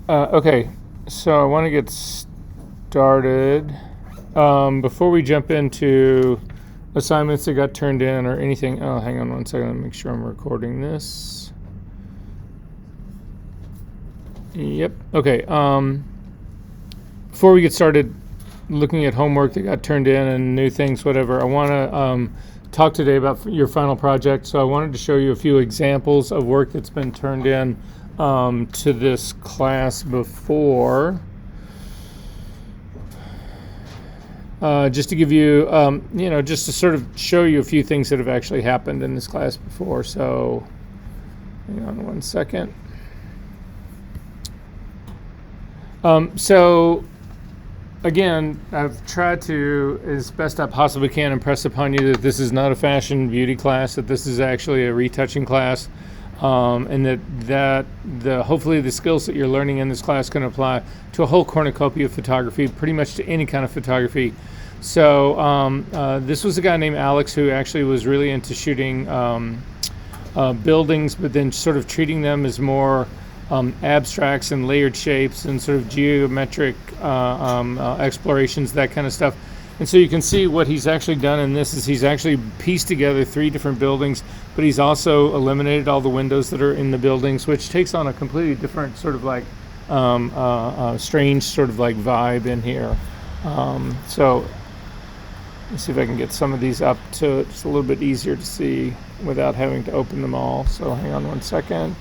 Okay, so I want to get started. Before we jump into assignments that got turned in or anything, oh, hang on one second, let me make sure I'm recording this. Yep, okay. Before we get started looking at homework that got turned in and new things, whatever, I want to talk today about your final project. So I wanted to show you a few examples of work that's been turned in to this class before. Just to give you, just to sort of show you a few things that have actually happened in this class before. So hang on one second. So again, I've tried to, as best I possibly can, impress upon you that this is not a fashion beauty class, that this is actually a retouching class, and that hopefully the skills that you're learning in this class can apply to a whole cornucopia of photography, pretty much to any kind of photography. So this was a guy named Alex who actually was really into shooting buildings, but then sort of treating them as more abstracts and layered shapes and sort of geometric explorations, that kind of stuff. And so you can see what he's actually done in this is he's actually pieced together 3 different buildings, but he's also eliminated all the windows that are in the buildings, which takes on a completely different sort of like strange sort of like vibe in here. So let's see if I can get some of these up to just a little bit easier to see without having to open them all. So hang on one second.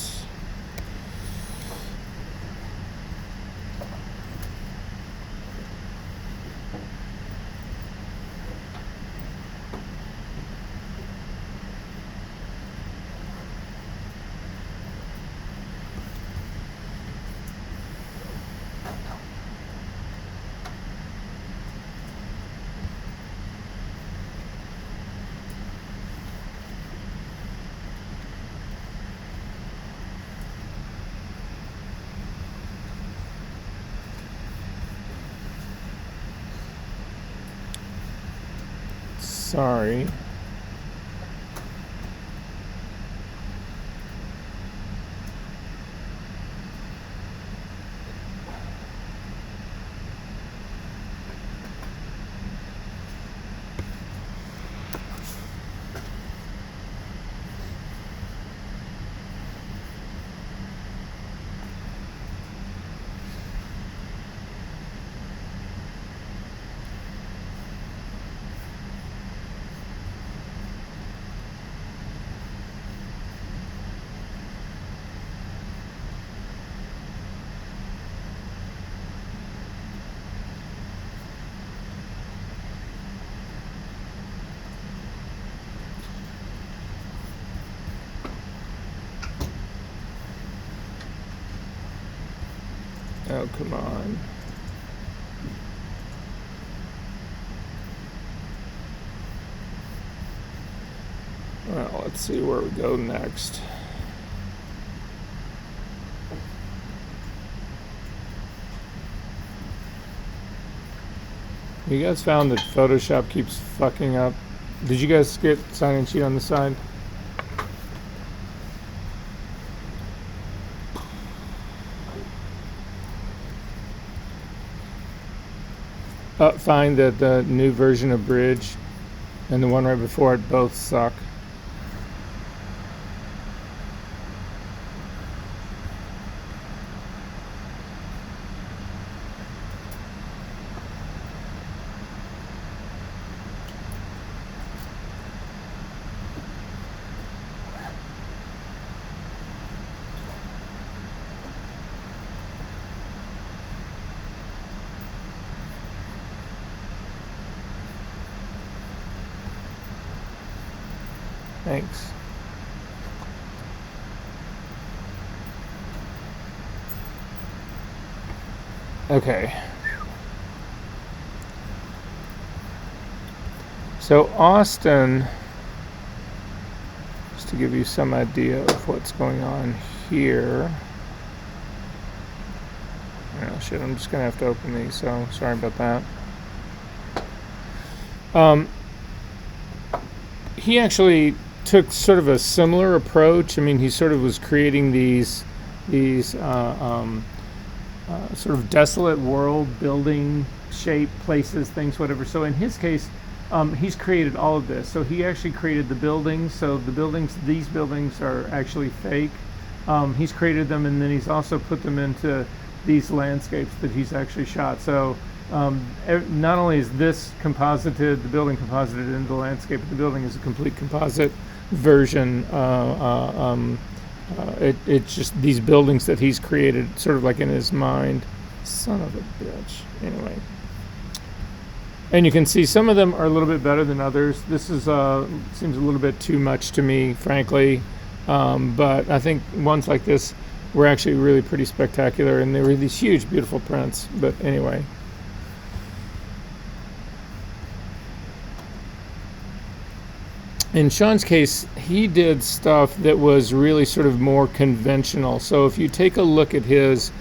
Sorry. Oh, come on. Well, let's see where we go next. You guys found that Photoshop keeps fucking up. Did you guys get sign-in sheet on the side? Find that the new version of Bridge and the one right before it both suck. Thanks. Okay. So Austin, just to give you some idea of what's going on here. Oh shit, I'm just gonna have to open these, so sorry about that. He actually took sort of a similar approach. I mean, he sort of was creating these sort of desolate world, building shape, places, things, whatever. So in his case, he's created all of this. So he actually created the buildings. So the buildings, these buildings are actually fake. He's created them, and then he's also put them into these landscapes that he's actually shot. So not only is this composited, the building composited into the landscape, but the building is a complete composite version. It's just these buildings that he's created sort of like in his mind. Son of a bitch. Anyway. And you can see some of them are a little bit better than others. This is seems a little bit too much to me, frankly. But I think ones like this were actually really pretty spectacular, and they were these huge, beautiful prints. But anyway. In Sean's case, he did stuff that was really sort of more conventional. So if you take a look at his,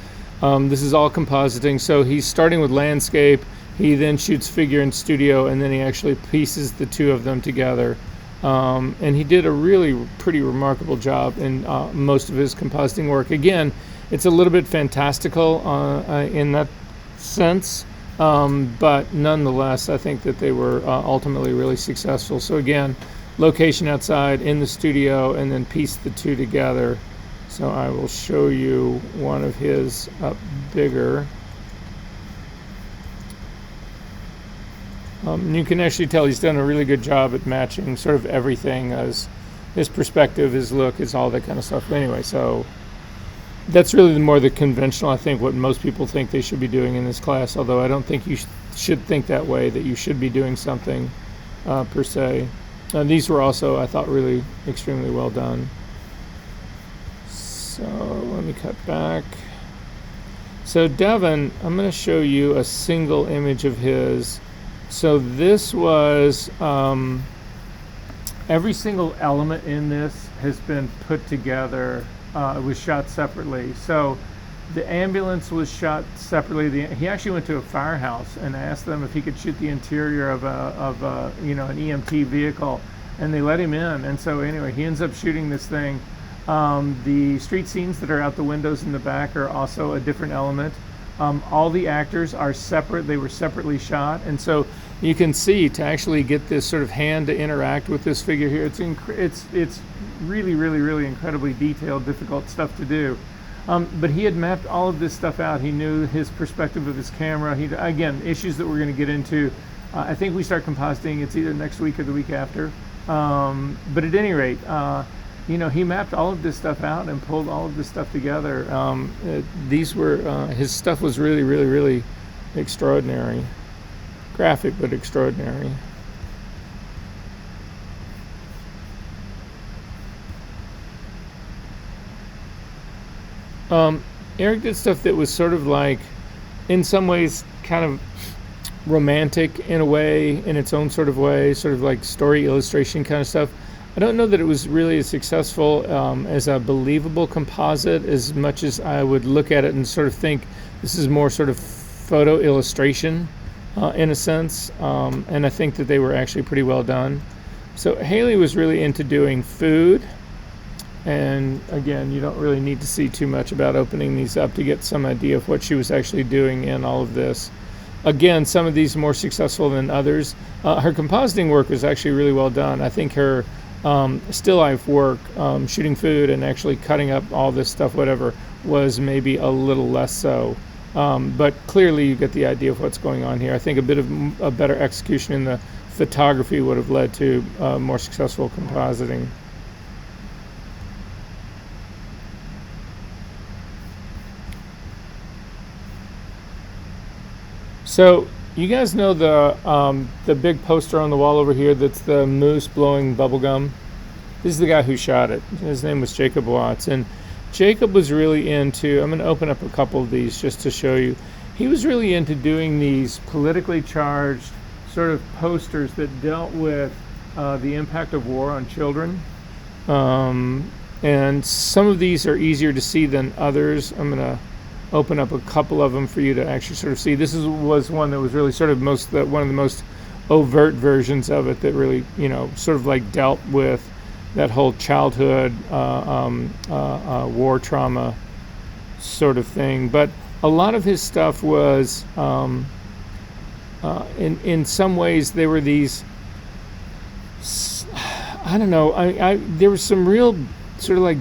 this is all compositing. So he's starting with landscape. He then shoots figure in studio, and then he actually pieces the two of them together. And he did a really pretty remarkable job in most of his compositing work. Again, it's a little bit fantastical in that sense, but nonetheless, I think that they were ultimately really successful. So again, location outside, in the studio, and then piece the two together. So I will show you one of his up bigger. And you can actually tell he's done a really good job at matching sort of everything, as his perspective, his look, his all that kind of stuff. But anyway, so that's really more the conventional, I think, what most people think they should be doing in this class, although I don't think you should think that way, that you should be doing something per se. These were also, I thought, really extremely well done. So let me cut back. So Devin, I'm going to show you a single image of his. So this was, every single element in this has been put together. It was shot separately. So the ambulance was shot separately. He actually went to a firehouse and asked them if he could shoot the interior of an EMT vehicle, and they let him in. And so anyway, he ends up shooting this thing. The street scenes that are out the windows in the back are also a different element. All the actors are separate. They were separately shot, and so you can see, to actually get this sort of hand to interact with this figure here, it's really, really, really incredibly detailed, difficult stuff to do. But he had mapped all of this stuff out. He knew his perspective of his camera. Again, issues that we're going to get into. I think we start compositing. It's either next week or the week after. But at any rate, he mapped all of this stuff out and pulled all of this stuff together. His stuff was really, really, really extraordinary. Graphic, but extraordinary. Eric did stuff that was sort of like, in some ways, kind of romantic in a way, in its own sort of way, sort of like story illustration kind of stuff. I don't know that it was really as successful as a believable composite, as much as I would look at it and sort of think this is more sort of photo illustration in a sense. And I think that they were actually pretty well done. So Haley was really into doing food. And again, you don't really need to see too much about opening these up to get some idea of what she was actually doing in all of this. Again, some of these more successful than others. Her compositing work was actually really well done. I think her still life work, shooting food and actually cutting up all this stuff, whatever, was maybe a little less so. But clearly you get the idea of what's going on here. I think a bit of a better execution in the photography would have led to more successful compositing. So you guys know the big poster on the wall over here that's the moose blowing bubblegum? This is the guy who shot it. His name was Jacob Watts. And Jacob was really into, I'm going to open up a couple of these just to show you. He was really into doing these politically charged sort of posters that dealt with the impact of war on children. And some of these are easier to see than others. I'm going to open up a couple of them for you to actually sort of see. This was one that was really sort of one of the most overt versions of it that really, sort of like dealt with that whole childhood war trauma sort of thing. But a lot of his stuff was, in some ways, they were these, I don't know, there was some real sort of like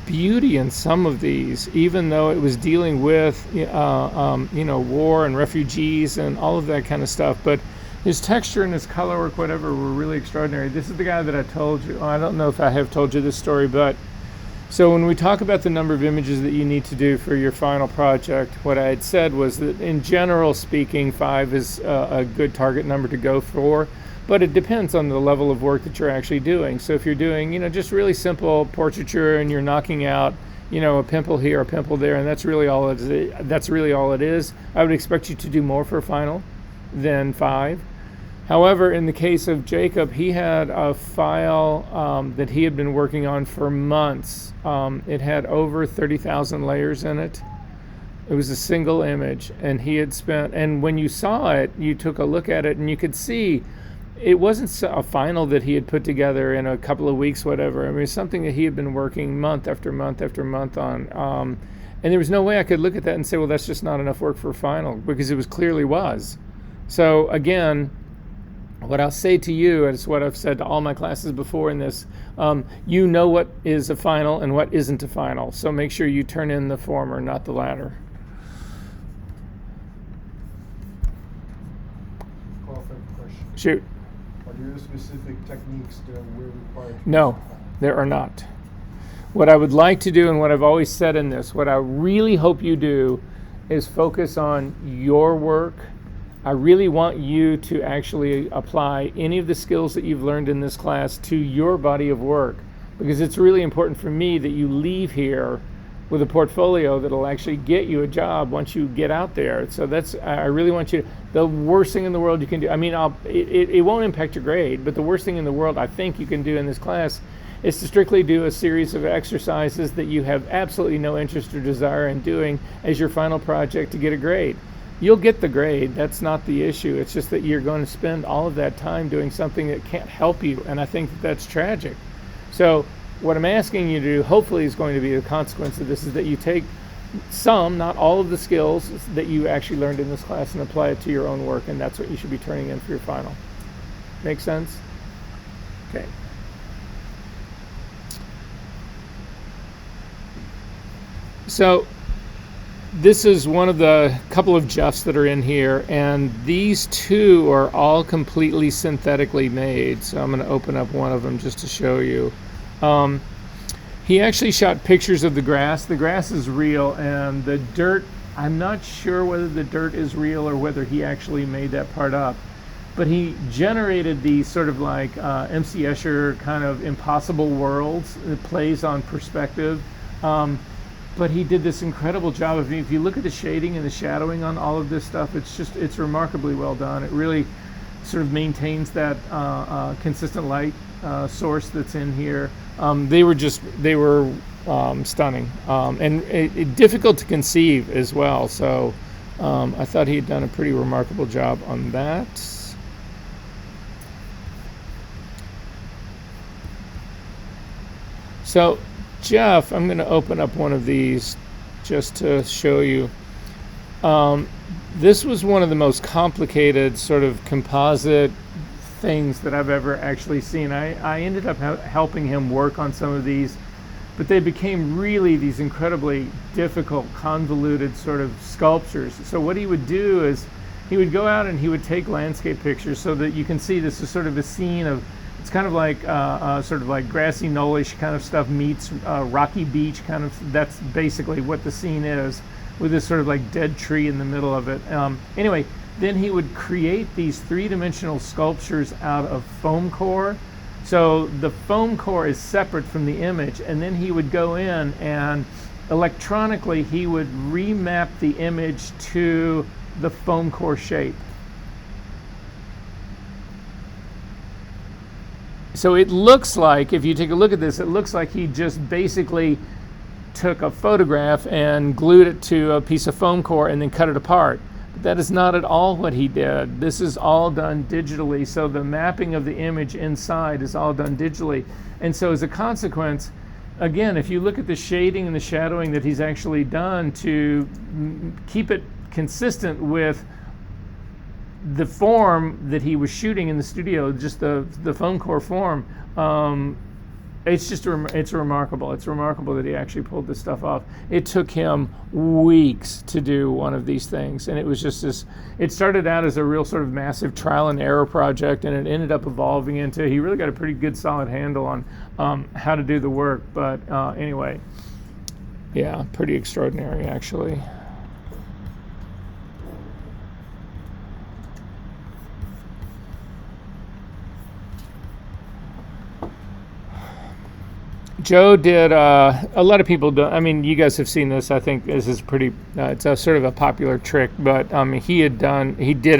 beauty in some of these, even though it was dealing with, war and refugees and all of that kind of stuff. But his texture and his color work, whatever, were really extraordinary. This is the guy that I told you. I don't know if I have told you this story, but so when we talk about the number of images that you need to do for your final project, what I had said was that in general speaking, 5 is a good target number to go for, but it depends on the level of work that you're actually doing. So if you're doing, just really simple portraiture and you're knocking out, a pimple here, a pimple there, and that's really all it is, I would expect you to do more for a final than 5. However, in the case of Jacob, he had a file that he had been working on for months. It had over 30,000 layers in it. It was a single image, and he had spent, and when you saw it, you took a look at it, and you could see it wasn't a final that he had put together in a couple of weeks, whatever. I mean, it's something that he had been working month after month after month on. And there was no way I could look at that and say, well, that's just not enough work for a final, because it clearly was. So again, what I'll say to you, and it's what I've said to all my classes before in this, you know what is a final and what isn't a final. So make sure you turn in the former, not the latter. Qualifying question. Shoot. Are there specific techniques that were required? No, there are not. What I would like to do, and what I've always said in this, what I really hope you do is focus on your work. I really want you to actually apply any of the skills that you've learned in this class to your body of work, because it's really important for me that you leave here with a portfolio that'll actually get you a job once you get out there. So I really want you, the worst thing in the world you can do, I mean, it won't impact your grade, but the worst thing in the world I think you can do in this class is to strictly do a series of exercises that you have absolutely no interest or desire in doing as your final project to get a grade. You'll get the grade, that's not the issue. It's just that you're going to spend all of that time doing something that can't help you, and I think that's tragic. So what I'm asking you to do, hopefully is going to be the consequence of this, is that you take some, not all of the skills that you actually learned in this class and apply it to your own work, and that's what you should be turning in for your final. Make sense? Okay. So this is one of the couple of Jeffs that are in here, and these two are all completely synthetically made. So I'm going to open up one of them just to show you. He actually shot pictures of the grass. The grass is real, and the dirt, I'm not sure whether the dirt is real or whether he actually made that part up. But he generated these sort of like MC Escher kind of impossible worlds. It plays on perspective. But he did this incredible job of, if you look at the shading and the shadowing on all of this stuff, it's remarkably well done. It really sort of maintains that consistent light source that's in here. They were stunning, and difficult to conceive as well. So I thought he had done a pretty remarkable job on that. So Jeff, I'm going to open up one of these just to show you. This was one of the most complicated sort of composite things that I've ever actually seen. I ended up helping him work on some of these, but they became really these incredibly difficult, convoluted sort of sculptures. So what he would do is he would go out and he would take landscape pictures so that you can see this is sort of a scene of, it's kind of like sort of like grassy knollish kind of stuff meets rocky beach kind of, that's basically what the scene is, with this sort of like dead tree in the middle of it. Anyway, then he would create these three-dimensional sculptures out of foam core. So the foam core is separate from the image, and then he would go in and electronically he would remap the image to the foam core shape. So it looks like, if you take a look at this, it looks like he just basically took a photograph and glued it to a piece of foam core and then cut it apart. But that is not at all what he did. This is all done digitally, so the mapping of the image inside is all done digitally. And so as a consequence, again, if you look at the shading and the shadowing that he's actually done to keep it consistent with the form that he was shooting in the studio, just the foam core form, it's remarkable. It's remarkable that he actually pulled this stuff off. It took him weeks to do one of these things, and it was just this. It started out as a real sort of massive trial and error project, and it ended up evolving into, he really got a pretty good solid handle on how to do the work. But anyway, yeah, pretty extraordinary actually. Joe did, a lot of people do, I mean, you guys have seen this, I think this is pretty, it's a sort of a popular trick, but he did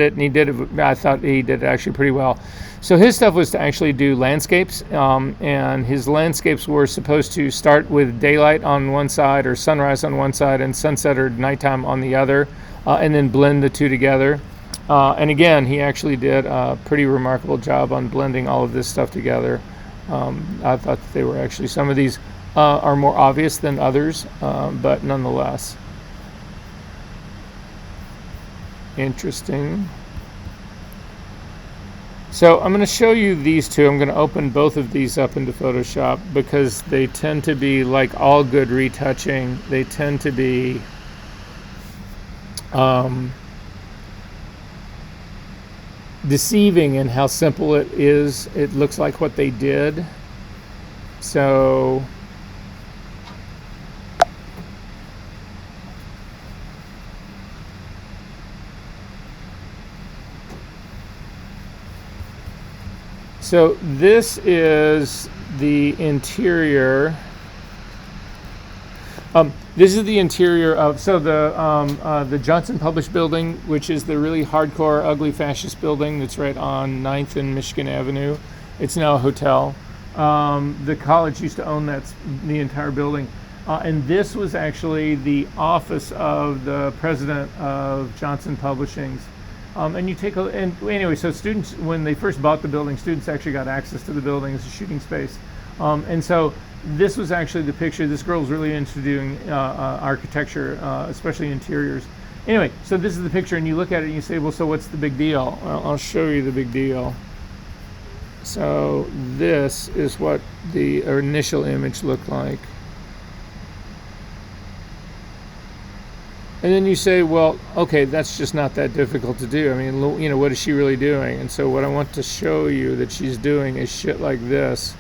it, I thought he did it actually pretty well. So his stuff was to actually do landscapes, and his landscapes were supposed to start with daylight on one side, or sunrise on one side, and sunset or nighttime on the other, and then blend the two together. And again, he actually did a pretty remarkable job on blending all of this stuff together. I thought that they were actually, some of these are more obvious than others, but nonetheless interesting. So I'm going to show you these two. I'm going to open both of these up into Photoshop because they tend to be, like all good retouching, they tend to be deceiving in how simple it is. It looks like what they did. So this is the interior. This is the interior of, the Johnson Publish building, which is the really hardcore, ugly fascist building that's right on 9th and Michigan Avenue. It's now a hotel. The college used to own the entire building. And this was actually the office of the president of Johnson Publishing's. Anyway, so students, when they first bought the building, students actually got access to the building as a shooting space. And so this was actually the picture. This girl's really into doing architecture, especially interiors. Anyway, so this is the picture, and you look at it and you say, well, so what's the big deal? Well, I'll show you the big deal. So this is what the initial image looked like. And then you say, well, okay, that's just not that difficult to do. I mean, what is she really doing? And so what I want to show you that she's doing is shit like this.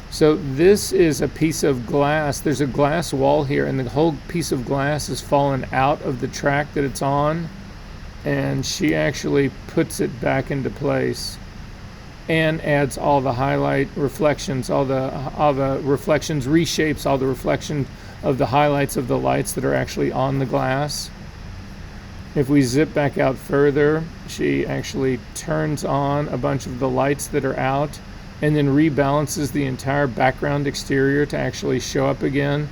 So this is a piece of glass. There's a glass wall here, and the whole piece of glass has fallen out of the track that it's on, and she actually puts it back into place and adds all the highlight reflections, all the reflections, reshapes all the reflection of the highlights of the lights that are actually on the glass. If we zip back out further, she actually turns on a bunch of the lights that are out and then rebalances the entire background exterior to actually show up again.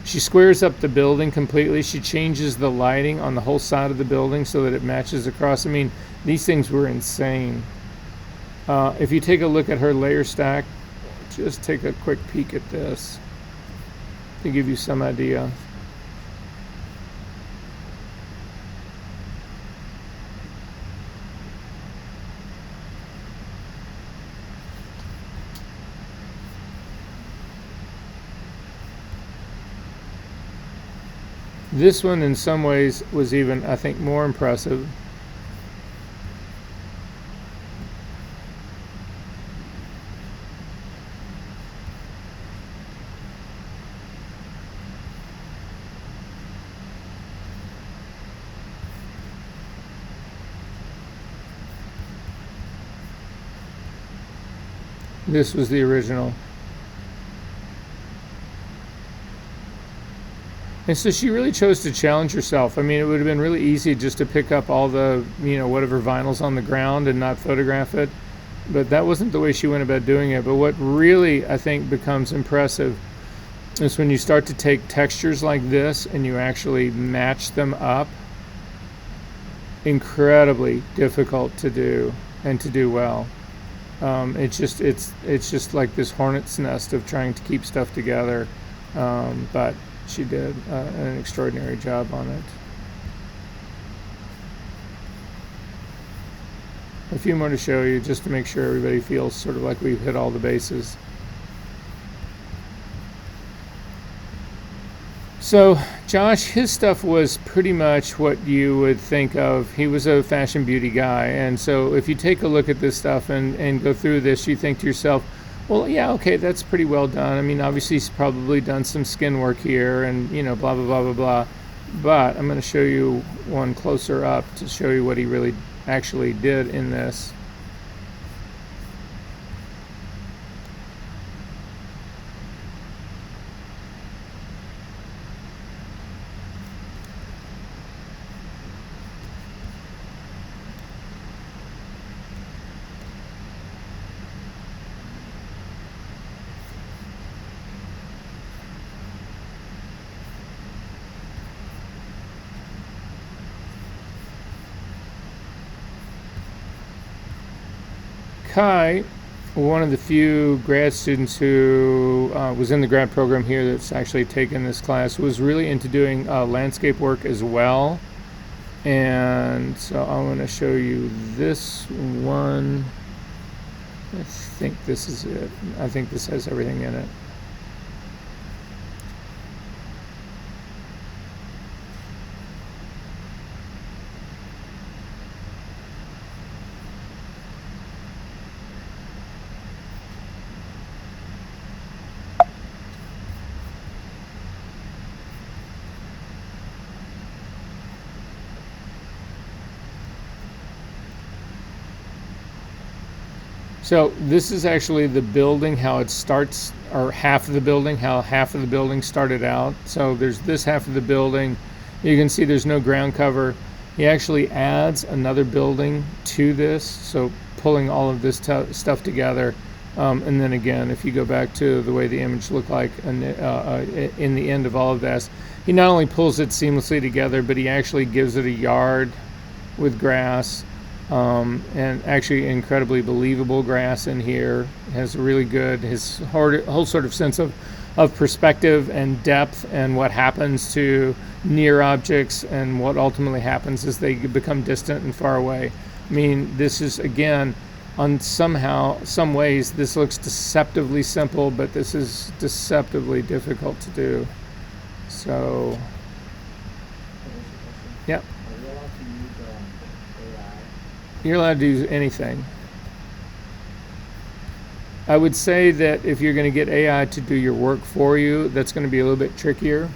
She squares up the building completely. She changes the lighting on the whole side of the building so that it matches across. I mean, these things were insane. If you take a look at her layer stack, just take a quick peek at this to give you some idea. This one in some ways was even, I think, more impressive. This was the original. And so she really chose to challenge herself. I mean, it would have been really easy just to pick up all the, whatever vinyl's on the ground and not photograph it. But that wasn't the way she went about doing it. But what really, I think, becomes impressive is when you start to take textures like this and you actually match them up. Incredibly difficult to do, and to do well. It's just like this hornet's nest of trying to keep stuff together, but she did an extraordinary job on it. A few more to show you just to make sure everybody feels sort of like we've hit all the bases. So Josh, his stuff was pretty much what you would think of. He was a fashion beauty guy, and so if you take a look at this stuff and go through this, you think to yourself, well, yeah, okay, that's pretty well done. I mean, obviously he's probably done some skin work here and, you know, blah, blah, blah, blah, blah. But I'm going to show you one closer up to show you what he really actually did in this. Kai, one of the few grad students who was in the grad program here that's actually taken this class, was really into doing landscape work as well. And so I'm going to show you this one. I think this is it. I think this has everything in it. So this is actually the building, how it starts, or half of the building, how half of the building started out. So there's this half of the building. You can see there's no ground cover. He actually adds another building to this, so pulling all of this stuff together. And then again, if you go back to the way the image looked like in the end of all of this, he not only pulls it seamlessly together, but he actually gives it a yard with grass. And actually incredibly believable grass in here. Has really good, his whole sort of sense of perspective and depth and what happens to near objects and what ultimately happens as they become distant and far away. I mean, this is, again, on some ways, this looks deceptively simple, but this is deceptively difficult to do. So, yep. You're allowed to use anything. I would say that if you're going to get AI to do your work for you, that's going to be a little bit trickier.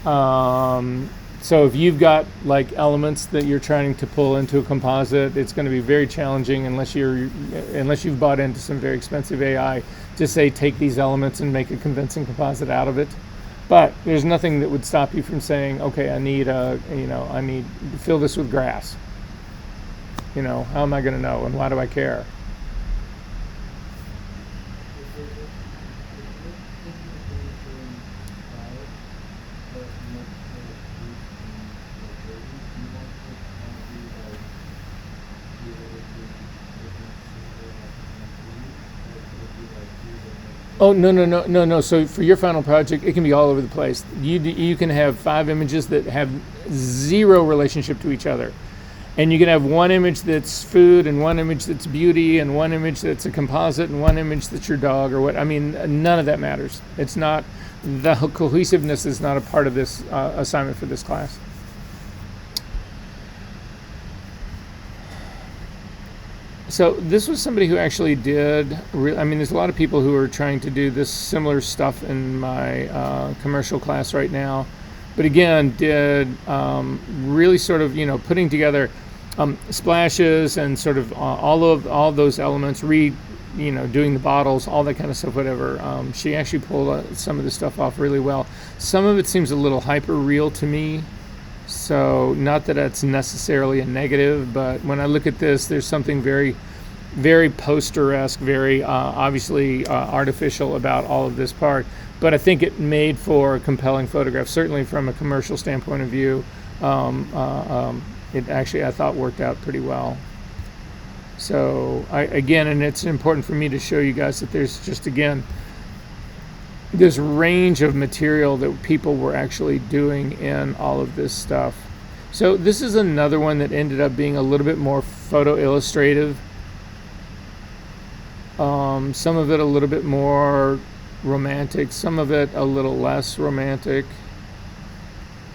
So if you've got like elements that you're trying to pull into a composite, it's going to be very challenging unless you've bought into some very expensive AI to say take these elements and make a convincing composite out of it. But there's nothing that would stop you from saying, okay, I need to fill this with grass. You know, how am I going to know, and why do I care? Oh, no. So for your final project, it can be all over the place. You can have 5 images that have zero relationship to each other. And you can have one image that's food, and one image that's beauty, and one image that's a composite, and one image that's your dog, or what. I mean, none of that matters. It's not, the cohesiveness is not a part of this assignment for this class. So this was somebody who actually did, I mean, there's a lot of people who are trying to do this similar stuff in my commercial class right now. But again, did really sort of, putting together splashes and sort of all those elements, doing the bottles, all that kind of stuff, whatever. She actually pulled some of this stuff off really well. Some of it seems a little hyper real to me. So not that that's necessarily a negative, but when I look at this, there's something very, very poster-esque, very obviously artificial about all of this part. But I think it made for a compelling photograph, certainly from a commercial standpoint of view. It actually, I thought, worked out pretty well. So again, and it's important for me to show you guys that there's just, again, this range of material that people were actually doing in all of this stuff. So this is another one that ended up being a little bit more photo illustrative. Some of it a little bit more romantic, some of it a little less romantic.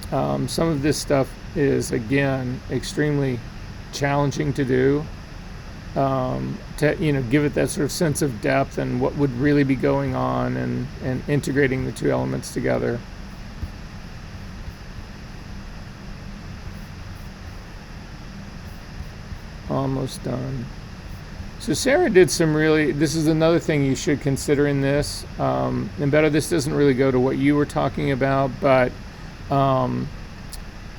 Some of this stuff is, again, extremely challenging to do. To give it that sort of sense of depth and what would really be going on, and integrating the two elements together. Almost done. So Sarah did some really, this is another thing you should consider in this, and better, this doesn't really go to what you were talking about, but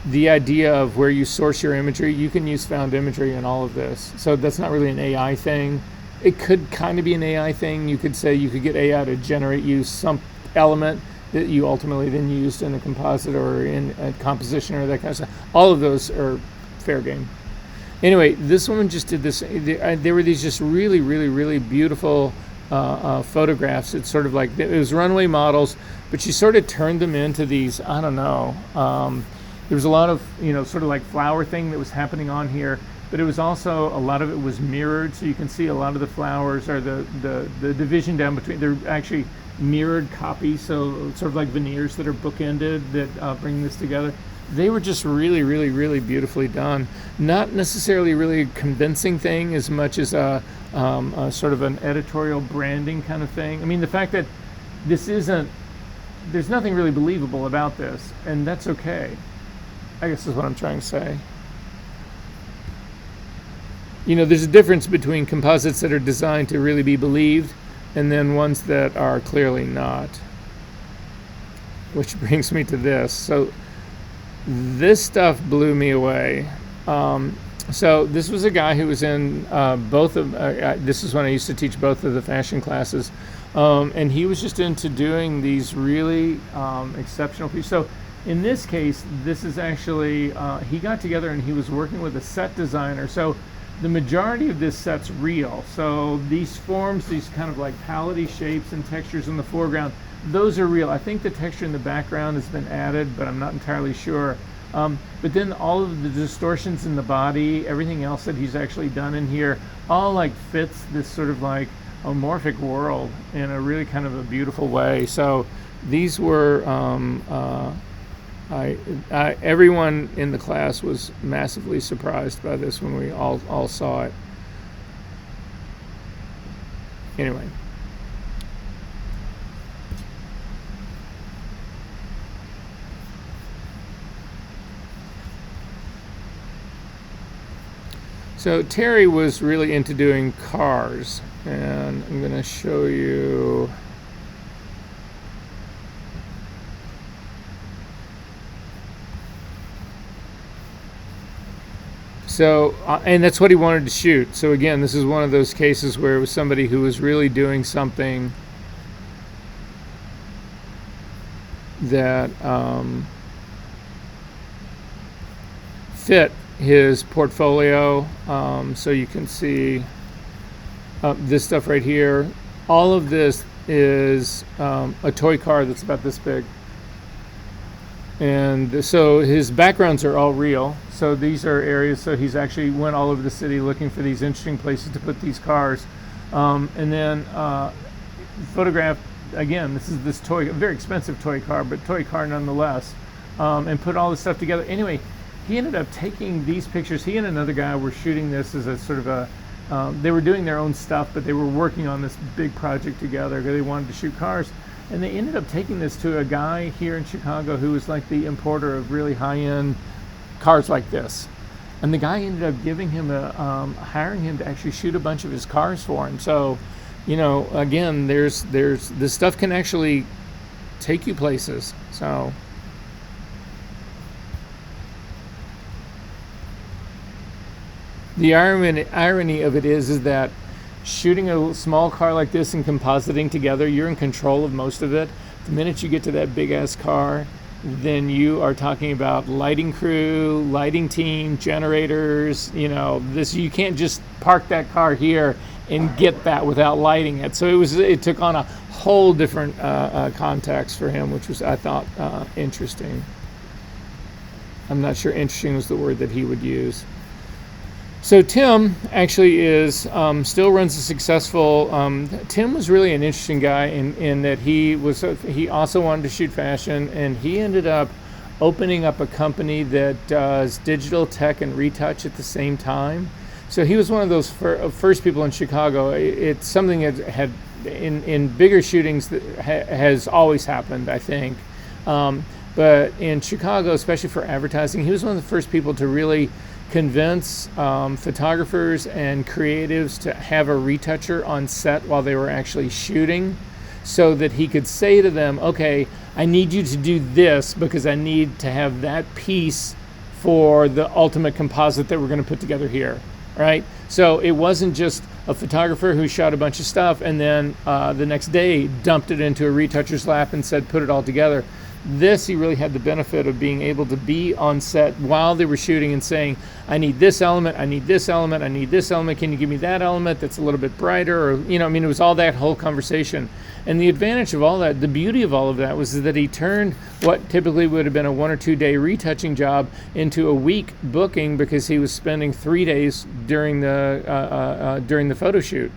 the idea of where you source your imagery, you can use found imagery in all of this. So that's not really an AI thing. It could kind of be an AI thing. You could say you could get AI to generate you some element that you ultimately then used in a composite or in a composition or that kind of stuff. All of those are fair game. Anyway, this woman just did this. There were these just really, really, really beautiful photographs. It's sort of like, it was runway models, but she sort of turned them into these, I don't know, there was a lot of, sort of like flower thing that was happening on here, but it was also, a lot of it was mirrored, so you can see a lot of the flowers, or the division down between, they're actually mirrored copies, so sort of like veneers that are bookended that bring this together. They were just really, really, really beautifully done. Not necessarily really a convincing thing as much as a sort of an editorial branding kind of thing. I mean, the fact that this isn't, there's nothing really believable about this, and that's okay, I guess is what I'm trying to say. There's a difference between composites that are designed to really be believed and then ones that are clearly not. Which brings me to this. So this stuff blew me away. So this was a guy who was in both of, this is when I used to teach both of the fashion classes, and he was just into doing these really exceptional pieces. So in this case, this is actually, he got together and he was working with a set designer. So the majority of this set's real. So these forms, these kind of like pallety shapes and textures in the foreground, those are real. I think the texture in the background has been added, but I'm not entirely sure. But then all of the distortions in the body, everything else that he's actually done in here, all like fits this sort of like amorphic world in a really kind of a beautiful way. So these were, everyone in the class was massively surprised by this when we all saw it. Anyway. So Terry was really into doing cars, and I'm going to show you. So, and that's what he wanted to shoot. So again, this is one of those cases where it was somebody who was really doing something that fit his portfolio. So you can see this stuff right here. All of this is a toy car that's about this big. And so his backgrounds are all real. So these are areas, so he's actually went all over the city looking for these interesting places to put these cars. And then photographed, again, this is this toy, a very expensive toy car, but toy car nonetheless, and put all this stuff together. Anyway, he ended up taking these pictures. He and another guy were shooting this as a sort of a, they were doing their own stuff, but they were working on this big project together. They wanted to shoot cars. And they ended up taking this to a guy here in Chicago who was like the importer of really high-end cars like this. And the guy ended up giving him hiring him to actually shoot a bunch of his cars for him. So, again, there's this stuff can actually take you places. So. The irony of it is that shooting a small car like this and compositing together, you're in control of most of it. The minute you get to that big ass car, then you are talking about lighting crew, lighting team, generators. You can't just park that car here and get that without lighting it. So it took on a whole different context for him, which was, I thought, interesting. I'm not sure interesting was the word that he would use. So Tim actually is still runs a successful. Tim was really an interesting guy in that he also wanted to shoot fashion, and he ended up opening up a company that does digital tech and retouch at the same time. So he was one of those first people in Chicago. It's something that had in bigger shootings that has always happened, I think. But in Chicago, especially for advertising, he was one of the first people to really convince photographers and creatives to have a retoucher on set while they were actually shooting, so that he could say to them, okay, I need you to do this because I need to have that piece for the ultimate composite that we're going to put together here, right? So it wasn't just a photographer who shot a bunch of stuff and then the next day dumped it into a retoucher's lap and said, put it all together. This, he really had the benefit of being able to be on set while they were shooting and saying, I need this element, I need this element, I need this element, can you give me that element that's a little bit brighter? Or, it was all that whole conversation. And the advantage of all that, the beauty of all of that, was that he turned what typically would have been a 1 or 2 day retouching job into a week booking, because he was spending 3 days during the photo shoot.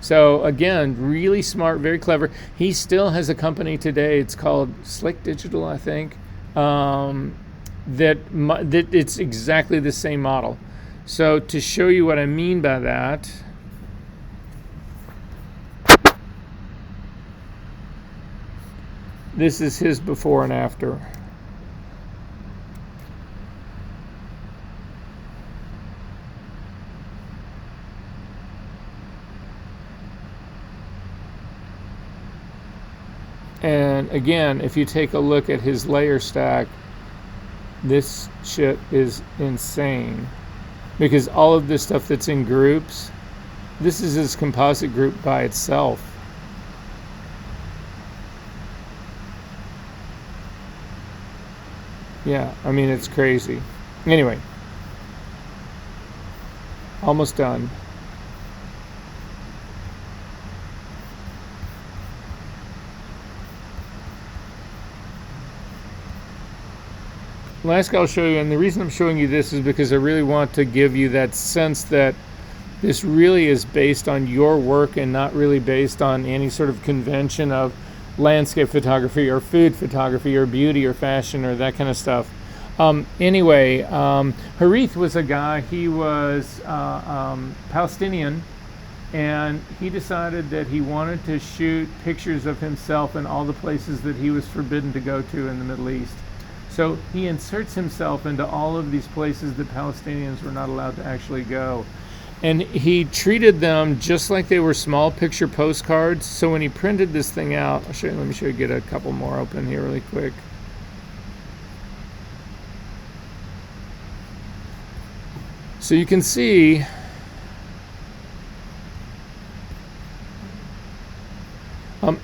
So again, really smart, very clever. He still has a company today. It's called Slick Digital, I think. That it's exactly the same model. So to show you what I mean by that, this is his before and after. And again, if you take a look at his layer stack, this shit is insane. Because all of this stuff that's in groups, this is his composite group by itself. Yeah, it's crazy. Anyway, almost done. Last I'll show you, and the reason I'm showing you this is because I really want to give you that sense that this really is based on your work and not really based on any sort of convention of landscape photography or food photography or beauty or fashion or that kind of stuff. Anyway, Harith was a guy, he was Palestinian, and he decided that he wanted to shoot pictures of himself in all the places that he was forbidden to go to in the Middle East. So he inserts himself into all of these places that Palestinians were not allowed to actually go. And he treated them just like they were small picture postcards. So when he printed this thing out, let me show you, get a couple more open here really quick. So you can see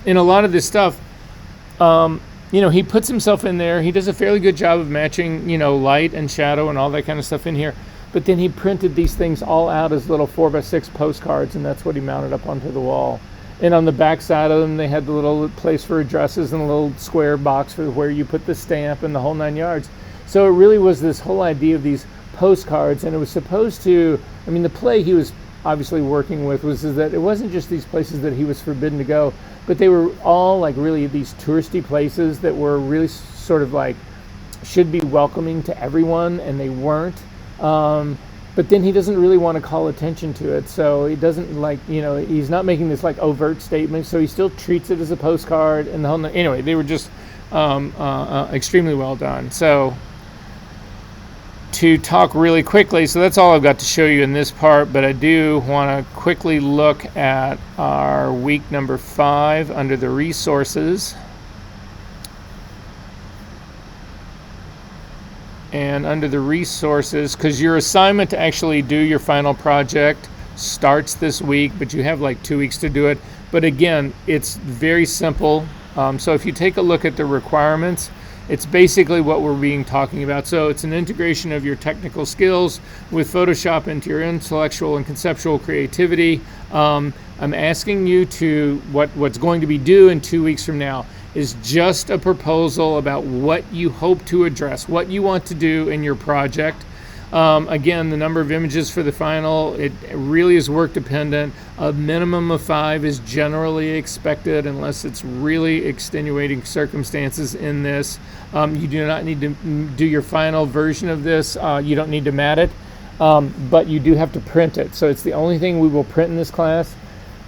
in a lot of this stuff, he puts himself in there. He does a fairly good job of matching, light and shadow and all that kind of stuff in here. But then he printed these things all out as little 4x6 postcards, and that's what he mounted up onto the wall. And on the back side of them, they had the little place for addresses and a little square box for where you put the stamp and the whole 9 yards. So it really was this whole idea of these postcards, and it was supposed to, the play he was obviously working with was that it wasn't just these places that he was forbidden to go, but they were all like really these touristy places that were really sort of like should be welcoming to everyone, and they weren't. But then he doesn't really want to call attention to it, so he doesn't he's not making this like overt statement, so he still treats it as a postcard and the whole. Anyway, they were just extremely well done. So to talk really quickly, so that's all I've got to show you in this part, but I do want to quickly look at our week number 5 under the resources. And under the resources, because your assignment to actually do your final project starts this week, but you have like 2 weeks to do it. But again, it's very simple. So if you take a look at the requirements, It's basically what we're being talking about. So it's an integration of your technical skills with Photoshop into your intellectual and conceptual creativity. I'm asking you to, what's going to be due in 2 weeks from now is just a proposal about what you hope to address, what you want to do in your project. Again, the number of images for the final, it really is work dependent. A minimum of 5 is generally expected unless it's really extenuating circumstances in this. You do not need to do your final version of this. You don't need to mat it, but you do have to print it. So it's the only thing we will print in this class.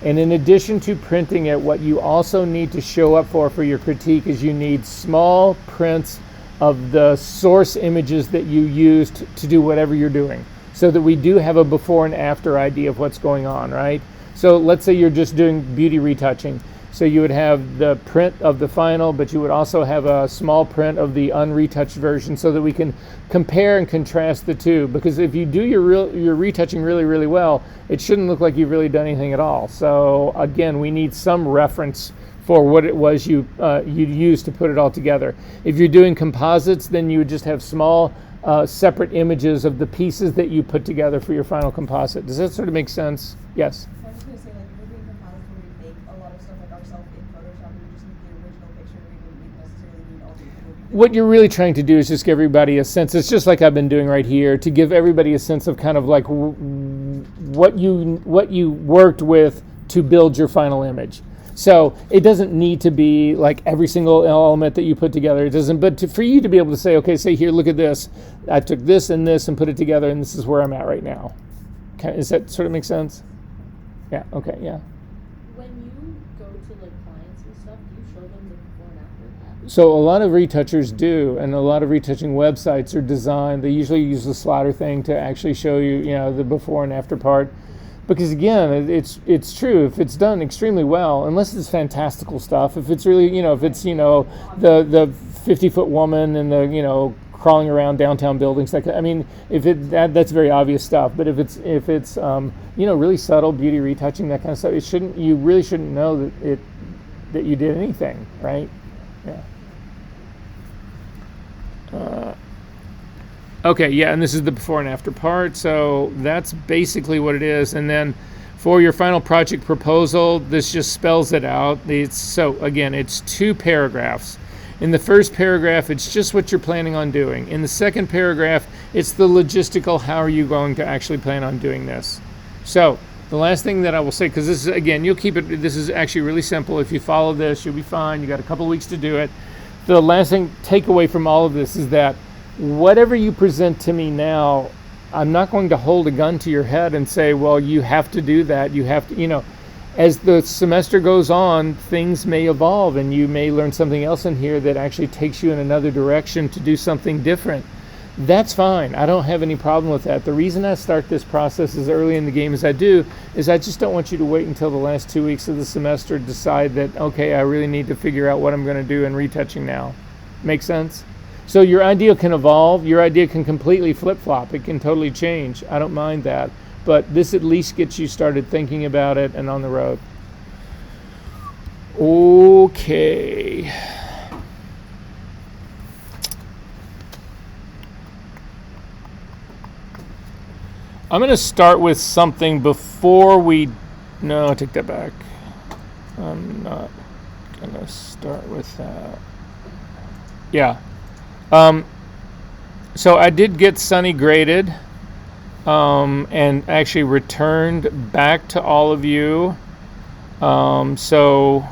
And in addition to printing it, what you also need to show up for your critique is you need small prints of the source images that you used to do whatever you're doing, so that we do have a before and after idea of what's going on, right? So let's say you're just doing beauty retouching. So you would have the print of the final, but you would also have a small print of the unretouched version so that we can compare and contrast the two. Because if you do your retouching really, really well, it shouldn't look like you've really done anything at all. So again, we need some reference for what it was you used to put it all together. If you're doing composites, then you would just have small separate images of the pieces that you put together for your final composite. Does that sort of make sense? Yes? I was just going to say, like, if we're doing composites where we make a lot of stuff like ourselves in Photoshop, we would just need the original picture, we wouldn't necessarily need all the images. What you're really trying to do is just give everybody a sense, it's just like I've been doing right here, to give everybody a sense of kind of like what you worked with to build your final image. So it doesn't need to be like every single element that you put together. It doesn't, but for you to be able to say, okay, say here, look at this. I took this and this and put it together, and this is where I'm at right now. Okay, does that sort of make sense? Yeah. Okay. Yeah. When you go to like clients and stuff, do you show them the before and after that? So a lot of retouchers do, and a lot of retouching websites are designed. They usually use the slider thing to actually show you, the before and after part. Because again, it's true, if it's done extremely well, unless it's fantastical stuff, if it's really, if it's, the 50-foot woman and the, crawling around downtown buildings, like, I mean, if that's very obvious stuff. But if it's really subtle beauty retouching, that kind of stuff, you really shouldn't know that you did anything, right? Yeah. Okay, yeah, and this is the before and after part, so that's basically what it is. And then for your final project proposal, this just spells it out. So again, it's 2 paragraphs. In the first paragraph, it's just what you're planning on doing. In the second paragraph, it's the logistical, how are you going to actually plan on doing this? So the last thing that I will say, because this is, again, this is actually really simple. If you follow this, you'll be fine. You got a couple weeks to do it. The last thing, takeaway from all of this is that whatever you present to me now, I'm not going to hold a gun to your head and say, well, you have to do that. You have to, as the semester goes on, things may evolve and you may learn something else in here that actually takes you in another direction to do something different. That's fine. I don't have any problem with that. The reason I start this process as early in the game as I do is I just don't want you to wait until the last 2 weeks of the semester to decide that, okay, I really need to figure out what I'm going to do in retouching now. Make sense? So your idea can evolve. Your idea can completely flip-flop. It can totally change. I don't mind that. But this at least gets you started thinking about it and on the road. Okay. I'm going to start with something before we... No, I take that back. I'm not going to start with that. Yeah. So I did get Sunny graded and actually returned back to all of you. So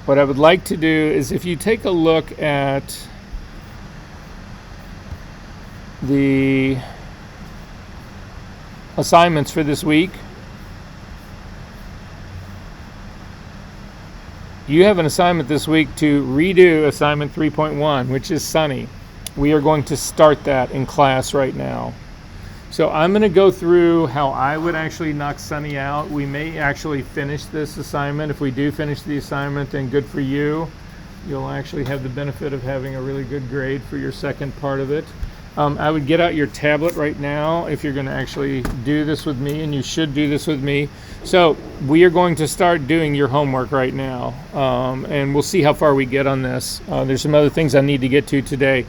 what I would like to do is, if you take a look at the assignments for this week, you have an assignment this week to redo assignment 3.1, which is Sunny. We are going to start that in class right now. So I'm going to go through how I would actually knock Sunny out. We may actually finish this assignment. If we do finish the assignment, then good for you. You'll actually have the benefit of having a really good grade for your second part of it. I would get out your tablet right now if you're going to actually do this with me, and you should do this with me. So we are going to start doing your homework right now, and we'll see how far we get on this. There's some other things I need to get to today.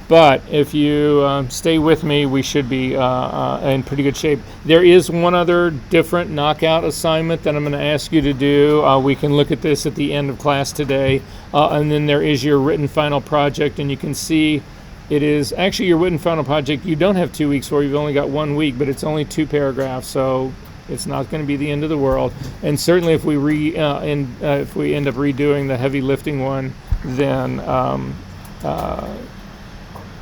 But if you stay with me, we should be in pretty good shape. There is one other different knockout assignment that I'm going to ask you to do. We can look at this at the end of class today. And then there is your written final project. And you can see it is actually your written final project. You don't have 2 weeks for. You've only got 1 week, but it's only 2 paragraphs. So it's not going to be the end of the world. And certainly if we end up redoing the heavy lifting one, then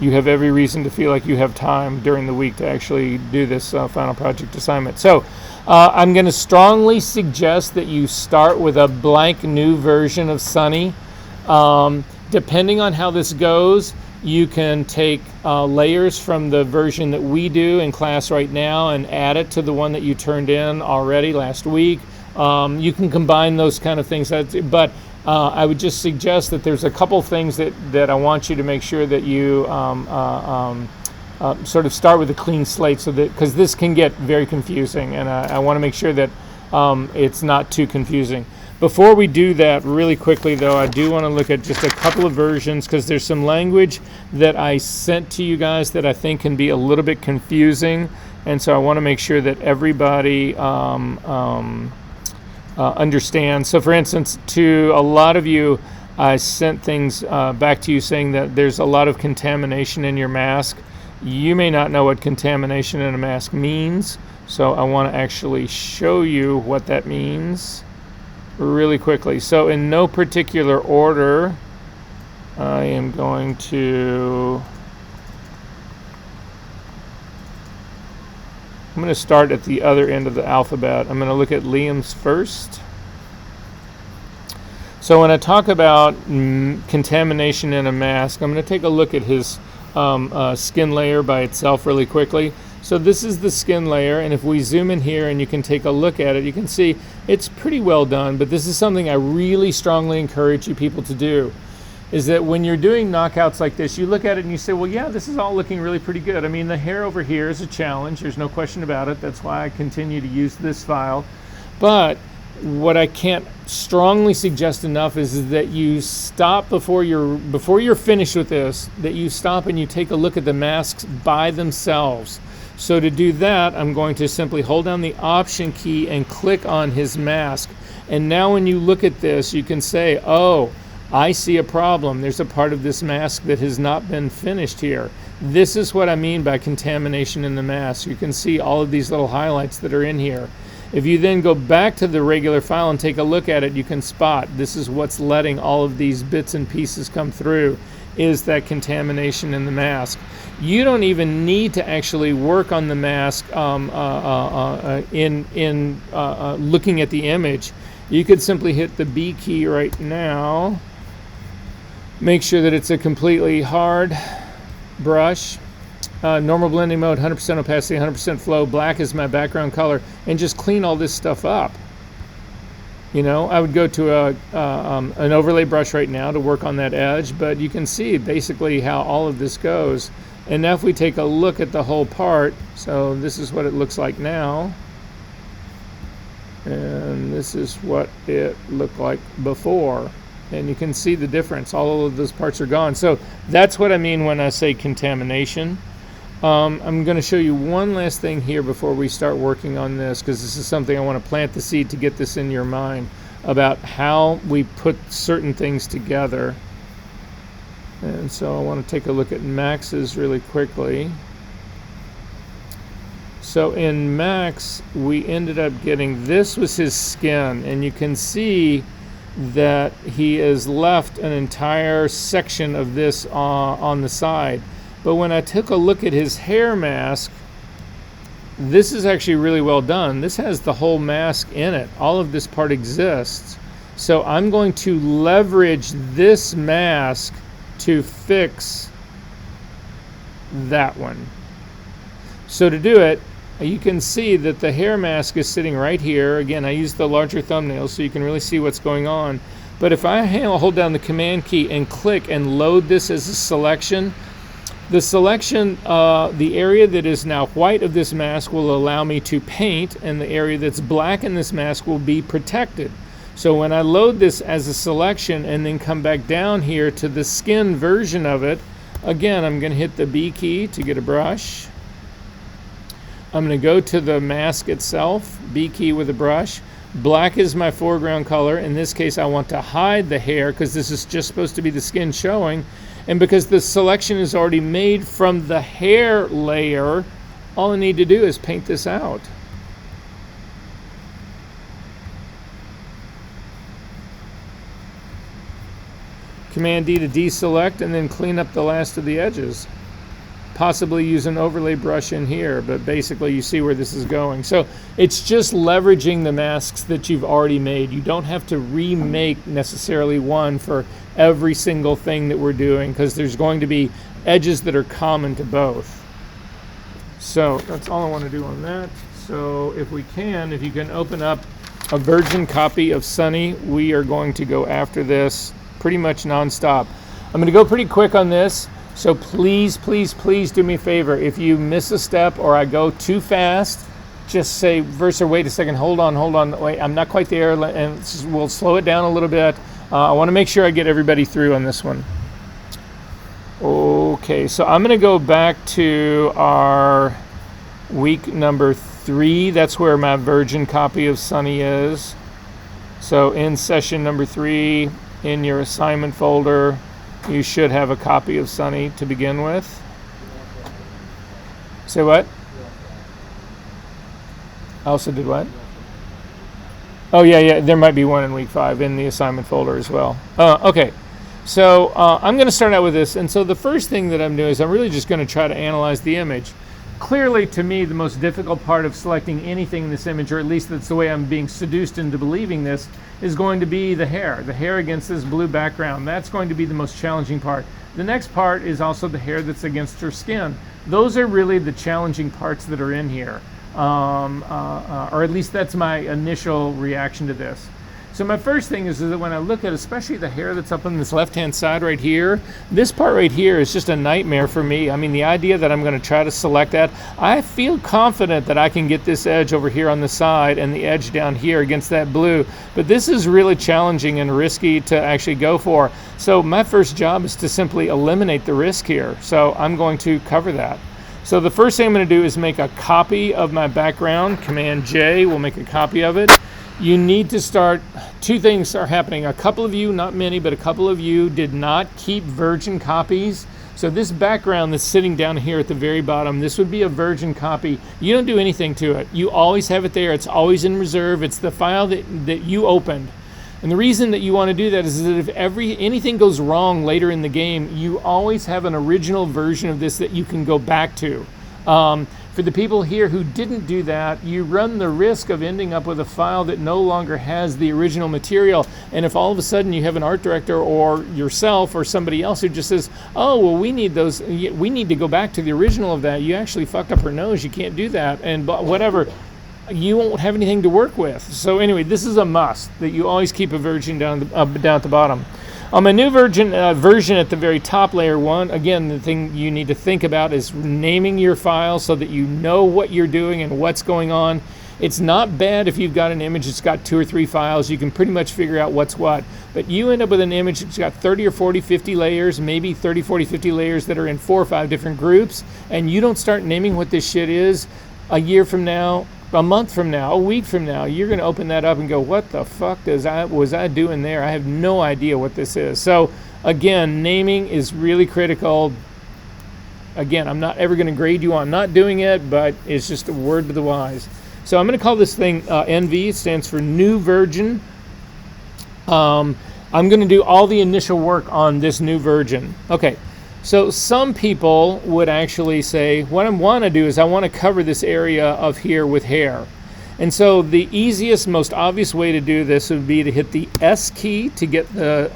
you have every reason to feel like you have time during the week to actually do this final project assignment. So I'm going to strongly suggest that you start with a blank new version of Sunny. Depending on how this goes, you can take layers from the version that we do in class right now and add it to the one that you turned in already last week. You can combine those kind of things, but I would just suggest that there's a couple things that I want you to make sure that you sort of start with a clean slate, so that, because this can get very confusing, and I want to make sure that it's not too confusing. Before we do that, really quickly though, I do want to look at just a couple of versions, because there's some language that I sent to you guys that I think can be a little bit confusing, and so I want to make sure that everybody understand. So for instance, to a lot of you, I sent things back to you saying that there's a lot of contamination in your mask. You may not know what contamination in a mask means, so I want to actually show you what that means really quickly. So in no particular order, I am going to start at the other end of the alphabet. I'm going to look at Liam's first. So when I talk about contamination in a mask, I'm going to take a look at his skin layer by itself really quickly. So this is the skin layer, and if we zoom in here and you can take a look at it, you can see it's pretty well done, but this is something I really strongly encourage you people to do, is that when you're doing knockouts like this, you look at it and you say, well, yeah, this is all looking really pretty good. I mean, the hair over here is a challenge. There's no question about it. That's why I continue to use this file. But what I can't strongly suggest enough is that you stop before you're finished with this, that you stop and you take a look at the masks by themselves. So to do that, I'm going to simply hold down the Option key and click on his mask. And now when you look at this, you can say, oh, I see a problem. There's a part of this mask that has not been finished here. This is what I mean by contamination in the mask. You can see all of these little highlights that are in here. If you then go back to the regular file and take a look at it, you can spot this is what's letting all of these bits and pieces come through, is that contamination in the mask. You don't even need to actually work on the mask in looking at the image. You could simply hit the B key right now. Make sure that it's a completely hard brush. Normal blending mode, 100% opacity, 100% flow. Black is my background color, and just clean all this stuff up. You know, I would go to an overlay brush right now to work on that edge, but you can see basically how all of this goes. And now if we take a look at the whole part, so this is what it looks like now. And this is what it looked like before. And you can see the difference. All of those parts are gone. So that's what I mean when I say contamination. I'm going to show you one last thing here before we start working on this, because this is something I want to plant the seed to get this in your mind about how we put certain things together. And so I want to take a look at Max's really quickly. So in Max, we ended up getting, this was his skin, and you can see that he has left an entire section of this on the side. But when I took a look at his hair mask, this is actually really well done. This has the whole mask in it. All of this part exists. So I'm going to leverage this mask to fix that one. So to do it, you can see that the hair mask is sitting right here. Again, I used the larger thumbnail so you can really see what's going on. But if I hold down the Command key and click and load this as a selection, The selection, the area that is now white of this mask will allow me to paint, and the area that's black in this mask will be protected. So when I load this as a selection and then come back down here to the skin version of it, again, I'm going to hit the B key to get a brush. I'm going to go to the mask itself, B key with a brush. Black is my foreground color. In this case, I want to hide the hair because this is just supposed to be the skin showing. And because the selection is already made from the hair layer, all I need to do is paint this out. Command D to deselect and then clean up the last of the edges. Possibly use an overlay brush in here, but basically you see where this is going. So it's just leveraging the masks that you've already made. You don't have to remake necessarily one for every single thing that we're doing, because there's going to be edges that are common to both. So that's all I want to do on that. So if you can open up a virgin copy of Sunny, we are going to go after this pretty much nonstop. I'm going to go pretty quick on this. So please, please, please do me a favor. If you miss a step or I go too fast, just say, Versa, wait a second, hold on, wait, I'm not quite there, and we'll slow it down a little bit. I want to make sure I get everybody through on this one. Okay, so I'm going to go back to our week number 3. That's where my virgin copy of Sunny is. So in session number 3, in your assignment folder, you should have a copy of Sunny to begin with. Say what? I also did what? Oh, yeah, there might be one in week 5 in the assignment folder as well. Okay, so I'm going to start out with this. And so the first thing that I'm doing is I'm really just going to try to analyze the image. Clearly, to me, the most difficult part of selecting anything in this image, or at least that's the way I'm being seduced into believing this, is going to be the hair against this blue background. That's going to be the most challenging part. The next part is also the hair that's against her skin. Those are really the challenging parts that are in here, or at least that's my initial reaction to this. So my first thing is that when I look at especially the hair that's up on this left-hand side right here, this part right here is just a nightmare for me. I mean, the idea that I'm going to try to select that, I feel confident that I can get this edge over here on the side and the edge down here against that blue, but this is really challenging and risky to actually go for. So my first job is to simply eliminate the risk here. So I'm going to cover that. So the first thing I'm going to do is make a copy of my background. Command J will make a copy of it. You need to start, 2 things are happening. A couple of you, not many, but a couple of you did not keep virgin copies. So this background that's sitting down here at the very bottom, this would be a virgin copy. You don't do anything to it. You always have it there. It's always in reserve. It's the file that you opened. And the reason that you want to do that is that if anything goes wrong later in the game, you always have an original version of this that you can go back to. For the people here who didn't do that, you run the risk of ending up with a file that no longer has the original material. And if all of a sudden you have an art director or yourself or somebody else who just says, oh, well, we need to go back to the original of that. You actually fucked up her nose. You can't do that. And whatever, you won't have anything to work with. So anyway, this is a must that you always keep a virgin down at the bottom. On my new version at the very top, layer 1, again, the thing you need to think about is naming your file so that you know what you're doing and what's going on. It's not bad if you've got an image that's got 2 or 3 files. You can pretty much figure out what's what. But you end up with an image that's got 30 or 40, 50 layers, maybe 30, 40, 50 layers that are in 4 or 5 different groups, and you don't start naming what this shit is a year from now, a month from now, a week from now, you're going to open that up and go, what the fuck was I doing there? I have no idea what this is. So again, naming is really critical. Again, I'm not ever going to grade you on not doing it, but it's just a word to the wise. So I'm going to call this thing NV. It stands for New Virgin. I'm going to do all the initial work on this new version. Okay. So some people would actually say, what I want to do is I want to cover this area of here with hair. And so the easiest, most obvious way to do this would be to hit the S key to get the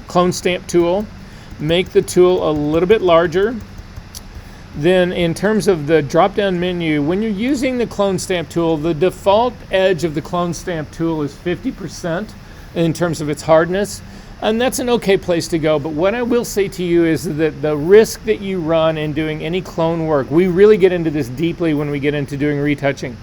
clone stamp tool, make the tool a little bit larger. Then in terms of the drop-down menu, when you're using the clone stamp tool, the default edge of the clone stamp tool is 50% in terms of its hardness. And that's an okay place to go. But what I will say to you is that the risk that you run in doing any clone work, we really get into this deeply when we get into doing retouching.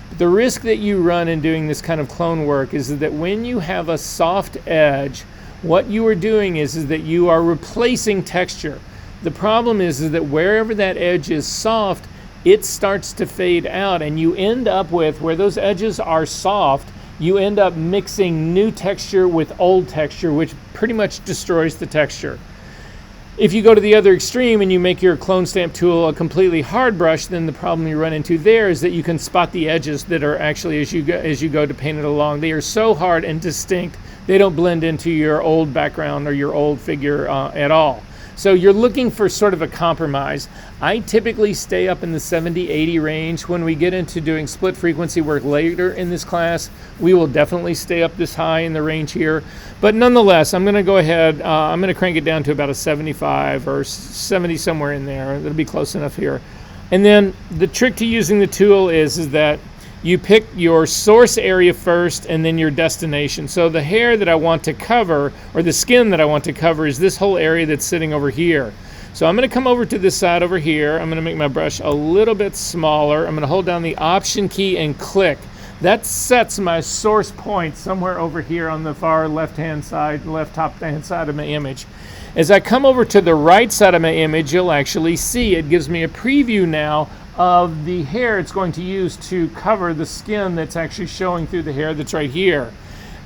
But the risk that you run in doing this kind of clone work is that when you have a soft edge, what you are doing is that you are replacing texture. The problem is that wherever that edge is soft, it starts to fade out, and you end up with, where those edges are soft, you end up mixing new texture with old texture, which pretty much destroys the texture. If you go to the other extreme and you make your clone stamp tool a completely hard brush, then the problem you run into there is that you can spot the edges that are actually, as you go to paint it along, they are so hard and distinct, they don't blend into your old background or your old figure at all. So you're looking for sort of a compromise. I typically stay up in the 70-80 range. When we get into doing split frequency work later in this class, we will definitely stay up this high in the range here. But nonetheless, I'm gonna go ahead, I'm gonna crank it down to about a 75 or 70, somewhere in there. It'll be close enough here. And then the trick to using the tool is that you pick your source area first and then your destination. So the hair that I want to cover, or the skin that I want to cover, is this whole area that's sitting over here. So I'm going to come over to this side over here. I'm going to make my brush a little bit smaller. I'm going to hold down the Option key and click. That sets my source point somewhere over here on the far left-hand side, left top-hand side of my image. As I come over to the right side of my image, you'll actually see it gives me a preview now of the hair it's going to use to cover the skin that's actually showing through the hair that's right here.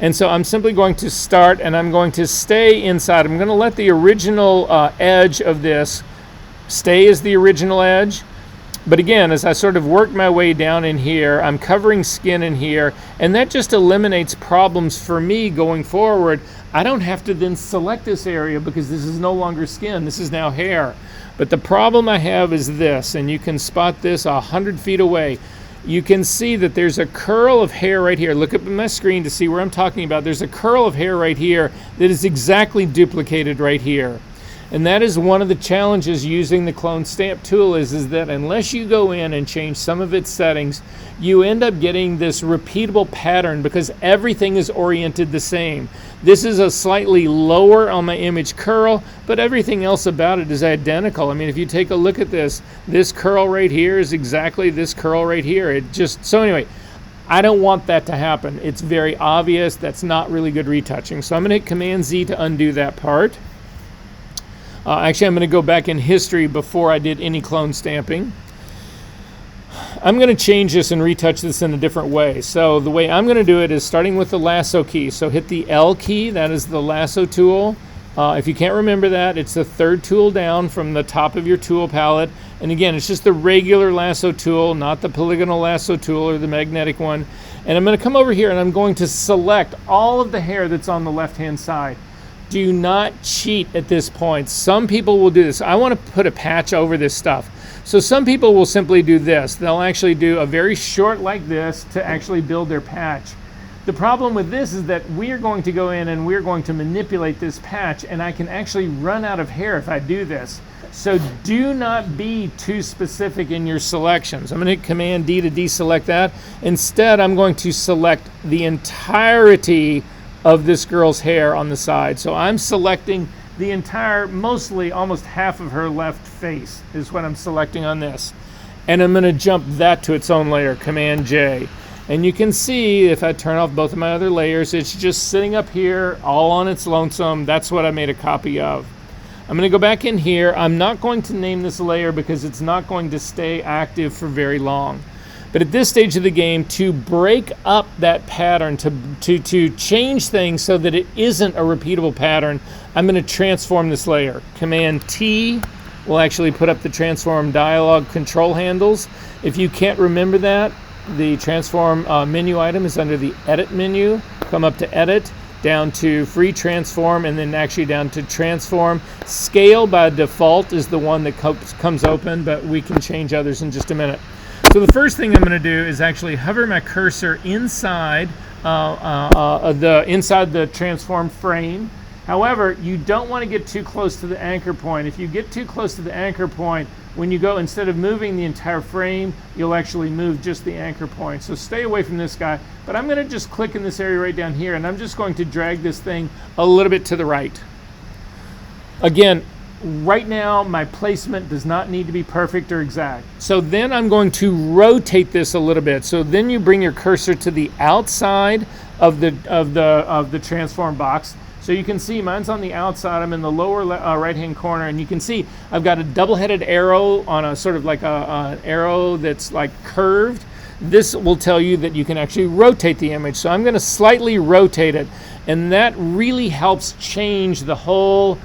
And so I'm simply going to start, and I'm going to stay inside. I'm going to let the original edge of this stay as the original edge. But again, as I sort of work my way down in here, I'm covering skin in here, and that just eliminates problems for me going forward. I don't have to then select this area because this is no longer skin, this is now hair. But the problem I have is this, and you can spot this 100 feet away. You can see that there's a curl of hair right here. Look up at my screen to see where I'm talking about. There's a curl of hair right here that is exactly duplicated right here. And that is one of the challenges using the clone stamp tool is that unless you go in and change some of its settings, you end up getting this repeatable pattern because everything is oriented the same. This is a slightly lower on my image curl, but everything else about it is identical. I mean, if you take a look at this curl right here is exactly this curl right here. So anyway, I don't want that to happen. It's very obvious. That's not really good retouching. So I'm going to hit Command Z to undo that part. Actually, I'm going to go back in history before I did any clone stamping. I'm going to change this and retouch this in a different way. So the way I'm going to do it is starting with the lasso key. So hit the L key, that is the lasso tool. If you can't remember that, it's the third tool down from the top of your tool palette. And again, it's just the regular lasso tool, not the polygonal lasso tool or the magnetic one. And I'm going to come over here and I'm going to select all of the hair that's on the left-hand side. Do not cheat at this point. Some people will do this. I want to put a patch over this stuff. So some people will simply do this. They'll actually do a very short like this to actually build their patch. The problem with this is that we are going to go in and we're going to manipulate this patch, and I can actually run out of hair if I do this. So do not be too specific in your selections. I'm going to hit Command D to deselect that. Instead, I'm going to select the entirety of this girl's hair on the side. So I'm selecting the entire, mostly almost half of her left face is what I'm selecting on this. And I'm going to jump that to its own layer, Command J. And you can see if I turn off both of my other layers, it's just sitting up here all on its lonesome. That's what I made a copy of. I'm going to go back in here. I'm not going to name this layer because it's not going to stay active for very long. But at this stage of the game, to break up that pattern, to change things so that it isn't a repeatable pattern, I'm going to transform this layer. Command T will actually put up the transform dialog control handles. If you can't remember that, the transform menu item is under the edit menu. Come up to edit, down to free transform, and then actually down to transform. Scale by default is the one that comes open, but we can change others in just a minute. So the first thing I'm going to do is actually hover my cursor inside the transform frame, However, you don't want to get too close to the anchor point. If you get too close to the anchor point, when you go, instead of moving the entire frame, you'll actually move just the anchor point. So stay away from this guy. But I'm going to just click in this area right down here, and I'm just going to drag this thing a little bit to the right. Again, right now my placement does not need to be perfect or exact. So then I'm going to rotate this a little bit. So then you bring your cursor to the outside of the transform box. So you can see mine's on the outside. I'm in the lower right-hand corner, and you can see I've got a double-headed arrow on a sort of like an arrow that's like curved. This will tell you that you can actually rotate the image. So I'm going to slightly rotate it, and that really helps change the whole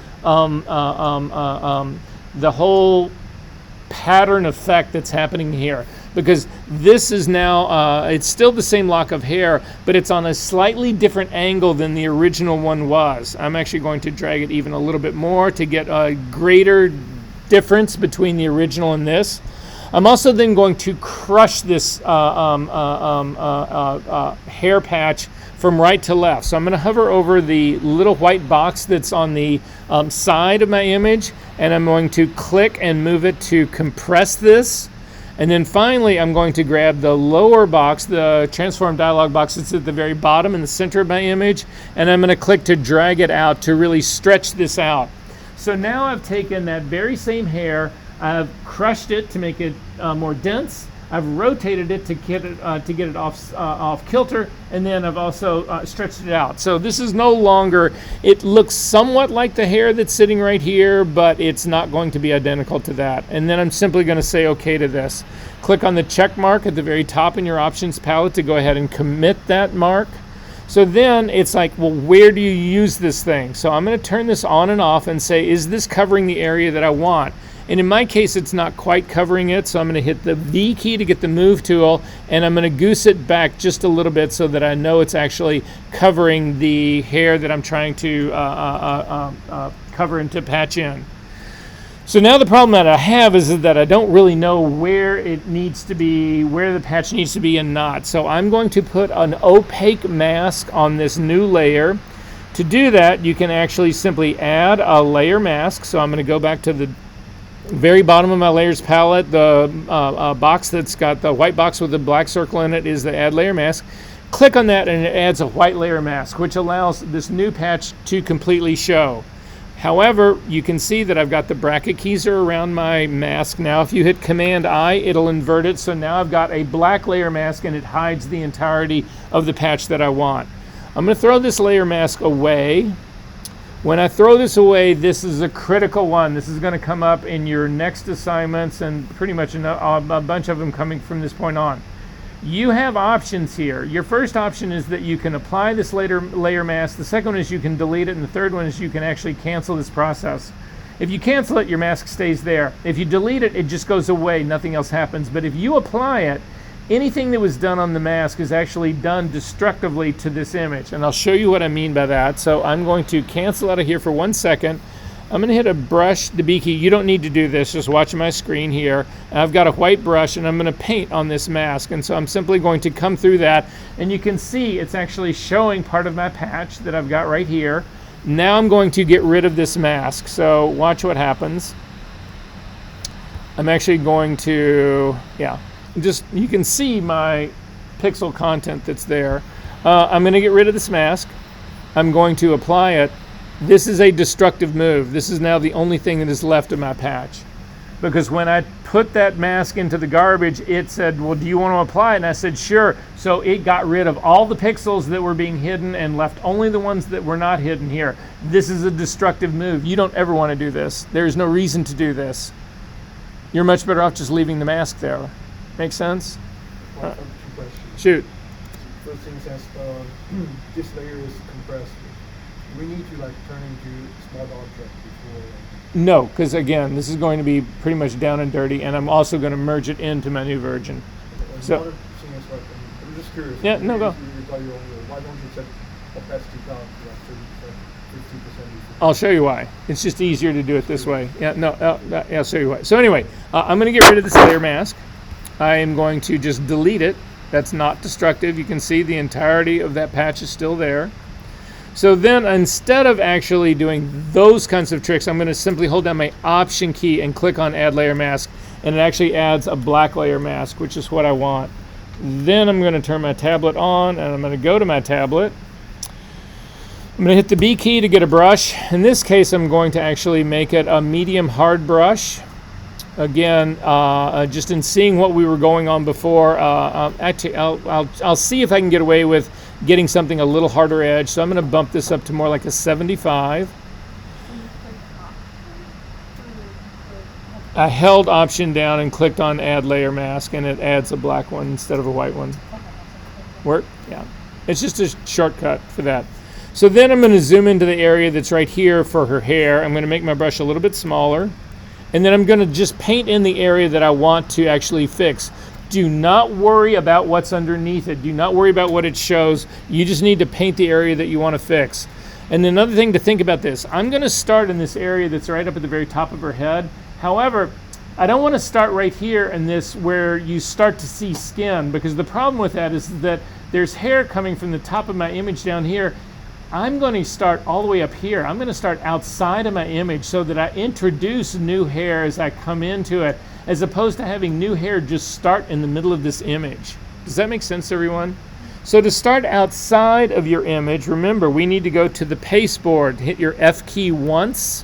pattern effect that's happening here. Because this is now, it's still the same lock of hair, but it's on a slightly different angle than the original one was. I'm actually going to drag it even a little bit more to get a greater difference between the original and this. I'm also then going to crush this hair patch from right to left. So I'm going to hover over the little white box that's on the side of my image, and I'm going to click and move it to compress this. And then finally, I'm going to grab the lower box, the transform dialog box that's at the very bottom in the center of my image, and I'm going to click to drag it out to really stretch this out. So now I've taken that very same hair, I've crushed it to make it more dense, I've rotated it to get it off kilter, and then I've also stretched it out. So this is no longer, it looks somewhat like the hair that's sitting right here, but it's not going to be identical to that. And then I'm simply going to say OK to this. Click on the check mark at the very top in your options palette to go ahead and commit that mark. So then it's like, well, where do you use this thing? So I'm going to turn this on and off and say, is this covering the area that I want? And in my case, it's not quite covering it, so I'm going to hit the V key to get the move tool, and I'm going to goose it back just a little bit so that I know it's actually covering the hair that I'm trying to cover and to patch in. So now the problem that I have is that I don't really know where it needs to be, where the patch needs to be and not. So I'm going to put an opaque mask on this new layer. To do that, you can actually simply add a layer mask. So I'm going to go back to the very bottom of my layers palette. The box that's got the white box with the black circle in it is the add layer mask. Click on that and it adds a white layer mask, which allows this new patch to completely show. However, you can see that I've got the bracket keys are around my mask now. If you hit Command I, it'll invert it. So now I've got a black layer mask and it hides the entirety of the patch that I want. I'm going to throw this layer mask away. When I throw this away, this is a critical one. This is going to come up in your next assignments, and pretty much a bunch of them coming from this point on. You have options here. Your first option is that you can apply this layer mask. The second one is you can delete it, and the third one is you can actually cancel this process. If you cancel it, your mask stays there. If you delete it, it just goes away. Nothing else happens. But if you apply it, anything that was done on the mask is actually done destructively to this image. And I'll show you what I mean by that. So I'm going to cancel out of here for 1 second. I'm going to hit a brush, the B key. You don't need to do this, just watch my screen here. I've got a white brush and I'm going to paint on this mask. And so I'm simply going to come through that. And you can see it's actually showing part of my patch that I've got right here. Now I'm going to get rid of this mask. So watch what happens. I'm actually going to, just, you can see my pixel content that's there. I'm going to get rid of this mask. I'm going to apply it. This is a destructive move. This is now the only thing that is left of my patch. Because when I put that mask into the garbage, it said, well, do you want to apply it? And I said, sure. So it got rid of all the pixels that were being hidden and left only the ones that were not hidden here. This is a destructive move. You don't ever want to do this. There's no reason to do this. You're much better off just leaving the mask there. Make sense? Well, I have 2 questions. Shoot. First thing says this layer is compressed. We need to like turn into small object before. No, because again, this is going to be pretty much down and dirty, and I'm also going to merge it into my new version. So, another thing is like, I'm just curious. Yeah, no, go. Why don't you set opacity down to like 30%, 50%? I'll show you why. It's just easier to do it this way. Yeah, no, I'll show you why. So anyway, I'm going to get rid of this layer mask. I am going to just delete it. That's not destructive. You can see the entirety of that patch is still there. So then instead of actually doing those kinds of tricks, I'm going to simply hold down my Option key and click on Add Layer Mask, and it actually adds a black layer mask, which is what I want. Then I'm going to turn my tablet on, and I'm going to go to my tablet. I'm going to hit the B key to get a brush. In this case, I'm going to actually make it a medium hard brush. Again, just in seeing what we were going on before, actually, I'll see if I can get away with getting something a little harder edge. So I'm going to bump this up to more like a 75. I held Option down and clicked on Add Layer Mask, and it adds a black one instead of a white one. Work? Yeah. It's just a shortcut for that. So then I'm going to zoom into the area that's right here for her hair. I'm going to make my brush a little bit smaller. And then I'm going to just paint in the area that I want to actually fix. Do not worry about what's underneath it. Do not worry about what it shows. You just need to paint the area that you want to fix. And another thing to think about this, I'm going to start in this area that's right up at the very top of her head. However, I don't want to start right here in this where you start to see skin, because the problem with that is that there's hair coming from the top of my image down here. I'm going to start all the way up here. I'm going to start outside of my image so that I introduce new hair as I come into it, as opposed to having new hair just start in the middle of this image. Does that make sense, everyone? So to start outside of your image, remember, we need to go to the paste board, hit your F key once,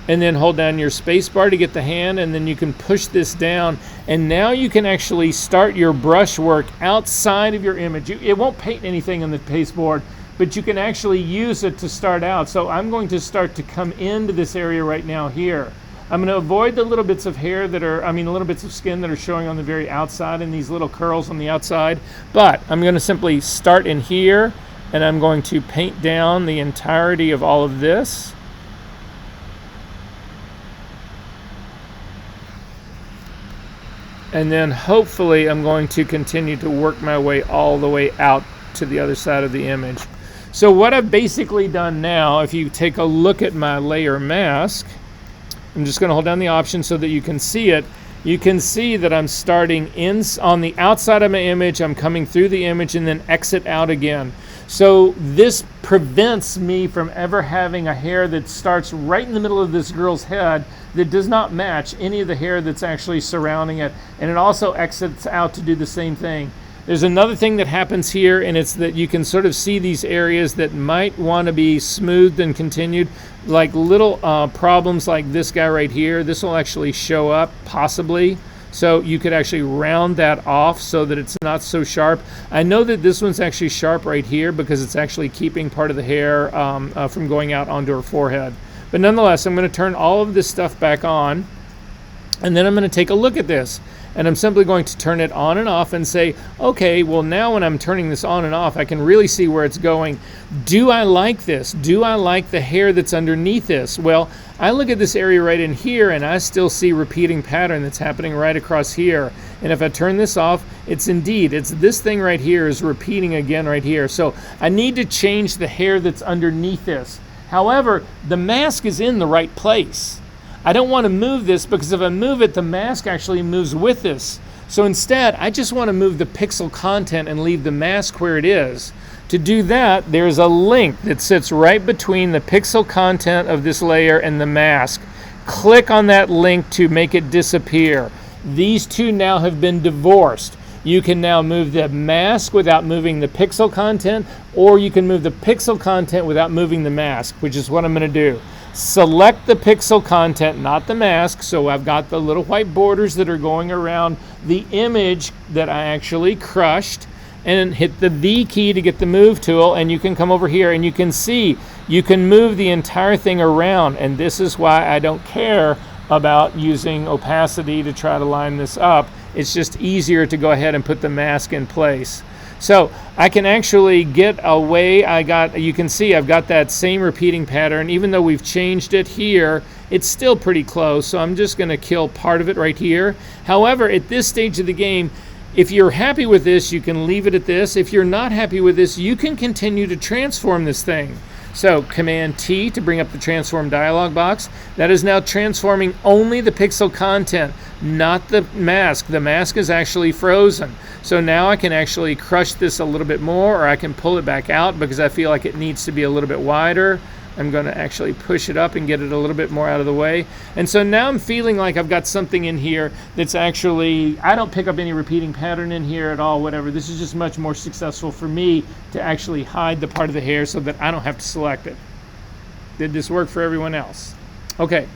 and then hold down your space bar to get the hand, and then you can push this down, and now you can actually start your brush work outside of your image. It won't paint anything on the paste board, but you can actually use it to start out. So I'm going to start to come into this area right now here. I'm going to avoid the little bits of hair that are, little bits of skin that are showing on the very outside and these little curls on the outside. But I'm going to simply start in here, and I'm going to paint down the entirety of all of this. And then hopefully I'm going to continue to work my way all the way out to the other side of the image. So what I've basically done now, if you take a look at my layer mask, I'm just going to hold down the Option so that you can see it. You can see that I'm starting in on the outside of my image, I'm coming through the image, and then exit out again. So this prevents me from ever having a hair that starts right in the middle of this girl's head that does not match any of the hair that's actually surrounding it. And it also exits out to do the same thing. There's another thing that happens here, and it's that you can sort of see these areas that might want to be smoothed and continued, like little problems like this guy right here. This will actually show up, possibly. So you could actually round that off so that it's not so sharp. I know that this one's actually sharp right here because it's actually keeping part of the hair from going out onto her forehead. But nonetheless, I'm going to turn all of this stuff back on, and then I'm going to take a look at this. And I'm simply going to turn it on and off and say, okay, well now when I'm turning this on and off, I can really see where it's going. Do I like this? Do I like the hair that's underneath this? Well, I look at this area right in here, and I still see repeating pattern that's happening right across here. And if I turn this off, it's this thing right here is repeating again right here. So I need to change the hair that's underneath this. However, the mask is in the right place. I don't want to move this, because if I move it, the mask actually moves with this. So instead, I just want to move the pixel content and leave the mask where it is. To do that, there's a link that sits right between the pixel content of this layer and the mask. Click on that link to make it disappear. These two now have been divorced. You can now move the mask without moving the pixel content, or you can move the pixel content without moving the mask, which is what I'm going to do. Select the pixel content, not the mask, so I've got the little white borders that are going around the image that I actually crushed, and hit the V key to get the move tool, and you can come over here and you can see you can move the entire thing around. And this is why I don't care about using opacity to try to line this up. It's just easier to go ahead and put the mask in place. So I can actually get away. You can see I've got that same repeating pattern. Even though we've changed it here, it's still pretty close. So I'm just going to kill part of it right here. However, at this stage of the game, if you're happy with this, you can leave it at this. If you're not happy with this, you can continue to transform this thing. So Command T to bring up the transform dialog box. That is now transforming only the pixel content, not the mask. The mask is actually frozen. So now I can actually crush this a little bit more, or I can pull it back out because I feel like it needs to be a little bit wider. I'm going to actually push it up and get it a little bit more out of the way. And so now I'm feeling like I've got something in here that's actually, I don't pick up any repeating pattern in here at all, whatever. This is just much more successful for me to actually hide the part of the hair so that I don't have to select it. Did this work for everyone else? Okay.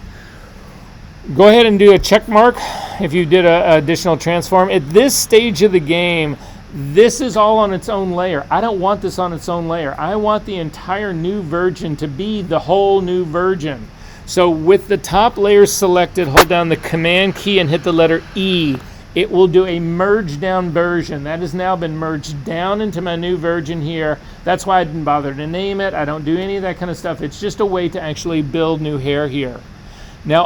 Go ahead and do a check mark if you did an additional transform. At this stage of the game, this is all on its own layer. I don't want this on its own layer. I want the entire new version to be the whole new version. So with the top layer selected, hold down the Command key and hit the letter E. It will do a merge down version. That has now been merged down into my new version here. That's why I didn't bother to name it. I don't do any of that kind of stuff. It's just a way to actually build new hair here. Now,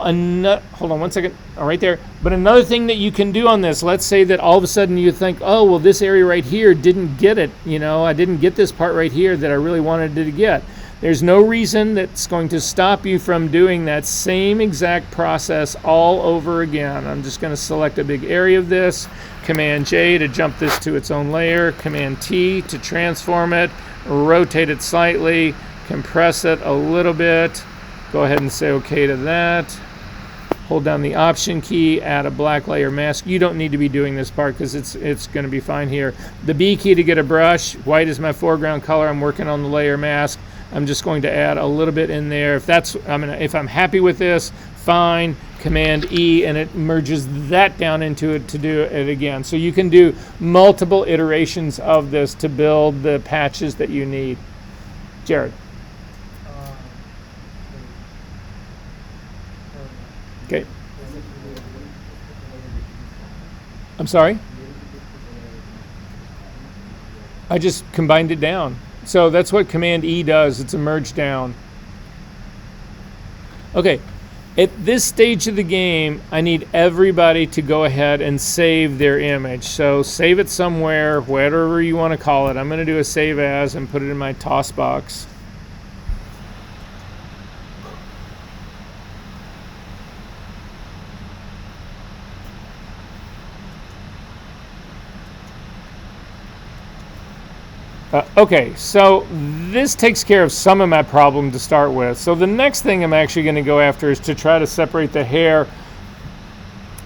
hold on one second, right there. But another thing that you can do on this, let's say that all of a sudden you think, oh, well, this area right here didn't get it. You know, I didn't get this part right here that I really wanted it to get. There's no reason that's going to stop you from doing that same exact process all over again. I'm just going to select a big area of this, Command J to jump this to its own layer, Command T to transform it, rotate it slightly, compress it a little bit. Go ahead and say OK to that. Hold down the Option key, add a black layer mask. You don't need to be doing this part because it's going to be fine here. The B key to get a brush. White is my foreground color. I'm working on the layer mask. I'm just going to add a little bit in there. If I'm happy with this, fine. Command E, and it merges that down into it to do it again. So you can do multiple iterations of this to build the patches that you need. Jared. Okay. I'm sorry? I just combined it down. So that's what Command E does. It's a merge down. Okay. At this stage of the game, I need everybody to go ahead and save their image. So save it somewhere, whatever you want to call it. I'm going to do a save as and put it in my toss box. Okay, so this takes care of some of my problem to start with. So the next thing I'm actually going to go after is to try to separate the hair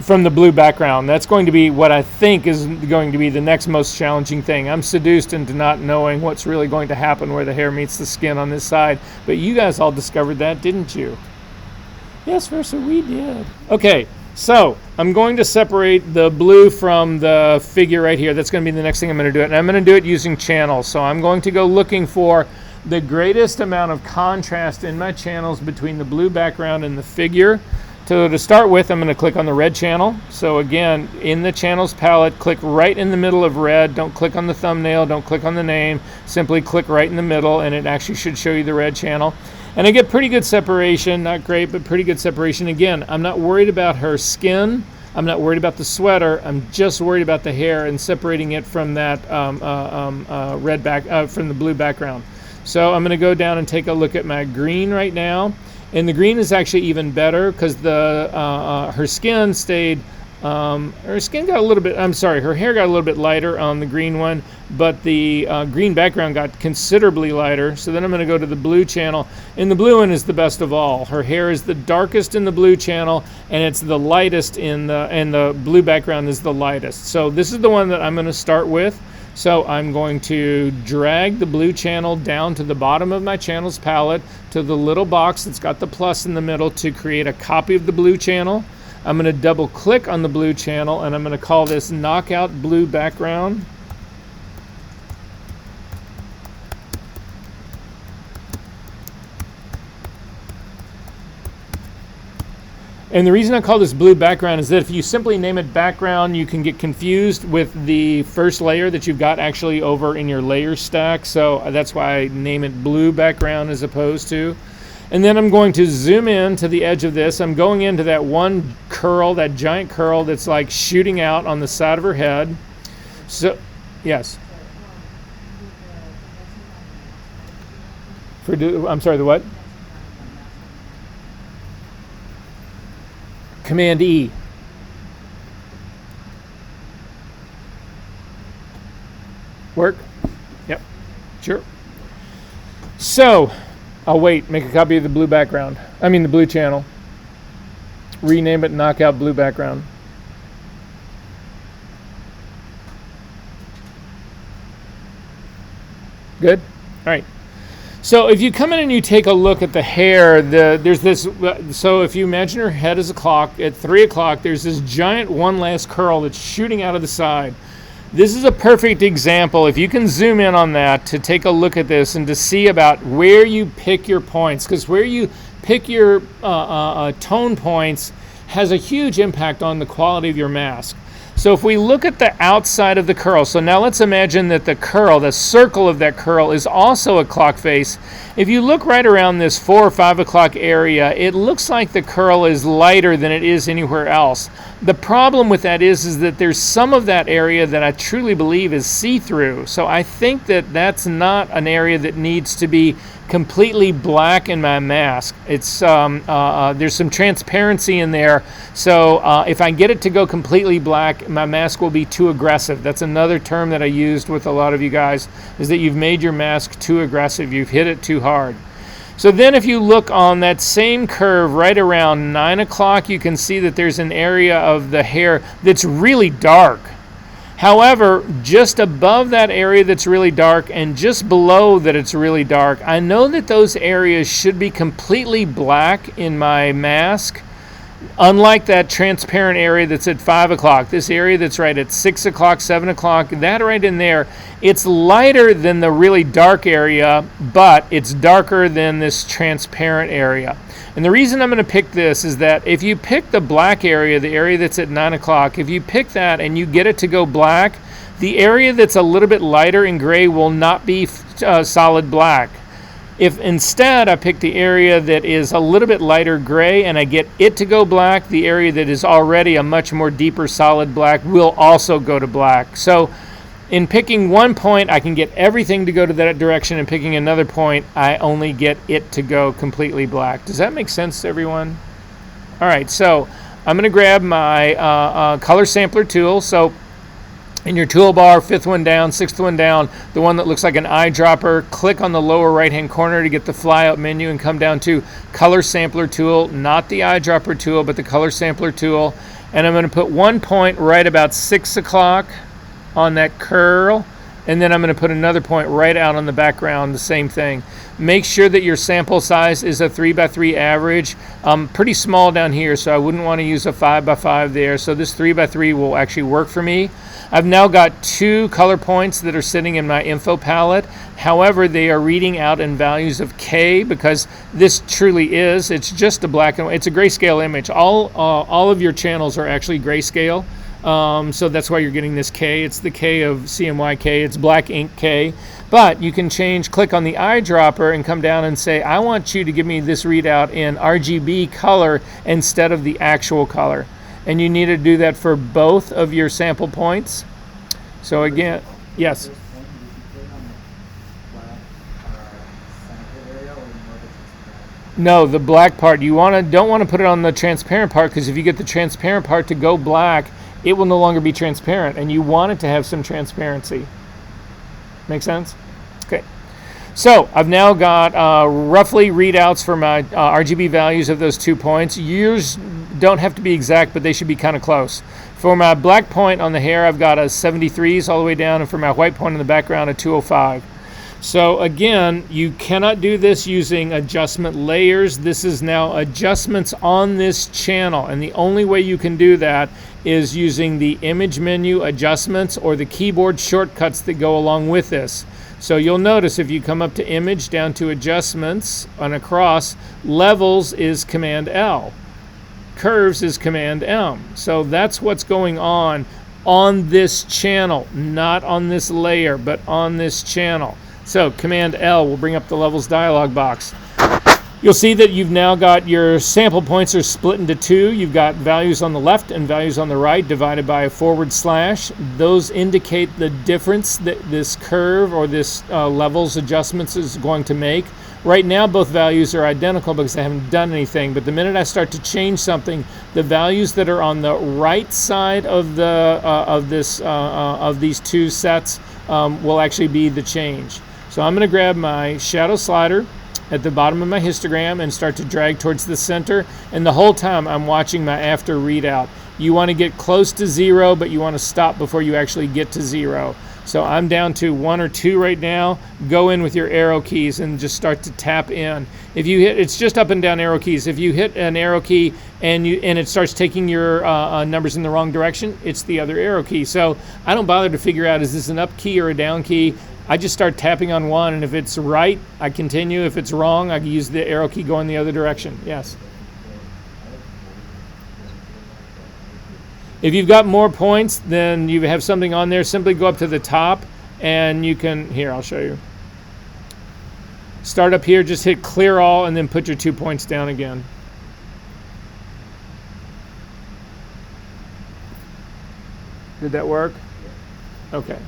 from the blue background. That's going to be what I think is going to be the next most challenging thing. I'm seduced into not knowing what's really going to happen where the hair meets the skin on this side. But you guys all discovered that, didn't you? Yes, Versa, we did. Okay. So I'm going to separate the blue from the figure right here. That's going to be the next thing I'm going to do it. And I'm going to do it using channels. So I'm going to go looking for the greatest amount of contrast in my channels between the blue background and the figure. So to start with, I'm going to click on the red channel. So again, in the channels palette, click right in the middle of red. Don't click on the thumbnail. Don't click on the name. Simply click right in the middle, and it actually should show you the red channel. And I get pretty good separation, not great, but pretty good separation. Again, I'm not worried about her skin. I'm not worried about the sweater. I'm just worried about the hair and separating it from that from the blue background. So I'm going to go down and take a look at my green right now. And the green is actually even better because her skin stayed. Her skin got a little bit, her hair got a little bit lighter on the green one, but the green background got considerably lighter. So then I'm going to go to the blue channel, and the blue one is the best of all. Her hair is the darkest in the blue channel, and it's the lightest and the blue background is the lightest. So this is the one that I'm going to start with. So I'm going to drag the blue channel down to the bottom of my channels palette to the little box that's got the plus in the middle to create a copy of the blue channel. I'm going to double click on the blue channel, and I'm going to call this Knockout Blue Background. And the reason I call this blue background is that if you simply name it background, you can get confused with the first layer that you've got actually over in your layer stack. So that's why I name it blue background as opposed to. And then I'm going to zoom in to the edge of this. I'm going into that one curl, that giant curl that's like shooting out on the side of her head. So, yes. I'm sorry, the what? Command E. Work? Yep. Sure. So, I'll wait. Make a copy of the blue background. I mean the blue channel. Rename it Knockout Blue Background. Good? All right. So if you come in and you take a look at the hair, there's this, so if you imagine your head as a clock, at 3 o'clock, there's this giant one last curl that's shooting out of the side. This is a perfect example, if you can zoom in on that, to take a look at this and to see about where you pick your points, because where you pick your tone points has a huge impact on the quality of your mask. So if we look at the outside of the curl, so now let's imagine that the curl, the circle of that curl, is also a clock face. If you look right around this 4 or 5 o'clock area, it looks like the curl is lighter than it is anywhere else. The problem with that is that there's some of that area that I truly believe is see-through. So I think that that's not an area that needs to be completely black in my mask. It's there's some transparency in there, so if I get it to go completely black, my mask will be too aggressive. That's another term that I used with a lot of you guys, is that you've made your mask too aggressive, you've hit it too hard. So then if you look on that same curve right around 9 o'clock, you can see that there's an area of the hair that's really dark. However, just above that area that's really dark and just below that it's really dark, I know that those areas should be completely black in my mask, unlike that transparent area that's at 5 o'clock. This area that's right at 6 o'clock, 7 o'clock, that right in there, it's lighter than the really dark area, but it's darker than this transparent area. And the reason I'm going to pick this is that if you pick the black area, the area that's at 9 o'clock, if you pick that and you get it to go black, the area that's a little bit lighter in gray will not be solid black. If instead I pick the area that is a little bit lighter gray and I get it to go black, the area that is already a much more deeper solid black will also go to black. So in picking one point, I can get everything to go to that direction, and picking another point, I only get it to go completely black. Does that make sense to everyone? All right, so I'm going to grab my color sampler tool. So in your toolbar, 5th one down, 6th one down, the one that looks like an eyedropper, click on the lower right-hand corner to get the flyout menu and come down to color sampler tool, not the eyedropper tool, but the color sampler tool. And I'm going to put one point right about 6 o'clock on that curl, and then I'm going to put another point right out on the background, the same thing. Make sure that your sample size is a 3x3 average. Pretty small down here, so I wouldn't want to use a 5x5 there, so this 3x3 will actually work for me. I've now got 2 color points that are sitting in my info palette. However, they are reading out in values of K, because this truly is, it's just a black and white, it's a grayscale image. All of your channels are actually grayscale. So that's why you're getting this K. It's the K of CMYK. It's black ink K. But you can click on the eyedropper and come down and say, I want you to give me this readout in RGB color instead of the actual color. And you need to do that for both of your sample points. So again, yes? No, the black part. You don't want to put it on the transparent part, because if you get the transparent part to go black, it will no longer be transparent, and you want it to have some transparency. Make sense? Okay. So I've now got roughly readouts for my RGB values of those 2 points. Yours don't have to be exact, but they should be kind of close. For my black point on the hair, I've got a 73s all the way down, and for my white point in the background, a 205. So again, you cannot do this using adjustment layers. This is now adjustments on this channel, and the only way you can do that is using the image menu adjustments or the keyboard shortcuts that go along with this. So you'll notice if you come up to image, down to adjustments, and across, levels is Command L. Curves is Command M. So that's what's going on this channel, not on this layer, but on this channel. So Command L will bring up the levels dialog box. You'll see that you've now got your sample points are split into 2. You've got values on the left and values on the right divided by a /. Those indicate the difference that this curve or this levels adjustments is going to make. Right now both values are identical because I haven't done anything, but the minute I start to change something, the values that are on the right side of the of these 2 sets will actually be the change. So I'm going to grab my shadow slider at the bottom of my histogram and start to drag towards the center. And the whole time I'm watching my after readout. You want to get close to 0, but you want to stop before you actually get to 0. So I'm down to 1 or 2 right now. Go in with your arrow keys and just start to tap in. If you hit, it's just up and down arrow keys. If you hit an arrow key and it starts taking your numbers in the wrong direction, it's the other arrow key. So I don't bother to figure out, is this an up key or a down key? I just start tapping on one, and if it's right, I continue. If it's wrong, I use the arrow key going the other direction. Yes. If you've got more points, then you have something on there, simply go up to the top and you can, here, I'll show you. Start up here, just hit clear all and then put your 2 points down again. Did that work? Okay.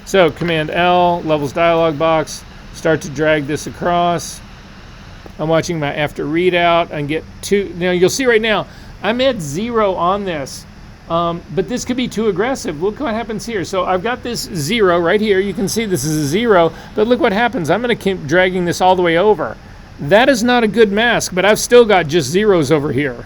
So Command L, levels dialog box, start to drag this across. I'm watching my after readout and get 2. Now you'll see right now, I'm at 0 on this. But this could be too aggressive. Look what happens here. So I've got this 0 right here. You can see this is a 0, but look what happens. I'm going to keep dragging this all the way over. That is not a good mask, but I've still got just zeros over here.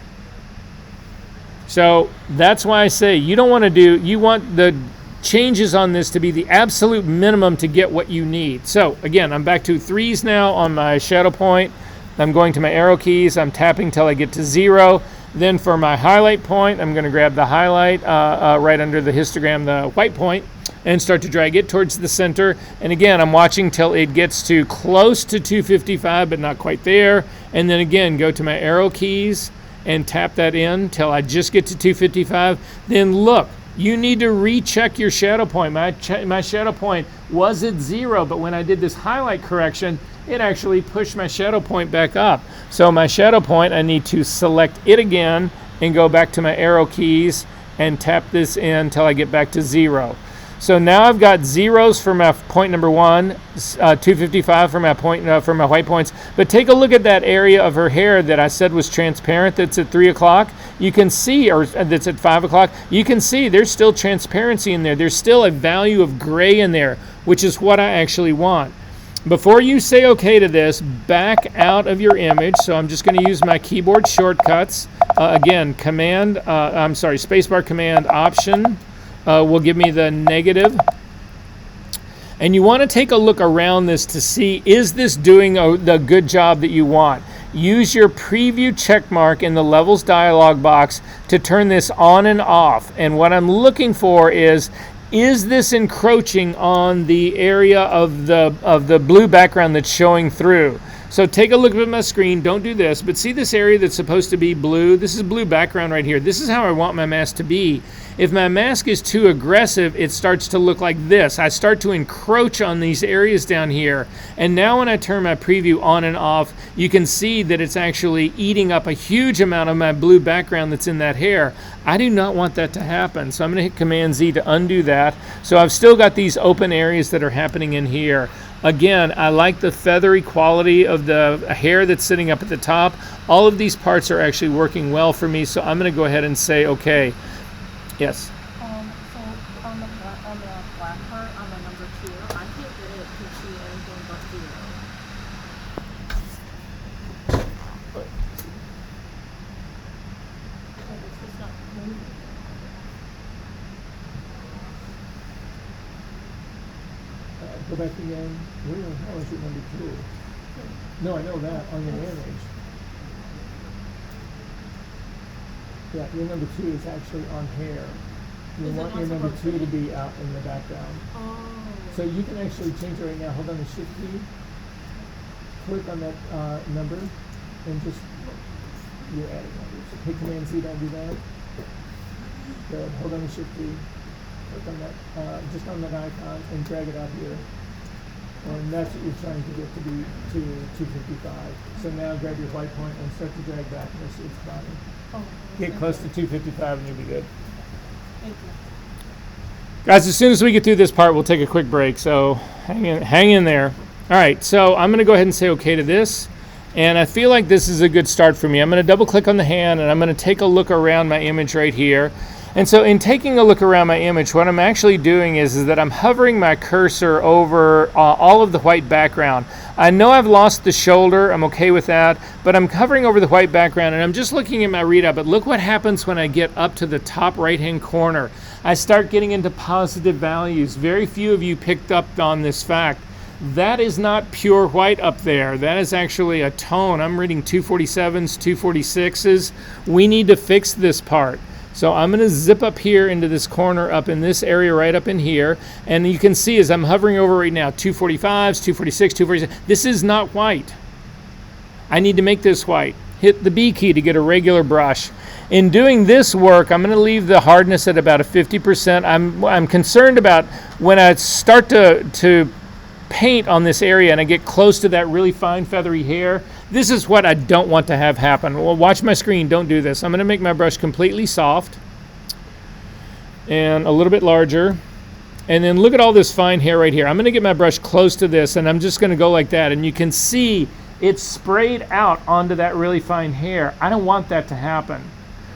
So that's why I say you don't want to you want the changes on this to be the absolute minimum to get what you need. So again, I'm back to 3s now on my shadow point. I'm going to my arrow keys. I'm tapping till I get to 0. Then for my highlight point, I'm going to grab the highlight right under the histogram, the white point, and start to drag it towards the center. And again, I'm watching till it gets to close to 255, but not quite there. And then again, go to my arrow keys and tap that in till I just get to 255. Then look, you need to recheck your shadow point. My shadow point was at 0, but when I did this highlight correction, it actually pushed my shadow point back up. So my shadow point, I need to select it again and go back to my arrow keys and tap this in until I get back to 0. So now I've got zeros for my point number 1, 255 for my point for my white points. But take a look at that area of her hair that I said was transparent. That's at 3 o'clock. You can see, or that's at 5 o'clock. You can see there's still transparency in there. There's still a value of gray in there, which is what I actually want. Before you say OK to this, back out of your image. So I'm just going to use my keyboard shortcuts. Again, spacebar command option will give me the negative. And you want to take a look around this to see, is this doing the good job that you want? Use your preview check mark in the levels dialog box to turn this on and off. And what I'm looking for is this encroaching on the area of the blue background that's showing through? So take a look at my screen. Don't do this, but see this area that's supposed to be blue? This is blue background right here. This is how I want my mask to be. If my mask is too aggressive, it starts to look like this. I start to encroach on these areas down here. And now when I turn my preview on and off, you can see that it's actually eating up a huge amount of my blue background that's in that hair. I do not want that to happen. So I'm going to hit Command Z to undo that. So I've still got these open areas that are happening in here. Again, I like the feathery quality of the hair that's sitting up at the top. All of these parts are actually working well for me, so I'm going to go ahead and say OK. Yes? So on the black part, on the number 2, I can't get it to see anything but 0. It's just not moving. Go back again. Where the hell is your number 2? No, I know that on your image. Yeah, your number 2 is actually on hair. You Is it want not your number supposed 2 to to be? be out in the background. Oh. So you can actually change it right now. Hold on the shift key. Click on that number and just, you're adding numbers. Hit Command Z, don't do that. Good. Hold on the shift key. Click on that, just on that icon and drag it out here. And that's what you're trying to get to be to 255. So now grab your white point and start to drag back and you'll see it's bottom. Oh, Get close to 255 and you'll be good. thank you. Guys, as soon as we get through this part, we'll take a quick break. So hang in there. All right, so I'm going to go ahead and say OK to this. And I feel like this is a good start for me. I'm going to double click on the hand and I'm going to take a look around my image right here. And so in taking a look around my image, what I'm actually doing is that I'm hovering my cursor over all of the white background. I know I've lost the shoulder, I'm okay with that, but I'm hovering over the white background and I'm just looking at my readout. But look what happens when I get up to the top right-hand corner. I start getting into positive values. Very few of you picked up on this fact. That is not pure white up there. That is actually a tone. I'm reading 247s, 246s. We need to fix this part. So I'm going to zip up here into this corner up in this area right up in here. And you can see as I'm hovering over right now, 245s, 246, 246. This is not white. I need to make this white. Hit the B key to get a regular brush. In doing this work, I'm going to leave the hardness at about a 50%. I'm concerned about when I start to paint on this area and I get close to that really fine feathery hair. This is what I don't want to have happen. Well, watch my screen, don't do this. I'm going to make my brush completely soft and a little bit larger. And then look at all this fine hair right here. I'm going to get my brush close to this and I'm just going to go like that. And you can see it's sprayed out onto that really fine hair. I don't want that to happen.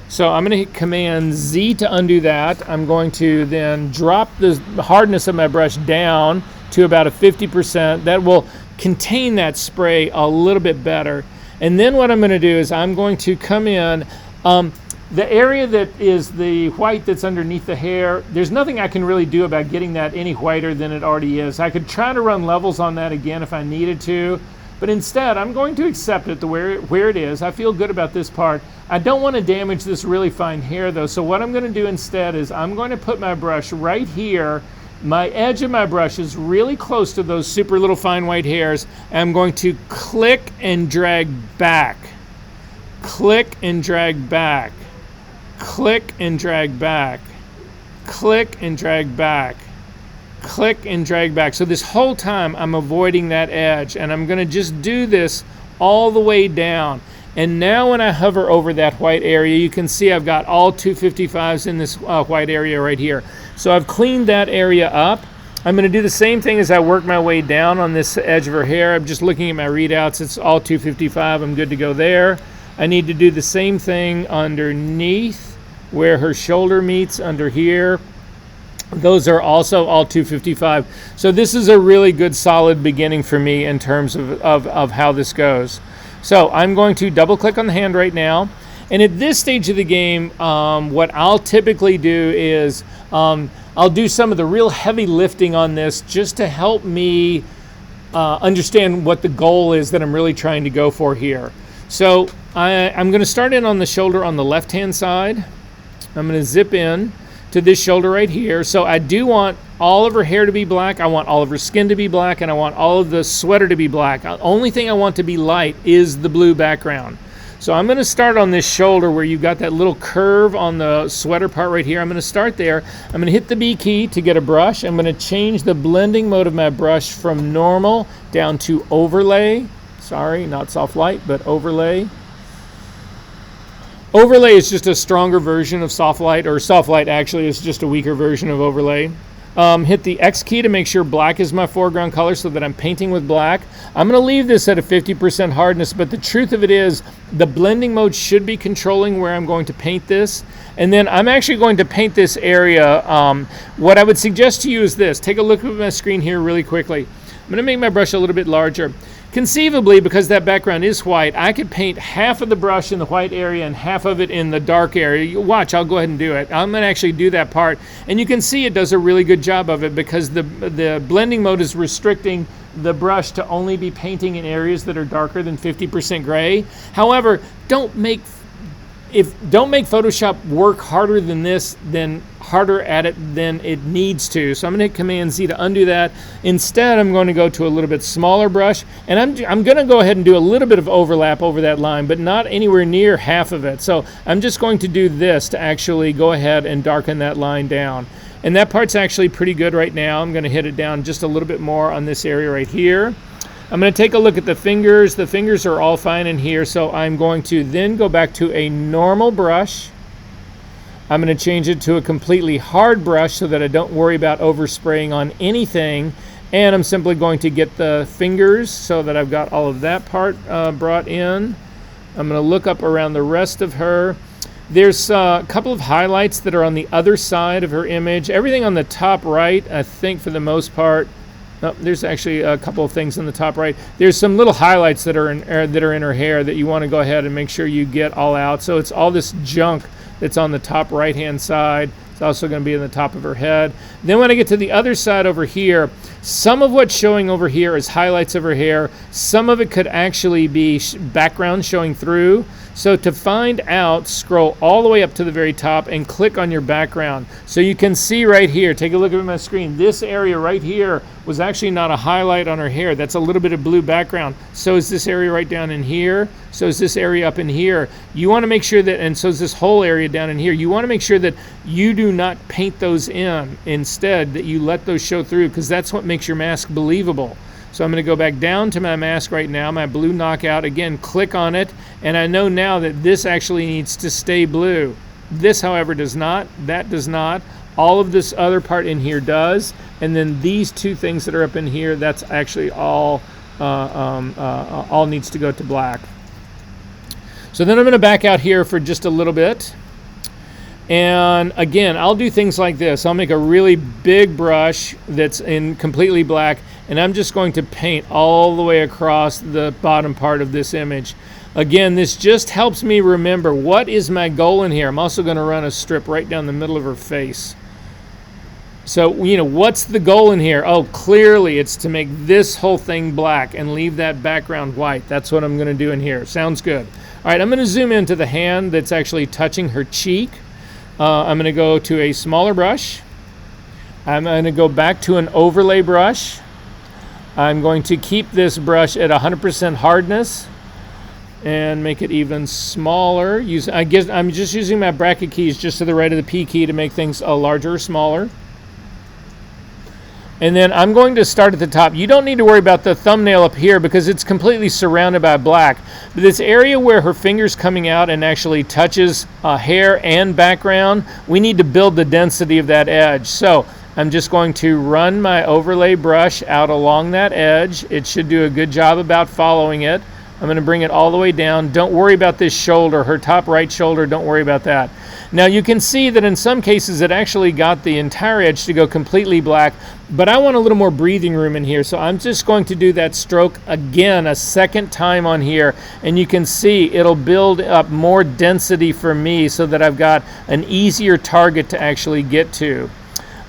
So I'm going to hit Command Z to undo that. I'm going to then drop the hardness of my brush down to about a 50%. That will contain that spray a little bit better. And then what I'm going to do is I'm going to come in, the area that is the white that's underneath the hair, there's nothing I can really do about getting that any whiter than it already is. I could try to run levels on that again if I needed to, but instead I'm going to accept it where it is. I feel good about this part. I don't want to damage this really fine hair though, so what I'm going to do instead is I'm going to put my brush right here. My edge of my brush is really close to those super little fine white hairs. I'm going to click and drag back. Click and drag back. Click and drag back. Click and drag back. Click and drag back. So this whole time I'm avoiding that edge and I'm going to just do this all the way down. And now when I hover over that white area, you can see I've got all 255s in this white area right here. So I've cleaned that area up. I'm going to do the same thing as I work my way down on this edge of her hair. I'm just looking at my readouts. It's all 255. I'm good to go there. I need to do the same thing underneath where her shoulder meets under here. Those are also all 255. So this is a really good solid beginning for me in terms of how this goes. So I'm going to double click on the hand right now. And at this stage of the game, what I'll typically do is I'll do some of the real heavy lifting on this just to help me understand what the goal is that I'm really trying to go for here. So I'm going to start in on the shoulder on the left-hand side. I'm going to zip in to this shoulder right here. So I do want all of her hair to be black, I want all of her skin to be black, and I want all of the sweater to be black. The only thing I want to be light is the blue background. So I'm going to start on this shoulder where you've got that little curve on the sweater part right here. I'm going to start there. I'm going to hit the B key to get a brush. I'm going to change the blending mode of my brush from normal down to overlay. Sorry, not soft light, but overlay. Overlay is just a stronger version of soft light, or soft light actually is just a weaker version of overlay. Hit the X key to make sure black is my foreground color so that I'm painting with black. I'm going to leave this at a 50% hardness, but the truth of it is the blending mode should be controlling where I'm going to paint this. And then I'm actually going to paint this area. What I would suggest to you is this. Take a look at my screen here really quickly. I'm going to make my brush a little bit larger. Conceivably, because that background is white, I could paint half of the brush in the white area and half of it in the dark area. Watch, I'll go ahead and do it. I'm going to actually do that part. And you can see it does a really good job of it because the blending mode is restricting the brush to only be painting in areas that are darker than 50% gray. However, don't make Photoshop work harder than this, harder at it than it needs to. So I'm going to hit Command Z to undo that. Instead, I'm going to go to a little bit smaller brush, and I'm going to go ahead and do a little bit of overlap over that line, but not anywhere near half of it. So I'm just going to do this to actually go ahead and darken that line down. And that part's actually pretty good right now. I'm going to hit it down just a little bit more on this area right here. I'm going to take a look at the fingers. The fingers are all fine in here, so I'm going to then go back to a normal brush. I'm going to change it to a completely hard brush so that I don't worry about overspraying on anything. And I'm simply going to get the fingers so that I've got all of that part brought in. I'm going to look up around the rest of her. There's a couple of highlights that are on the other side of her image. Everything on the top right, I think for the most part, there's actually a couple of things on the top right. There's some little highlights that are in her hair that you want to go ahead and make sure you get all out. So it's all this junk that's on the top right-hand side. It's also going to be in the top of her head. Then when I get to the other side over here, some of what's showing over here is highlights of her hair. Some of it could actually be background showing through. So to find out, scroll all the way up to the very top and click on your background. So you can see right here, take a look at my screen, this area right here was actually not a highlight on her hair. That's a little bit of blue background. So is this area right down in here. So is this area up in here. You want to make sure that, and so is this whole area down in here. You want to make sure that you do not paint those in. Instead, that you let those show through, because that's what makes your mask believable. So I'm going to go back down to my mask right now, my blue knockout. Again, click on it, and I know now that this actually needs to stay blue. This, however, does not. That does not. All of this other part in here does. And then these two things that are up in here, that's actually all needs to go to black. So then I'm going to back out here for just a little bit. And again, I'll do things like this. I'll make a really big brush that's in completely black, and I'm just going to paint all the way across the bottom part of this image. Again, this just helps me remember what is my goal in here. I'm also going to run a strip right down the middle of her face. So, you know, what's the goal in here? Oh, clearly it's to make this whole thing black and leave that background white. That's what I'm going to do in here. Sounds good. All right, I'm going to zoom into the hand that's actually touching her cheek. I'm going to go to a smaller brush. I'm going to go back to an overlay brush. I'm going to keep this brush at 100% hardness and make it even smaller. I'm just using my bracket keys just to the right of the P key to make things larger or smaller. And then I'm going to start at the top. You don't need to worry about the thumbnail up here because it's completely surrounded by black. But this area where her finger's coming out and actually touches hair and background, we need to build the density of that edge. So I'm just going to run my overlay brush out along that edge. It should do a good job about following it. I'm going to bring it all the way down. Don't worry about this shoulder, her top right shoulder. Don't worry about that. Now you can see that in some cases it actually got the entire edge to go completely black, but I want a little more breathing room in here, so I'm just going to do that stroke again a second time on here, and you can see it'll build up more density for me so that I've got an easier target to actually get to.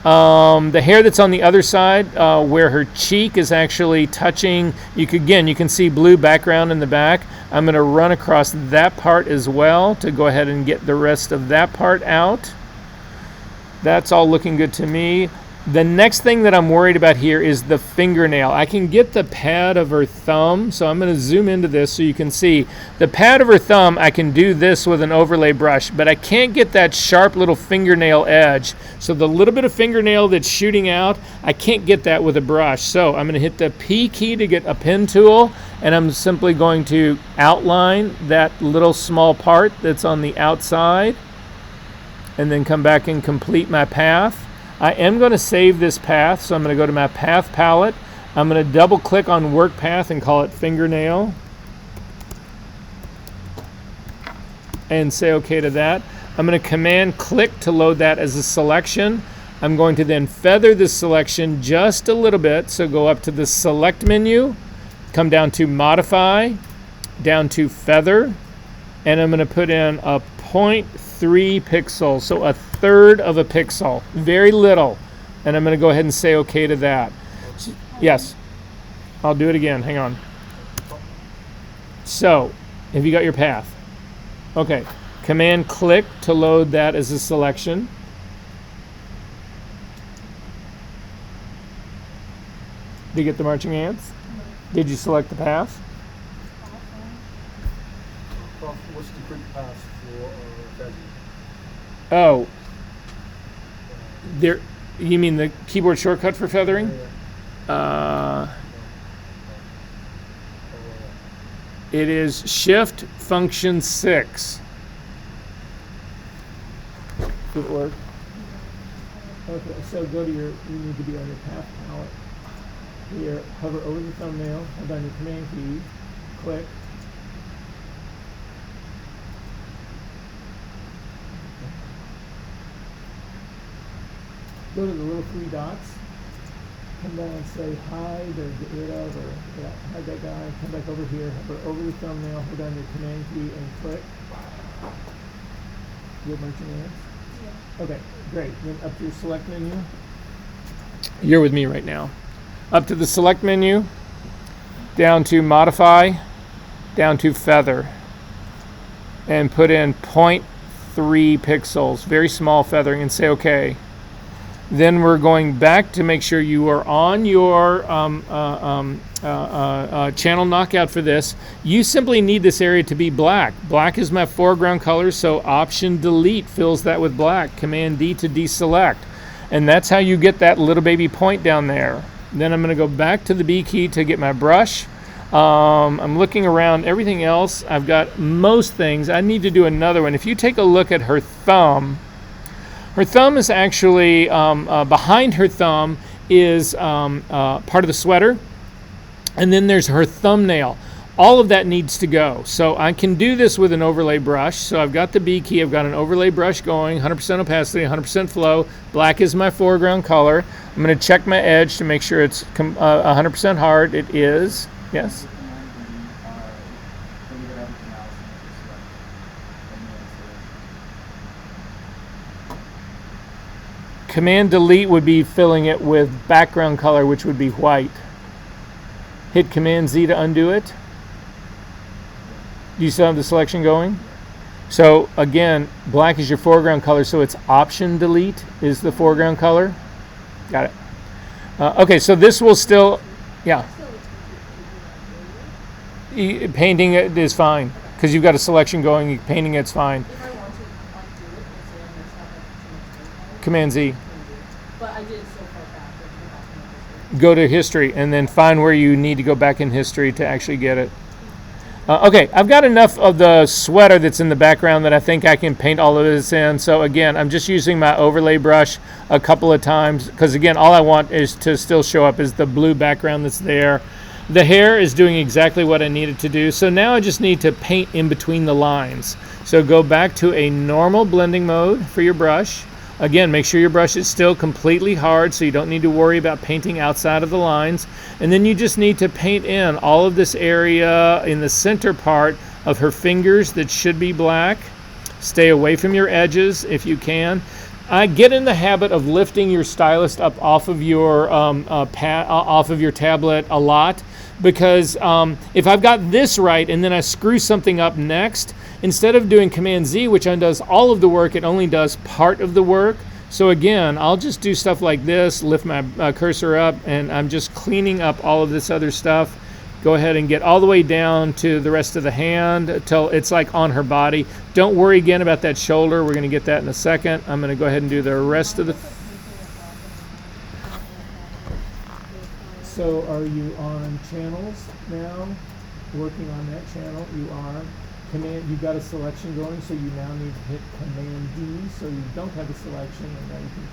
The hair that's on the other side, where her cheek is actually touching, you can see blue background in the back. I'm going to run across that part as well to go ahead and get the rest of that part out. That's all looking good to me. The next thing that I'm worried about here is the fingernail. I can get the pad of her thumb, so I'm going to zoom into this so you can see. The pad of her thumb, I can do this with an overlay brush, but I can't get that sharp little fingernail edge. So the little bit of fingernail that's shooting out, I can't get that with a brush. So I'm going to hit the P key to get a pen tool, and I'm simply going to outline that little small part that's on the outside, and then come back and complete my path. I am going to save this path, so I'm going to go to my path palette. I'm going to double click on work path and call it fingernail. And say OK to that. I'm going to command click to load that as a selection. I'm going to then feather this selection just a little bit. So go up to the select menu, come down to modify, down to feather, and I'm going to put in a 0.3 pixels, so a third of a pixel, very little. And I'm going to go ahead and say OK to that. Yes, I'll do it again. Hang on. So, have you got your path? Okay. Command click to load that as a selection. Did you get the marching ants? Did you select the path? What's the quick path for feathering? Oh, there. You mean the keyboard shortcut for feathering? It is Shift Function 6. Did it work? Okay, so go to you need to be on your path palette. Here, hover over the thumbnail, hold down your command key, click. go to the little three dots, come down and say hide or get rid of, or yeah, hide that guy, come back over here, hover over the thumbnail, hold down your command key and click. You'll merge your names? Yeah. Okay, great. Then up to your select menu. You're with me right now. Up to the select menu, down to modify, down to feather, and put in 0.3 pixels, very small feathering, and say OK. Then we're going back to make sure you are on your channel knockout for this. You simply need this area to be black. Black is my foreground color, so Option Delete fills that with black. Command D to deselect. And that's how you get that little baby point down there. Then I'm going to go back to the B key to get my brush. I'm looking around everything else. I've got most things. I need to do another one. If you take a look at her thumb is actually, behind her thumb is part of the sweater. And then there's her thumbnail. All of that needs to go. So I can do this with an overlay brush. So I've got the B key, I've got an overlay brush going, 100% opacity, 100% flow. Black is my foreground color. I'm going to check my edge to make sure it's 100% hard. It is. Yes? Command Delete would be filling it with background color, which would be white. Hit Command Z to undo it. Do you still have the selection going? So again, black is your foreground color, so it's Option Delete is the foreground color. Got it. Okay, so this will still, yeah. Painting it is fine because you've got a selection going. Painting it's fine. If I want to undo it, let's say I'm going to stop at too much time. Command Z. But I did it so far back. I can go back in my history. Go to history and then find where you need to go back in history to actually get it. Okay, I've got enough of the sweater that's in the background that I think I can paint all of this in. So again, I'm just using my overlay brush a couple of times because again, all I want is to still show up is the blue background that's there. The hair is doing exactly what I needed to do. So now I just need to paint in between the lines. So go back to a normal blending mode for your brush. Again, make sure your brush is still completely hard so you don't need to worry about painting outside of the lines. And then you just need to paint in all of this area in the center part of her fingers that should be black. Stay away from your edges if you can. I get in the habit of lifting your stylus up off of your tablet a lot because if I've got this right and then I screw something up next, instead of doing Command Z, which undoes all of the work, it only does part of the work. So again, I'll just do stuff like this, lift my cursor up, and I'm just cleaning up all of this other stuff. Go ahead and get all the way down to the rest of the hand until it's like on her body. Don't worry again about that shoulder. We're going to get that in a second. I'm going to go ahead and do the rest of the... So are you on channels now? Working on that channel? You are. You've got a selection going, so you now need to hit Command D, so you don't have a selection, and now you can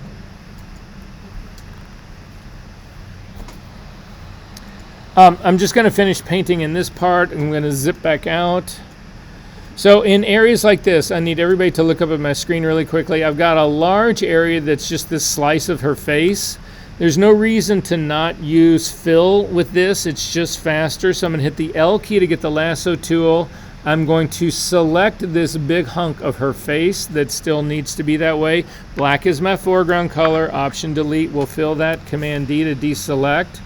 paint. I'm just going to finish painting in this part. I'm going to zip back out. So in areas like this, I need everybody to look up at my screen really quickly. I've got a large area that's just this slice of her face. There's no reason to not use fill with this. It's just faster. So I'm going to hit the L key to get the lasso tool. I'm going to select this big hunk of her face that still needs to be that way. Black is my foreground color. Option Delete will fill that. Command D to deselect.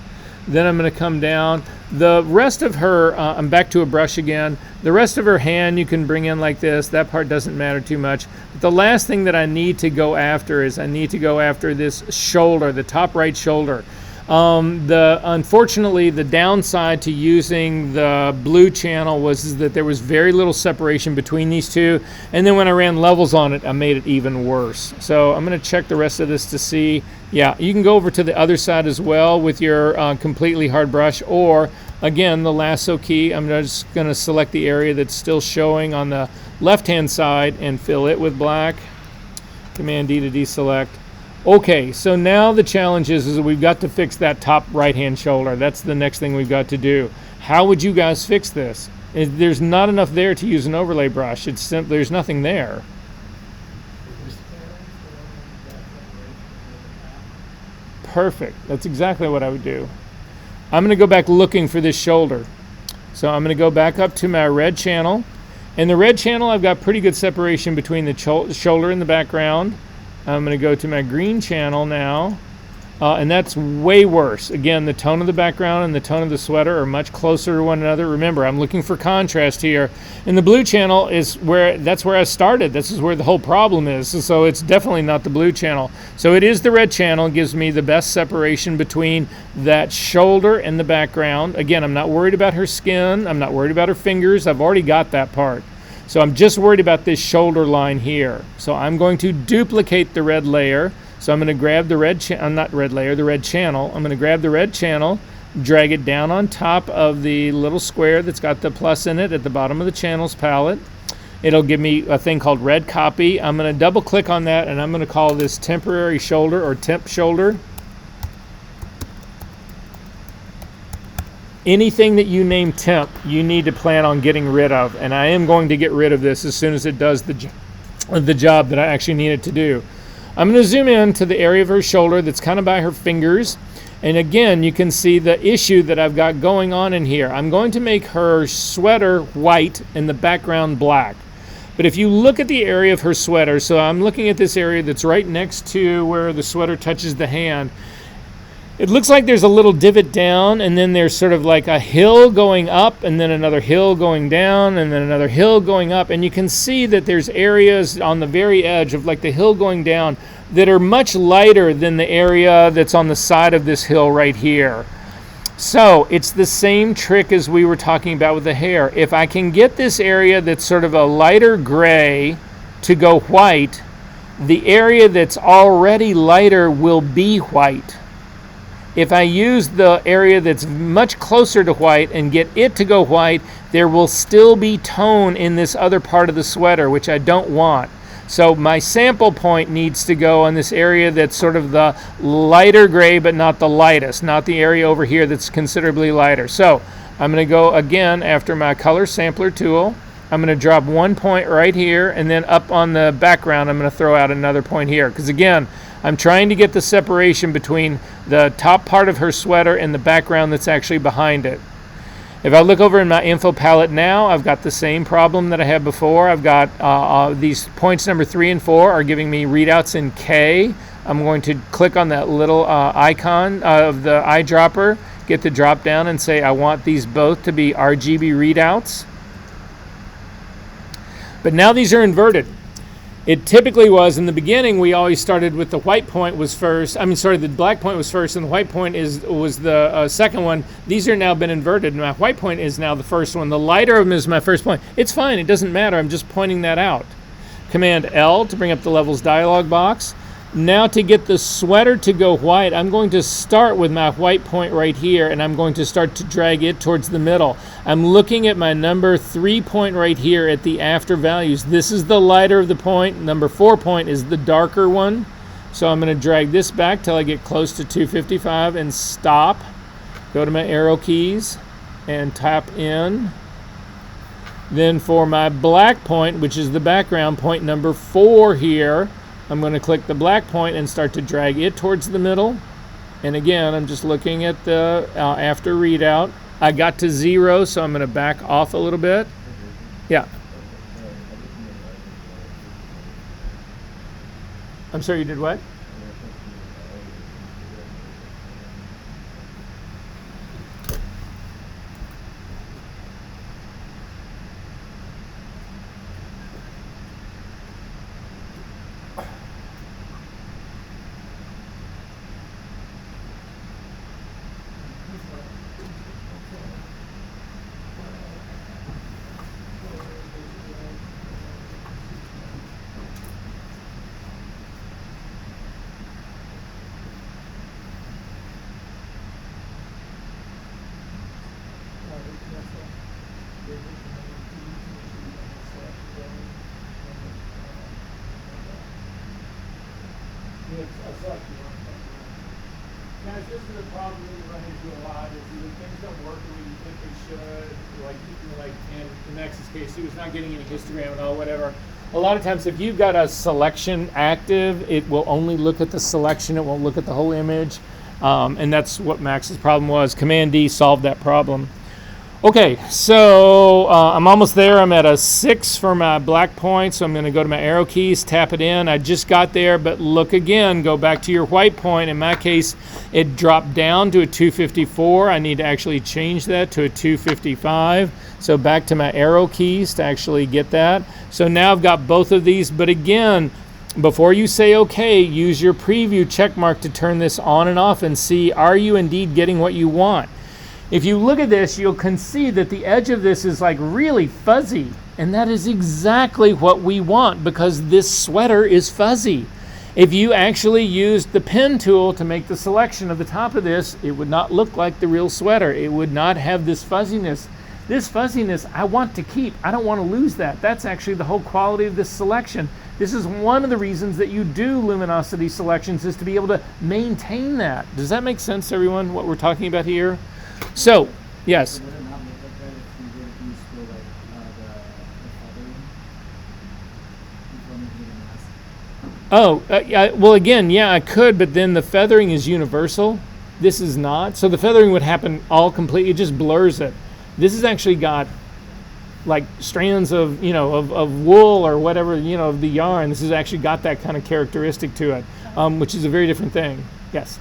Then I'm going to come down. The rest of her, I'm back to a brush again. The rest of her hand you can bring in like this. That part doesn't matter too much. But the last thing that I need to go after is I need to go after this shoulder, the top right shoulder. Unfortunately, the downside to using the blue channel was that there was very little separation between these two. And then when I ran levels on it, I made it even worse. So I'm going to check the rest of this to see. Yeah, you can go over to the other side as well with your completely hard brush, or again, the lasso key. I'm just going to select the area that's still showing on the left-hand side and fill it with black. Command D to deselect. Okay, so now the challenge is that we've got to fix that top right-hand shoulder. That's the next thing we've got to do. How would you guys fix this? There's not enough there to use an overlay brush. It's simply, there's nothing there. Perfect. That's exactly what I would do. I'm going to go back looking for this shoulder. So I'm going to go back up to my red channel. In the red channel, I've got pretty good separation between the shoulder and the background. I'm going to go to my green channel now. And that's way worse. Again, the tone of the background and the tone of the sweater are much closer to one another. Remember, I'm looking for contrast here. And the blue channel that's where I started. This is where the whole problem is. So it's definitely not the blue channel. So it is the red channel. It gives me the best separation between that shoulder and the background. Again, I'm not worried about her skin. I'm not worried about her fingers. I've already got that part. So I'm just worried about this shoulder line here. So I'm going to duplicate the red layer. So I'm going to grab the red the red channel. I'm going to grab the red channel, drag it down on top of the little square that's got the plus in it at the bottom of the channels palette. It'll give me a thing called red copy. I'm going to double click on that, and I'm going to call this temporary shoulder or temp shoulder. Anything that you name temp, you need to plan on getting rid of. And I am going to get rid of this as soon as it does the job that I actually need it to do. I'm going to zoom in to the area of her shoulder that's kind of by her fingers. And again, you can see the issue that I've got going on in here. I'm going to make her sweater white and the background black. But if you look at the area of her sweater, so I'm looking at this area that's right next to where the sweater touches the hand. It looks like there's a little divot down, and then there's sort of like a hill going up, and then another hill going down, and then another hill going up. And you can see that there's areas on the very edge of like the hill going down that are much lighter than the area that's on the side of this hill right here. So it's the same trick as we were talking about with the hair. If I can get this area that's sort of a lighter gray to go white, the area that's already lighter will be white. If I use the area that's much closer to white and get it to go white, there will still be tone in this other part of the sweater, which I don't want. So my sample point needs to go on this area that's sort of the lighter gray, but not the lightest, not the area over here that's considerably lighter. So I'm going to go again after my color sampler tool. I'm going to drop one point right here, and then up on the background, I'm going to throw out another point here. Because again, I'm trying to get the separation between the top part of her sweater and the background that's actually behind it. If I look over in my info palette now, I've got the same problem that I had before. I've got these points number 3 and 4 are giving me readouts in K. I'm going to click on that little icon of the eyedropper, get the drop down and say I want these both to be RGB readouts. But now these are inverted. It typically was, in the beginning, we always started with the white point was first. The black point was first, and the white point was the second one. These are now been inverted, and my white point is now the first one. The lighter of them is my first point. It's fine. It doesn't matter. I'm just pointing that out. Command L to bring up the levels dialog box. Now to get the sweater to go white, I'm going to start with my white point right here, and I'm going to start to drag it towards the middle. I'm looking at my number 3 point right here at the after values. This is the lighter of the point. Number 4 point is the darker one. So I'm going to drag this back till I get close to 255 and stop. Go to my arrow keys and tap in. Then for my black point, which is the background point number 4 here, I'm going to click the black point and start to drag it towards the middle. And again, I'm just looking at the after readout. I got to 0, so I'm going to back off a little bit. Yeah. I'm sorry, you did what? Guys, this is a problem that we run into a lot, is either things don't work the way you think they should, like in Max's case, he was not getting any histogram at all, whatever. A lot of times if you've got a selection active, it will only look at the selection, it won't look at the whole image. And that's what Max's problem was. Command D solved that problem. Okay, so I'm almost there. I'm at a 6 for my black point, so I'm going to go to my arrow keys, tap it in. I just got there, but look again, go back to your white point. In my case, it dropped down to a 254. I need to actually change that to a 255. So back to my arrow keys to actually get that. So now I've got both of these, but again, before you say okay, use your preview check mark to turn this on and off and see, are you indeed getting what you want? If you look at this, you can see that the edge of this is like really fuzzy, and that is exactly what we want because this sweater is fuzzy. If you actually used the pen tool to make the selection of the top of this, it would not look like the real sweater. It would not have this fuzziness. This fuzziness I want to keep. I don't want to lose that. That's actually the whole quality of this selection. This is one of the reasons that you do luminosity selections, is to be able to maintain that. Does that make sense, everyone, what we're talking about here? So, yes. Would it not look like that if you would use the feathering before making the mask? Oh, well, again, yeah, I could, but then the feathering is universal. This is not. So the feathering would happen all completely. It just blurs it. This has actually got like strands of, of wool or whatever, of the yarn. This has actually got that kind of characteristic to it, which is a very different thing. Yes.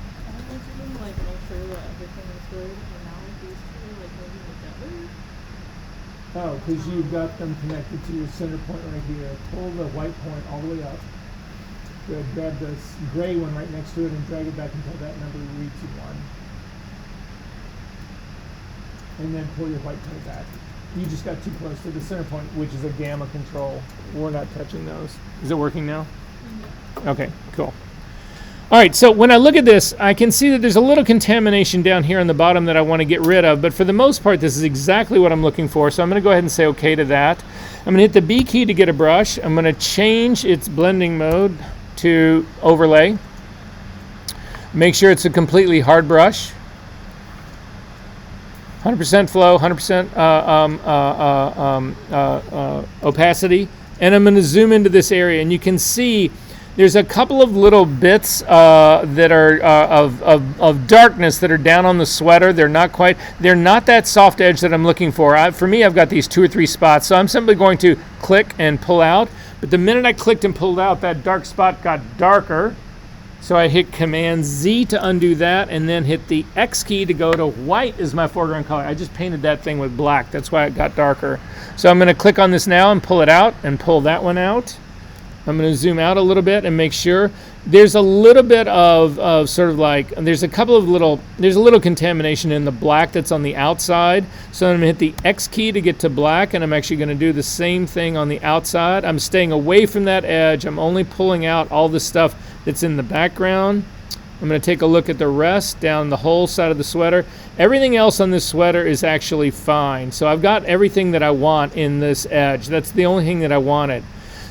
Oh, because you've got them connected to your center point right here. Pull the white point all the way up. Good. Grab this gray one right next to it and drag it back until that number reaches 1. And then pull your white point back. You just got too close to the center point, which is a gamma control. We're not touching those. Is it working now? Okay, cool. All right, so when I look at this, I can see that there's a little contamination down here on the bottom that I want to get rid of, but for the most part, this is exactly what I'm looking for, so I'm going to go ahead and say okay to that. I'm going to hit the B key to get a brush. I'm going to change its blending mode to overlay. Make sure it's a completely hard brush. 100% flow, 100% opacity, and I'm going to zoom into this area, and you can see there's a couple of little bits that are of darkness that are down on the sweater. They're not that soft edge that I'm looking for. For me, I've got these 2 or 3 spots, so I'm simply going to click and pull out. But the minute I clicked and pulled out, that dark spot got darker. So I hit Command Z to undo that, and then hit the X key to go to white as my foreground color. I just painted that thing with black. That's why it got darker. So I'm going to click on this now and pull it out and pull that one out. I'm going to zoom out a little bit and make sure there's a little bit of sort of like, there's a little contamination in the black that's on the outside. So I'm going to hit the X key to get to black, and I'm actually going to do the same thing on the outside. I'm staying away from that edge. I'm only pulling out all the stuff that's in the background. I'm going to take a look at the rest down the whole side of the sweater. Everything else on this sweater is actually fine. So I've got everything that I want in this edge. That's the only thing that I wanted.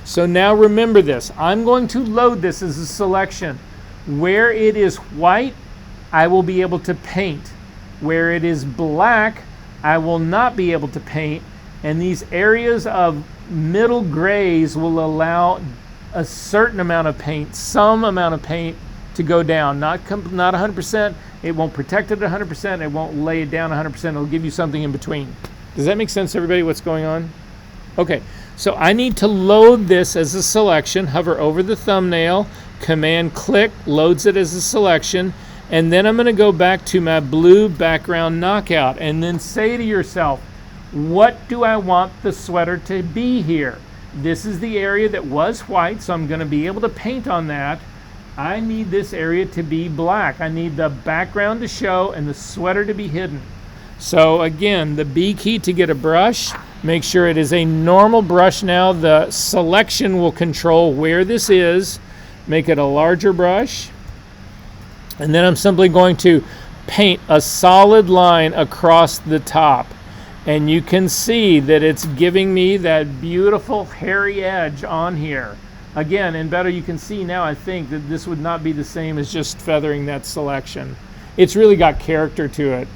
So now remember this. I'm going to load this as a selection. Where it is white, I will be able to paint. Where it is black, I will not be able to paint. And these areas of middle grays will allow a certain amount of paint, some amount of paint to go down. Not 100%. It won't protect it 100%. It won't lay it down 100%. It'll give you something in between. Does that make sense to everybody, what's going on? Okay, so I need to load this as a selection. Hover over the thumbnail, Command click, loads it as a selection, and then I'm going to go back to my blue background knockout and then say to yourself, what do I want the sweater to be here? This is the area that was white, so I'm going to be able to paint on that. I need this area to be black. I need the background to show and the sweater to be hidden. So again, the B key to get a brush. Make sure it is a normal brush now. The selection will control where this is. Make it a larger brush. And then I'm simply going to paint a solid line across the top. And you can see that it's giving me that beautiful hairy edge on here. Again, and better you can see now, I think, that this would not be the same as just feathering that selection. It's really got character to it,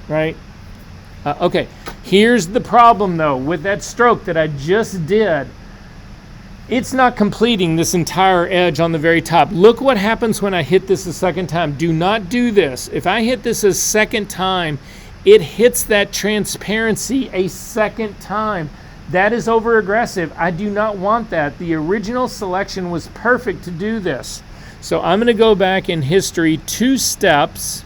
right? Okay, here's the problem though with that stroke that I just did. it's not completing this entire edge on the very top. Look what happens when I hit this a second time. Do not do this. If I hit this a second time, it hits that transparency a second time. That is over aggressive. I do not want that. The original selection was perfect to do this. So I'm going to go back in history 2 steps.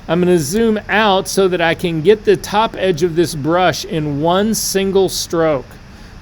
I'm going to zoom out so that I can get the top edge of this brush in one single stroke.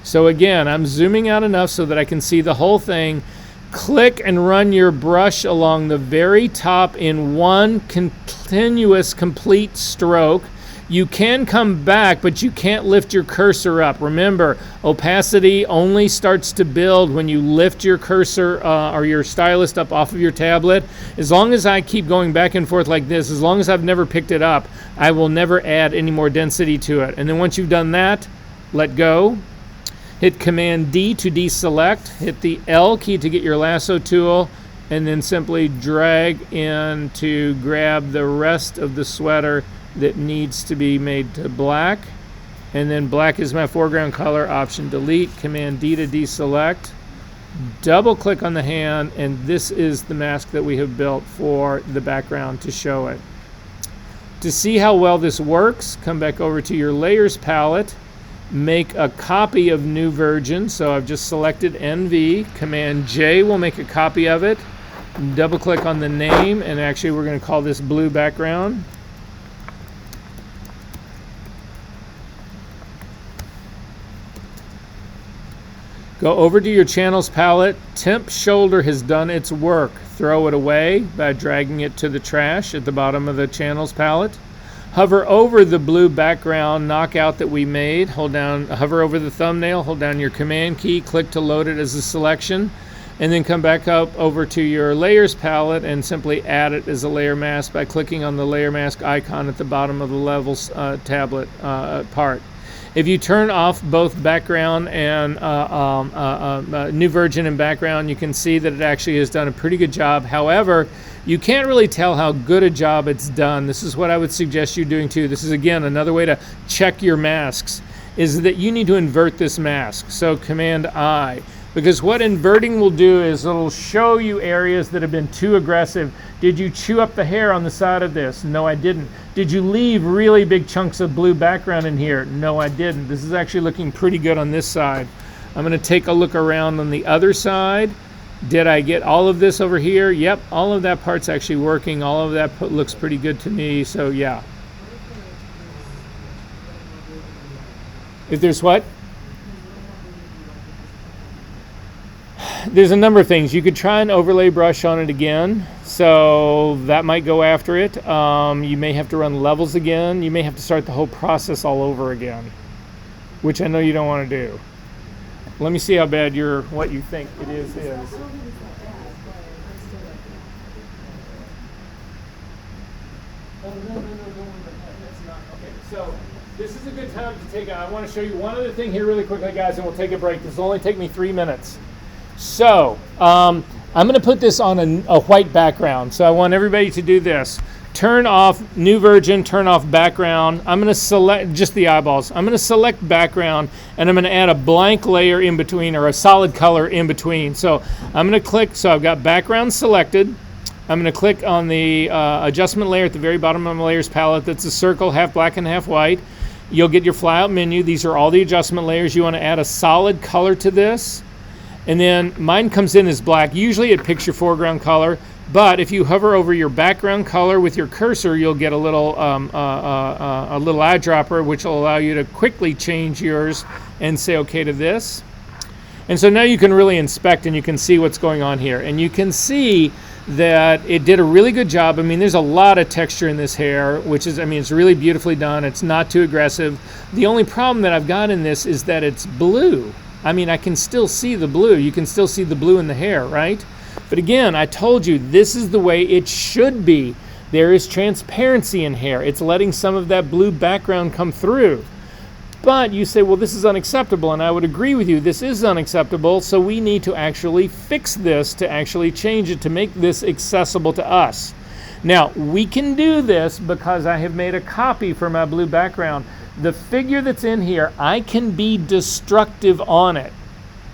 So again, I'm zooming out enough so that I can see the whole thing. Click and run your brush along the very top in one continuous complete stroke. You can come back, but you can't lift your cursor up. Remember, opacity only starts to build when you lift your cursor or your stylus up off of your tablet. As long as I keep going back and forth like this, as long as I've never picked it up, I will never add any more density to it. And then once you've done that, let go. Hit Command D to deselect. Hit the L key to get your lasso tool, and then simply drag in to grab the rest of the sweater that needs to be made to black. And then black is my foreground color. Option delete, Command D to deselect. Double click on the hand, and this is the mask that we have built for the background to show it. To see how well this works, come back over to your layers palette. Make a copy of New Version. So I've just selected NV. Command J will make a copy of it. Double click on the name, and actually we're going to call this blue background. Go over to your channels palette. Temp shoulder has done its work. Throw it away by dragging it to the trash at the bottom of the channels palette. Hover over the blue background knockout that we made. Hover over the thumbnail, hold down your Command key, click to load it as a selection, and then come back up over to your layers palette and simply add it as a layer mask by clicking on the layer mask icon at the bottom of the levels tablet part. If you turn off both background and New Version and background, you can see that it actually has done a pretty good job. However, you can't really tell how good a job it's done. This is what I would suggest you doing too. This is again another way to check your masks, is that you need to invert this mask. So Command I, because what inverting will do is it'll show you areas that have been too aggressive. Did you chew up the hair on the side of this? No, I didn't. Did you leave really big chunks of blue background in here? No, I didn't. This is actually looking pretty good on this side. I'm going to take a look around on the other side. Did I get all of this over here? Yep, all of that part's actually working. All of that looks pretty good to me, so yeah. If there's what? There's a number of things. You could try and overlay brush on it again, so that might go after it. You may have to run levels again. You may have to start the whole process all over again, which I know you don't want to do. Let me see how bad what you think it is. I don't think it's that bad, but it's still like. No, don't worry about that. That's not okay. So this is a good time to take. I want to show you one other thing here really quickly, guys, and we'll take a break. This will only take me 3 minutes. So I'm going to put this on a white background. So I want everybody to do this. Turn off New Version, turn off background. I'm going to select just the eyeballs. I'm going to select background, and I'm going to add a blank layer in between, or a solid color in between. So I'm going to click, so I've got background selected. I'm going to click on the adjustment layer at the very bottom of my layers palette. That's a circle, half black and half white. You'll get your flyout menu. These are all the adjustment layers. You want to add a solid color to this. And then mine comes in as black. Usually it picks your foreground color, but if you hover over your background color with your cursor, you'll get a little eyedropper, which will allow you to quickly change yours and say okay to this. And so now you can really inspect and you can see what's going on here. And you can see that it did a really good job. I mean, there's a lot of texture in this hair, which is, I mean, it's really beautifully done. It's not too aggressive. The only problem that I've got in this is that it's blue. I mean, I can still see the blue. You can still see the blue in the hair, right? But again, I told you, this is the way it should be. There is transparency in hair. It's letting some of that blue background come through. But you say, well, this is unacceptable, and I would agree with you. This is unacceptable, so we need to actually fix this, to actually change it, to make this accessible to us. Now, we can do this because I have made a copy for my blue background. The figure that's in here, I can be destructive on it.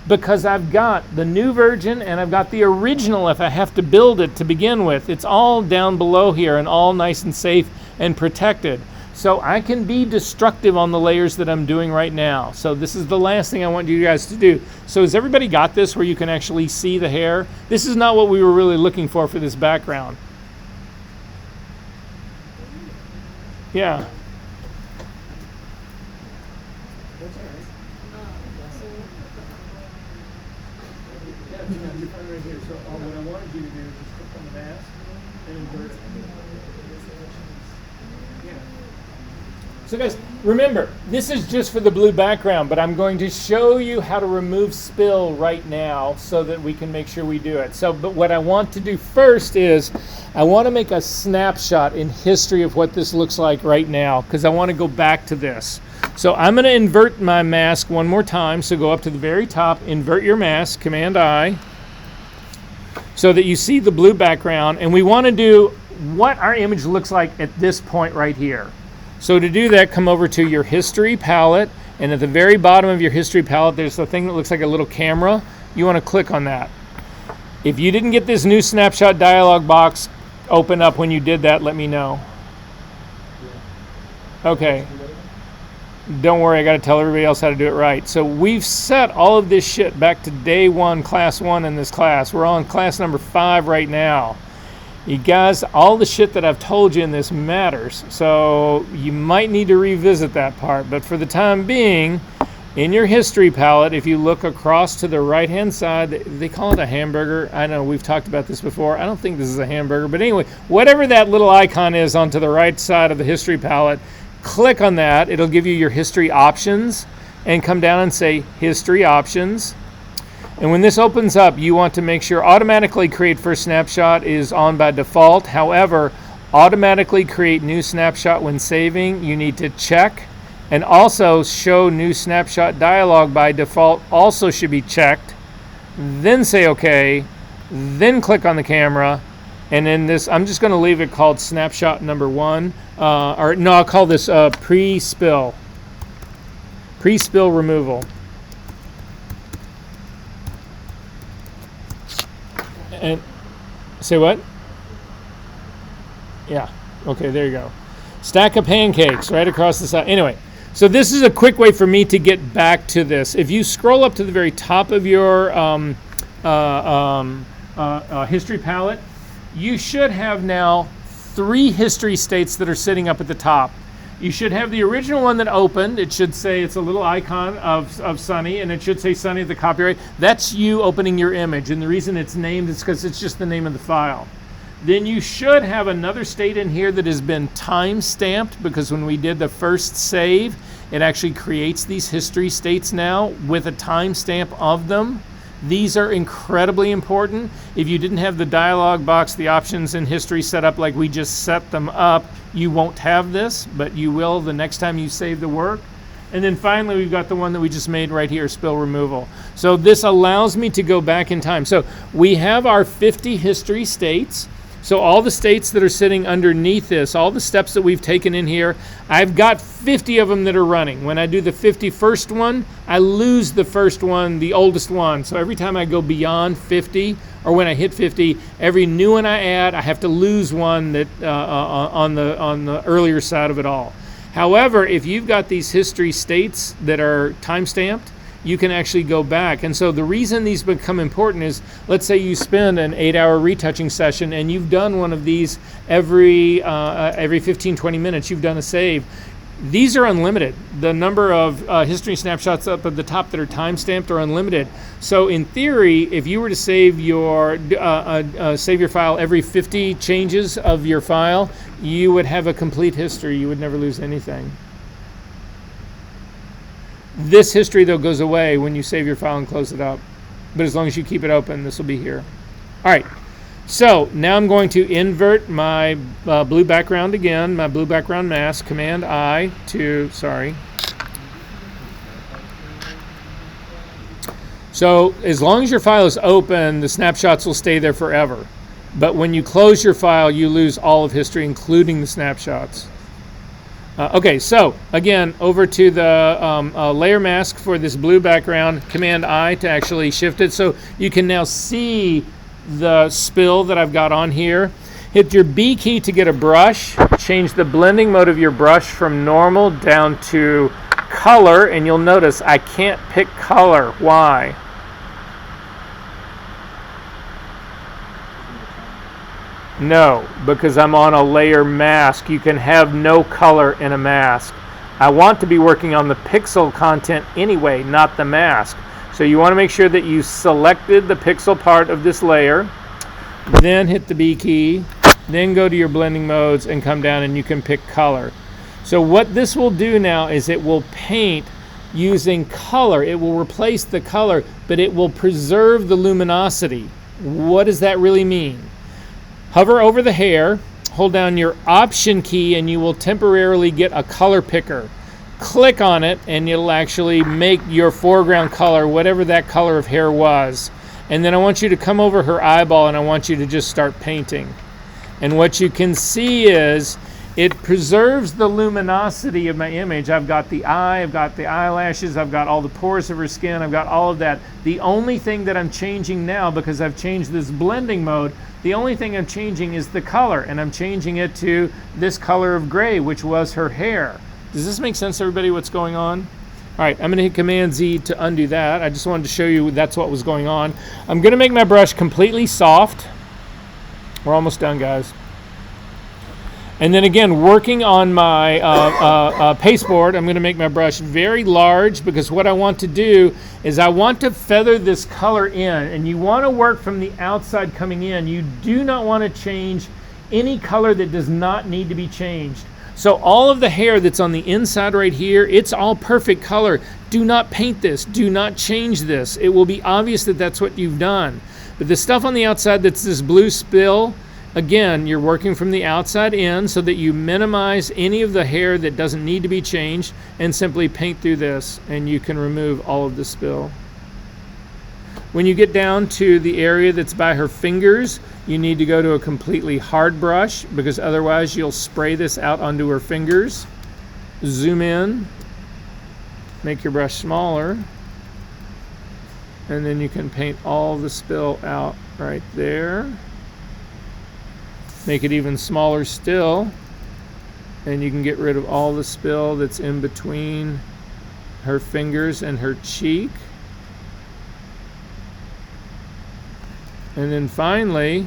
because I've got the new version and I've got the original if I have to build it to begin with. It's all down below here and all nice and safe and protected. So I can be destructive on the layers that I'm doing right now. So this is the last thing I want you guys to do. So has everybody got this where you can actually see the hair? This is not what we were really looking for this background. Yeah. You're fine right here. So what I wanted you to do is just click on the mask and invert it. Yeah. So guys, remember, this is just for the blue background, but I'm going to show you how to remove spill right now so that we can make sure we do it. So, but what I want to do first is I want to make a snapshot in history of what this looks like right now, because I want to go back to this. So I'm going to invert my mask one more time. So go up to the very top, invert your mask, Command I, so that you see the blue background. And we want to do what our image looks like at this point right here. So to do that, come over to your history palette, and at the very bottom of your history palette, there's a thing that looks like a little camera. You want to click on that. If you didn't get this new snapshot dialog box open up when you did that, let me know. Okay. Don't worry, I got to tell everybody else how to do it right. So we've set all of this shit back to day 1, class 1 in this class. We're on class number 5 right now. You guys, all the shit that I've told you in this matters, so you might need to revisit that part. But for the time being, in your history palette, if you look across to the right-hand side, they call it a hamburger. I know we've talked about this before. I don't think this is a hamburger, but anyway, whatever that little icon is onto the right side of the history palette, click on that. It'll give you your history options, and come down and say history options. And when this opens up, you want to make sure automatically create first snapshot is on by default. However, automatically create new snapshot when saving, you need to check. And also show new snapshot dialog by default also should be checked. Then say OK, then click on the camera. And in this, I'm just going to leave it called snapshot number 1. Or no, I'll call this pre-spill. Pre-spill removal. And say what? Yeah. Okay, there you go. Stack of pancakes right across the side. Anyway, so this is a quick way for me to get back to this. If you scroll up to the very top of your history palette, you should have now 3 history states that are sitting up at the top. You should have the original one that opened. It should say, it's a little icon of Sunny, and it should say Sunny at the copyright. That's you opening your image, and the reason it's named is because it's just the name of the file. Then you should have another state in here that has been time stamped, because when we did the first save, it actually creates these history states now with a timestamp of them. These are incredibly important. If you didn't have the dialog box, the options in history set up like we just set them up, you won't have this, but you will the next time you save the work. And then finally, we've got the one that we just made right here, spill removal. So this allows me to go back in time. So we have our 50 history states. So all the states that are sitting underneath this, all the steps that we've taken in here, I've got 50 of them that are running. When I do the 51st one, I lose the first one, the oldest one. So every time I go beyond 50, or when I hit 50, every new one I add, I have to lose one that on the earlier side of it all. However, if you've got these history states that are time-stamped, you can actually go back. And so the reason these become important is, let's say you spend an 8-hour retouching session and you've done one of these every 15, 20 minutes, you've done a save. These are unlimited. The number of history snapshots up at the top that are time-stamped are unlimited. So in theory, if you were to save your file every 50 changes of your file, you would have a complete history. You would never lose anything. This history, though, goes away when you save your file and close it up. But as long as you keep it open, this will be here. All right. So now I'm going to invert my blue background again, my blue background mask, Command I to, sorry. So as long as your file is open, the snapshots will stay there forever. But when you close your file, you lose all of history, including the snapshots. Okay, so again, over to the layer mask for this blue background, Command I to actually shift it so you can now see the spill that I've got on here. Hit your B key to get a brush, change the blending mode of your brush from normal down to color, and you'll notice I can't pick color. Why? No, because I'm on a layer mask. You can have no color in a mask. I want to be working on the pixel content anyway, not the mask. So you want to make sure that you selected the pixel part of this layer, then hit the B key, then go to your blending modes and come down and you can pick color. So what this will do now is it will paint using color. It will replace the color, but it will preserve the luminosity. What does that really mean? Hover over the hair, hold down your Option key, and you will temporarily get a color picker. Click on it, and it'll actually make your foreground color whatever that color of hair was. And then I want you to come over her eyeball, and I want you to just start painting. And what you can see is it preserves the luminosity of my image. I've got the eye, I've got the eyelashes, I've got all the pores of her skin, I've got all of that. The only thing that I'm changing now, because I've changed this blending mode, the only thing I'm changing is the color, and I'm changing it to this color of gray, which was her hair. Does this make sense to everybody what's going on? All right, I'm gonna hit Command Z to undo that. I just wanted to show you that's what was going on. I'm gonna make my brush completely soft. We're almost done, guys. And then again, working on my pasteboard, I'm going to make my brush very large, because what I want to do is I want to feather this color in, and you want to work from the outside coming in. You do not want to change any color that does not need to be changed. So all of the hair that's on the inside right here, it's all perfect color. Do not paint this. Do not change this. It will be obvious that that's what you've done. But the stuff on the outside that's this blue spill, again, you're working from the outside in so that you minimize any of the hair that doesn't need to be changed, and simply paint through this and you can remove all of the spill. When you get down to the area that's by her fingers, you need to go to a completely hard brush, because otherwise you'll spray this out onto her fingers. Zoom in, make your brush smaller, and then you can paint all the spill out right there. Make it even smaller still, and you can get rid of all the spill that's in between her fingers and her cheek. And then finally,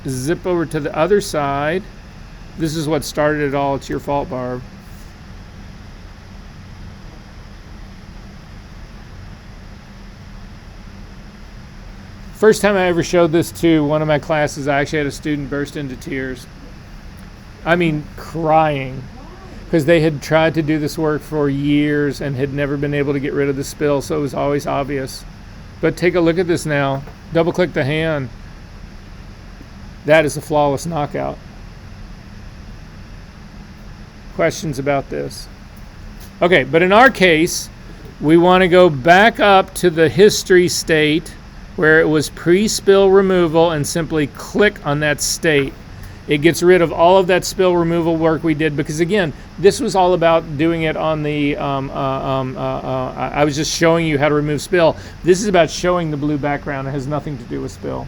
zip over to the other side. This is what started it all. It's your fault, Barb. First time I ever showed this to one of my classes, I actually had a student burst into tears. I mean, crying, because they had tried to do this work for years and had never been able to get rid of the spill, so it was always obvious. But take a look at this now. Double click the hand. That is a flawless knockout. Questions about this? Okay, but in our case, we want to go back up to the history state where it was pre-spill removal, and simply click on that state. It gets rid of all of that spill removal work we did, because again, this was all about doing it on the, I was just showing you how to remove spill. This is about showing the blue background. It has nothing to do with spill.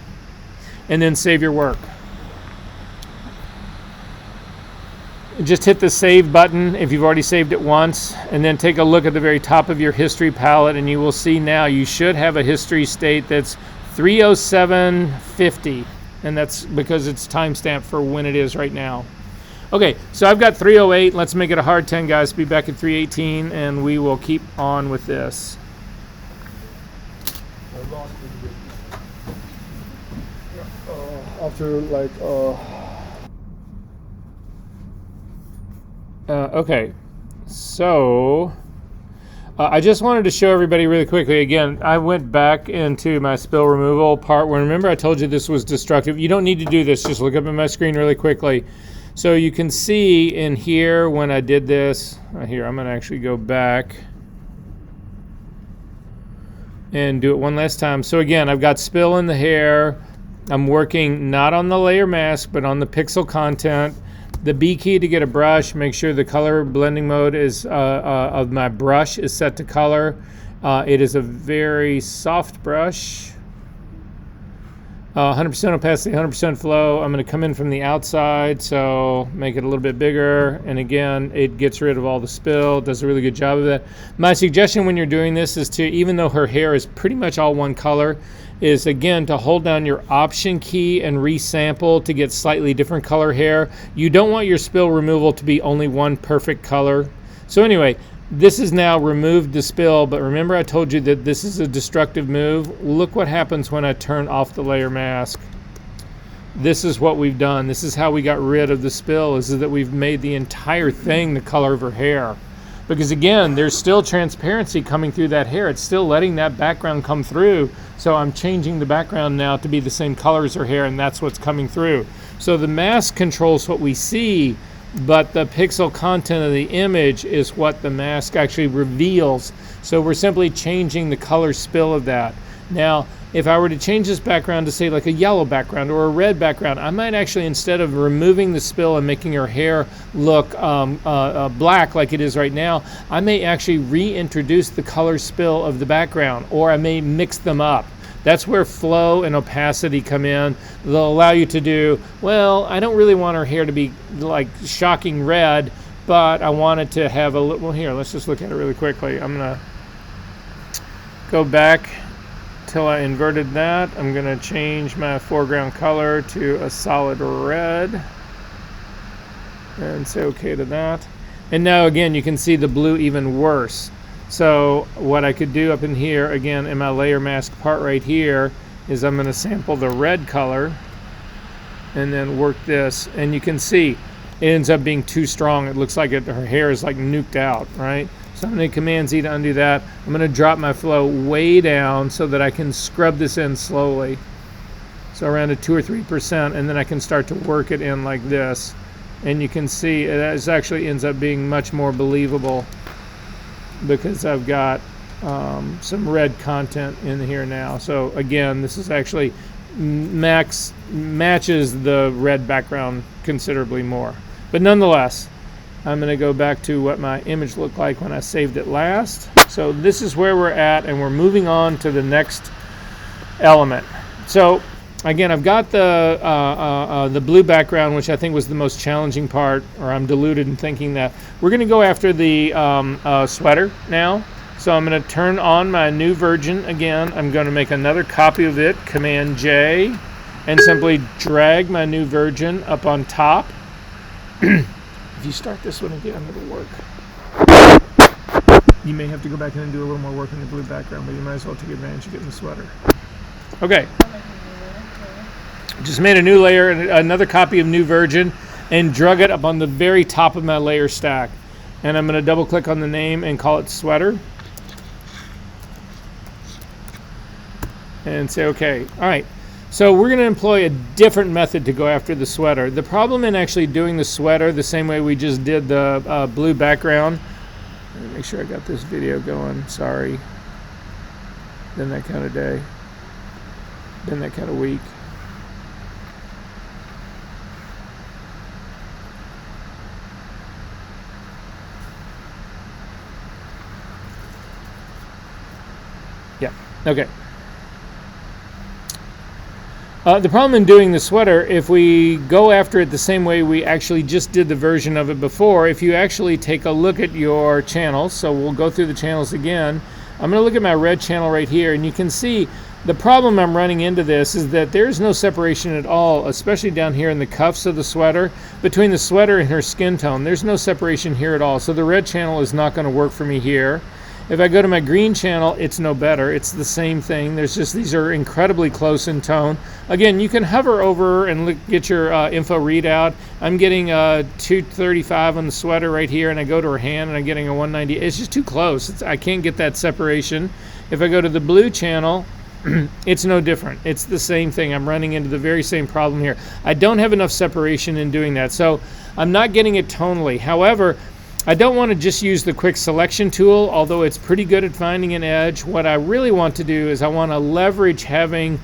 And then save your work. Just hit the save button if you've already saved it once, and then take a look at the very top of your history palette, and you will see now you should have a history state that's 30750, and that's because it's timestamped for when it is right now. Okay, so I've got 308. Let's make it a hard 10, guys. Be back at 318, and we will keep on with this. After like Okay, so I just wanted to show everybody really quickly. Again, I went back into my spill removal part where, remember I told you this was destructive. You don't need to do this, just look up at my screen really quickly. So you can see in here when I did this, here I'm going to actually go back and do it one last time. So again, I've got spill in the hair. I'm working not on the layer mask, but on the pixel content. The B key to get a brush, make sure the color blending mode is of my brush is set to color. It is a very soft brush. 100% opacity, 100% flow. I'm going to come in from the outside, so make it a little bit bigger. And again, it gets rid of all the spill. Does a really good job of that. My suggestion when you're doing this is to, even though her hair is pretty much all one color, is again to hold down your option key and resample to get slightly different color hair. You don't want your spill removal to be only one perfect color. So anyway, this is now removed the spill, but remember I told you that this is a destructive move. Look what happens when I turn off the layer mask. This is what we've done. This is how we got rid of the spill, is that we've made the entire thing the color of her hair. Because again, there's still transparency coming through that hair. It's still letting that background come through. So I'm changing the background now to be the same color as her hair, and that's what's coming through. So the mask controls what we see, but the pixel content of the image is what the mask actually reveals. So we're simply changing the color spill of that. Now, if I were to change this background to say like a yellow background or a red background, I might actually, instead of removing the spill and making her hair look black like it is right now, I may actually reintroduce the color spill of the background, or I may mix them up. That's where flow and opacity come in. They'll allow you to do, well, I don't really want her hair to be like shocking red, but I want it to have a little, well here, let's just look at it really quickly. I'm gonna go back till I inverted that. I'm gonna change my foreground color to a solid red and say okay to that. And now again, you can see the blue even worse. So what I could do up in here, again, in my layer mask part right here, is I'm going to sample the red color and then work this. And you can see it ends up being too strong. It looks like her hair is like nuked out, right? So I'm going to Command Z to undo that. I'm going to drop my flow way down so that I can scrub this in slowly. So around a 2 or 3%, and then I can start to work it in like this. And you can see it actually ends up being much more believable, because I've got some red content in here now. So again, this is actually matches the red background considerably more. But nonetheless, I'm going to go back to what my image looked like when I saved it last. So this is where we're at, and we're moving on to the next element. So again, I've got the blue background, which I think was the most challenging part, or I'm deluded in thinking that. We're going to go after the sweater now. So I'm going to turn on my new version again. I'm going to make another copy of it, Command J, and simply drag my new version up on top. If you start this one again, it'll work. You may have to go back in and do a little more work in the blue background, but you might as well take advantage of getting the sweater. Okay. Just made a new layer, another copy of new version, and drug it up on the very top of my layer stack. And I'm going to double click on the name and call it sweater. And say okay. All right. So we're going to employ a different method to go after the sweater. The problem in actually doing the sweater the same way we just did the blue background. Let me make sure I got this video going. Sorry. Been that kind of day. Been that kind of week. Yeah, okay. The problem in doing the sweater, if we go after it the same way we actually just did the version of it before, if you actually take a look at your channels, so we'll go through the channels again. I'm going to look at my red channel right here, and you can see the problem I'm running into this is that there's no separation at all, especially down here in the cuffs of the sweater, between the sweater and her skin tone. There's no separation here at all, so the red channel is not going to work for me here. If I go to my green channel, it's no better. It's the same thing. There's just, these are incredibly close in tone. Again, you can hover over and look, get your info readout. I'm getting a 235 on the sweater right here, and I go to her hand and I'm getting a 190. It's just too close. I can't get that separation. If I go to the blue channel, it's no different. It's the same thing. I'm running into the very same problem here. I don't have enough separation in doing that, so I'm not getting it tonally. However, I don't want to just use the quick selection tool, although it's pretty good at finding an edge. What I really want to do is I want to leverage having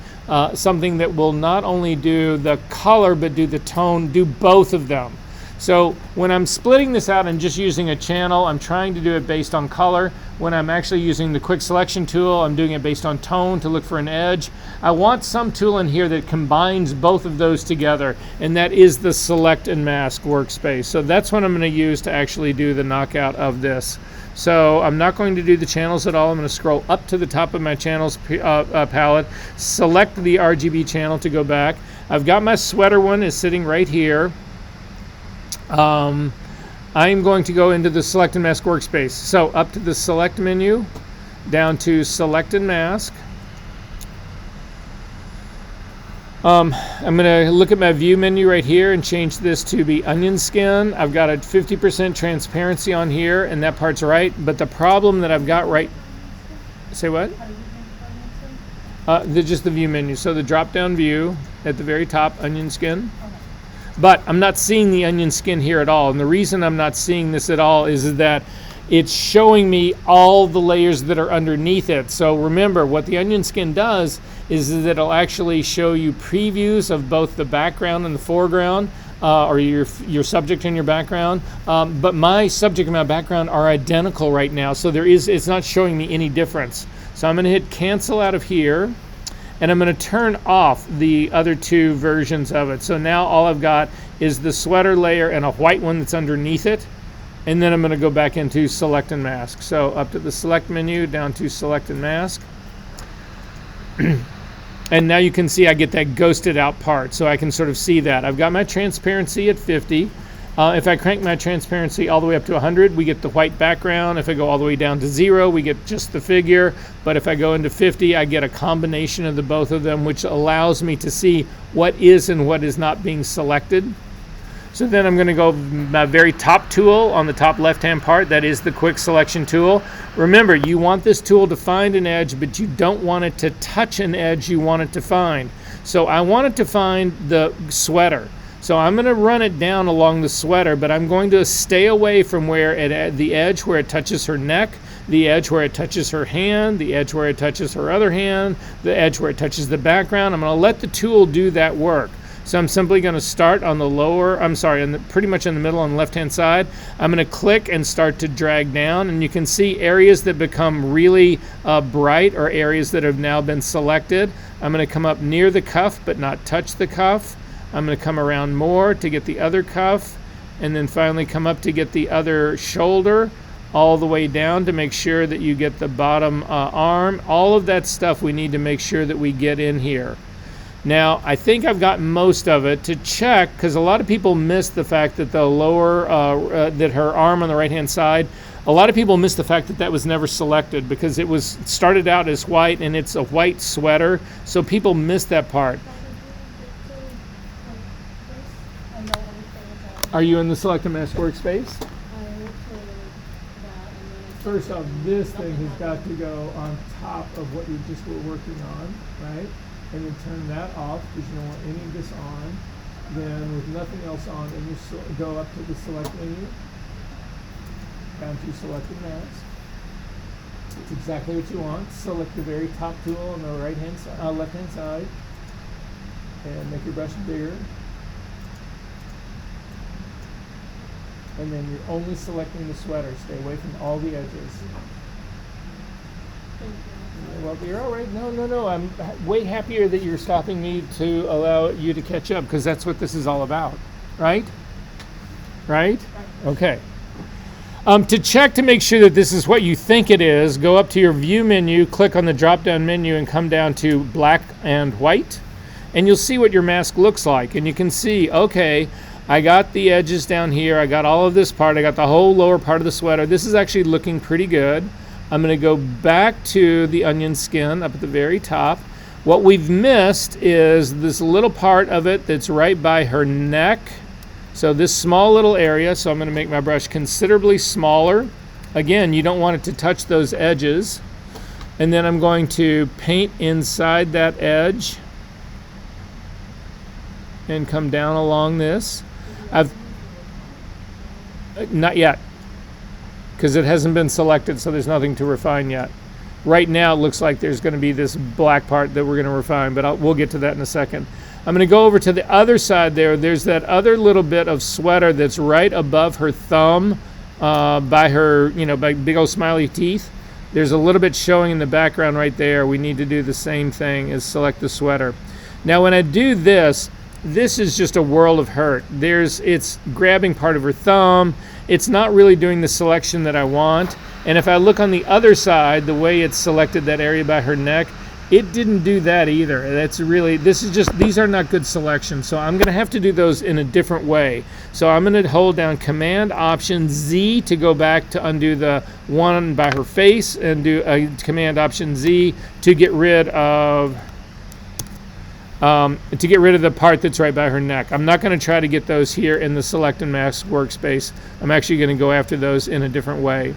something that will not only do the color but do the tone, do both of them. So when I'm splitting this out and just using a channel, I'm trying to do it based on color. When I'm actually using the quick selection tool, I'm doing it based on tone to look for an edge. I want some tool in here that combines both of those together, and that is the select and mask workspace. So that's what I'm going to use to actually do the knockout of this. So I'm not going to do the channels at all. I'm going to scroll up to the top of my channels palette, select the RGB channel to go back. I've got my sweater one is sitting right here. I'm going to go into the select and mask workspace. So up to the select menu, down to select and mask. I'm going to look at my view menu right here and change this to be onion skin. I've got a 50% transparency on here, and that part's right. But the problem that I've got right, say what? Just the view menu. So the drop-down view at the very top, onion skin. But I'm not seeing the onion skin here at all. And the reason I'm not seeing this at all is that it's showing me all the layers that are underneath it. So remember, what the onion skin does is that it'll actually show you previews of both the background and the foreground, or your subject and your background. But my subject and my background are identical right now, so it's not showing me any difference. So I'm going to hit cancel out of here, and I'm going to turn off the other two versions of it. So now all I've got is the sweater layer and a white one that's underneath it. And then I'm going to go back into select and mask. So up to the select menu, down to select and mask. And now you can see I get that ghosted out part. So I can sort of see that. I've got my transparency at 50. If I crank my transparency all the way up to 100, we get the white background. If I go all the way down to 0, we get just the figure. But if I go into 50, I get a combination of the both of them, which allows me to see what is and what is not being selected. So then I'm going to go my very top tool on the top left-hand part. That is the quick selection tool. Remember, you want this tool to find an edge, but you don't want it to touch an edge you want it to find. So I want it to find the sweater. So I'm going to run it down along the sweater, but I'm going to stay away from where the edge where it touches her neck, the edge where it touches her hand, the edge where it touches her other hand, the edge where it touches the background. I'm going to let the tool do that work. So I'm simply going to start on the pretty much in the middle on the left-hand side. I'm going to click and start to drag down, and you can see areas that become really bright or areas that have now been selected. I'm going to come up near the cuff but not touch the cuff. I'm going to come around more to get the other cuff, and then finally come up to get the other shoulder, all the way down to make sure that you get the bottom arm. All of that stuff we need to make sure that we get in here. Now, I think I've got most of it. To check, because a lot of people miss the fact that the lower, that her arm on the right-hand side, a lot of people miss the fact that that was never selected because it was started out as white and it's a white sweater, so people miss that part. Are you in the Select and Mask workspace? First off, this thing has got to go on top of what you just were working on, right? And then turn that off because you don't want any of this on. Then with nothing else on, and you go up to the select menu, down to select and mask. It's exactly what you want. Select the very top tool on the right-hand side, left-hand side, and make your brush bigger. And then you're only selecting the sweater. Stay away from all the edges. Well, you're all right. No. I'm way happier that you're stopping me to allow you to catch up because that's what this is all about, right? Right? Okay. To check to make sure that this is what you think it is, go up to your view menu, click on the drop-down menu, and come down to black and white, and you'll see what your mask looks like. And you can see, okay, I got the edges down here. I got all of this part. I got the whole lower part of the sweater. This is actually looking pretty good. I'm going to go back to the onion skin up at the very top. What we've missed is this little part of it that's right by her neck. So this small little area, so I'm going to make my brush considerably smaller. Again, you don't want it to touch those edges. And then I'm going to paint inside that edge and come down along this. Not yet, because it hasn't been selected, so there's nothing to refine yet. Right now it looks like there's going to be this black part that we're going to refine, but we'll get to that in a second. I'm going to go over to the other side there. There's that other little bit of sweater that's right above her thumb by her, by big old smiley teeth. There's a little bit showing in the background right there. We need to do the same thing as select the sweater. Now when I do this, this is just a world of hurt. It's grabbing part of her thumb. It's not really doing the selection that I want. And if I look on the other side, the way it's selected that area by her neck, it didn't do that either. These are not good selections. So I'm gonna have to do those in a different way. So I'm gonna hold down Command Option Z to go back to undo the one by her face, and do Command Option Z to get rid of the part that's right by her neck. I'm not going to try to get those here in the Select and Mask workspace. I'm actually going to go after those in a different way.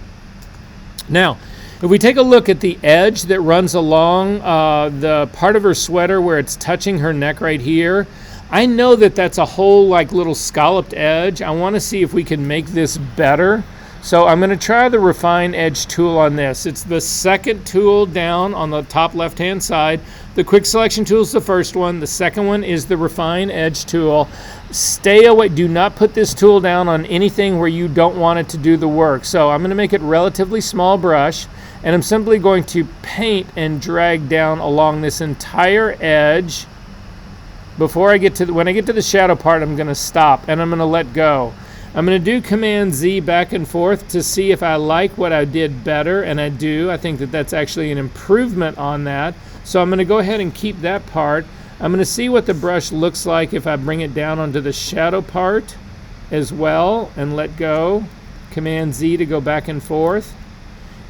Now, if we take a look at the edge that runs along the part of her sweater where it's touching her neck right here, I know that that's a whole little scalloped edge. I want to see if we can make this better. So I'm going to try the Refine Edge tool on this. It's the second tool down on the top left-hand side. The Quick Selection tool is the first one. The second one is the Refine Edge tool. Stay away. Do not put this tool down on anything where you don't want it to do the work. So I'm going to make it relatively small brush, and I'm simply going to paint and drag down along this entire edge. When I get to the shadow part, I'm going to stop and I'm going to let go. I'm going to do Command Z back and forth to see if I like what I did better, and I do. I think that that's actually an improvement on that. So I'm going to go ahead and keep that part. I'm going to see what the brush looks like if I bring it down onto the shadow part as well and let go. Command Z to go back and forth.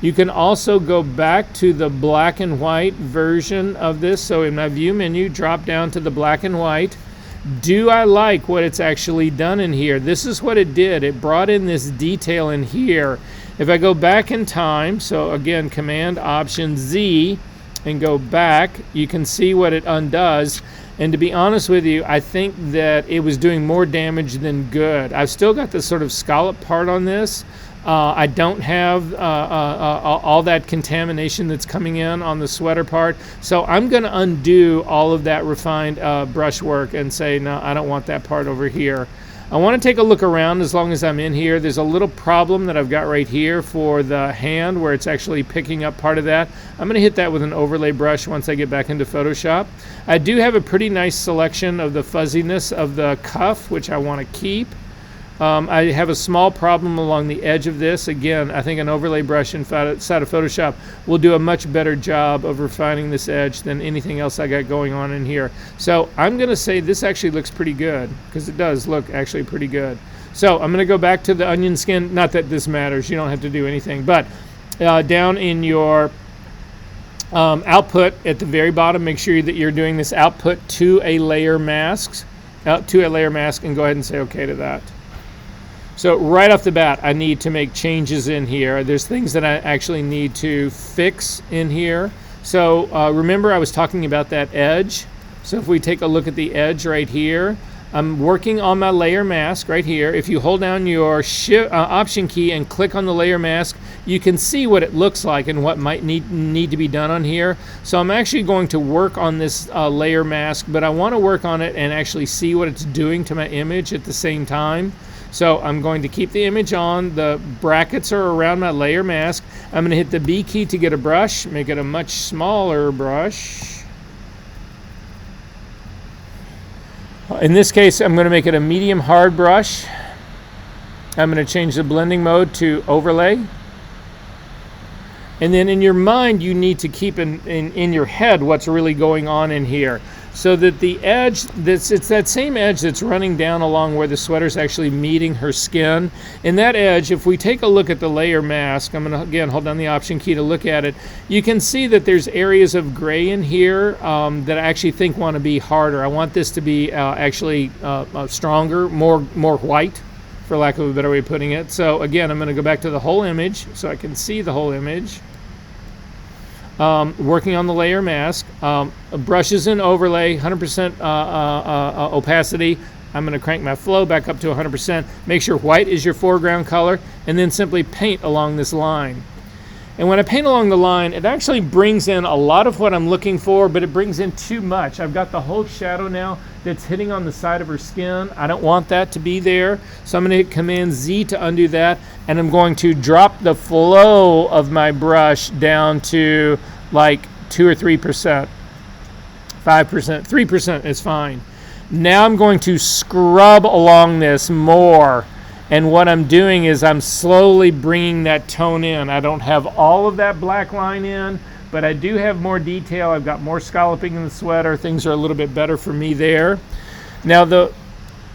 You can also go back to the black and white version of this. So in my view menu, drop down to the black and white. Do I like what it's actually done in here? This is what it did. It brought in this detail in here. If I go back in time, so again, Command Option Z and go back, you can see what it undoes. And to be honest with you, I think that it was doing more damage than good. I've still got this sort of scallop part on this. I don't have all that contamination that's coming in on the sweater part. So I'm going to undo all of that refined brush work and say, no, I don't want that part over here. I want to take a look around as long as I'm in here. There's a little problem that I've got right here for the hand where it's actually picking up part of that. I'm going to hit that with an overlay brush once I get back into Photoshop. I do have a pretty nice selection of the fuzziness of the cuff, which I want to keep. I have a small problem along the edge of this. Again, I think an overlay brush inside of Photoshop will do a much better job of refining this edge than anything else I got going on in here. So I'm going to say this actually looks pretty good, because it does look actually pretty good. So I'm going to go back to the onion skin. Not that this matters. You don't have to do anything. But down in your output at the very bottom, make sure that you're doing this output to a layer mask. And go ahead and say OK to that. So right off the bat, I need to make changes in here. There's things that I actually need to fix in here. So remember I was talking about that edge. So if we take a look at the edge right here, I'm working on my layer mask right here. If you hold down your Option key and click on the layer mask, you can see what it looks like and what might need to be done on here. So I'm actually going to work on this layer mask, but I want to work on it and actually see what it's doing to my image at the same time. So I'm going to keep the image on. The brackets are around my layer mask. I'm going to hit the B key to get a brush, make it a much smaller brush. In this case, I'm going to make it a medium hard brush. I'm going to change the blending mode to overlay. And then in your mind, you need to keep in your head what's really going on in here. So that the edge, it's that same edge that's running down along where the sweater's actually meeting her skin. And that edge, if we take a look at the layer mask, I'm going to, again, hold down the Option key to look at it. You can see that there's areas of gray in here that I actually think want to be harder. I want this to be actually stronger, more white, for lack of a better way of putting it. So again, I'm going to go back to the whole image so I can see the whole image. Working on the layer mask, brushes and overlay, 100% opacity. I'm going to crank my flow back up to 100%. Make sure white is your foreground color, and then simply paint along this line. And when I paint along the line, it actually brings in a lot of what I'm looking for, but it brings in too much. I've got the whole shadow now that's hitting on the side of her skin. I don't want that to be there. So I'm going to hit Command Z to undo that. And I'm going to drop the flow of my brush down to like 2 or 3%. 5%, 3% is fine. Now I'm going to scrub along this more. And what I'm doing is I'm slowly bringing that tone in. I don't have all of that black line in, but I do have more detail. I've got more scalloping in the sweater. Things are a little bit better for me there. Now the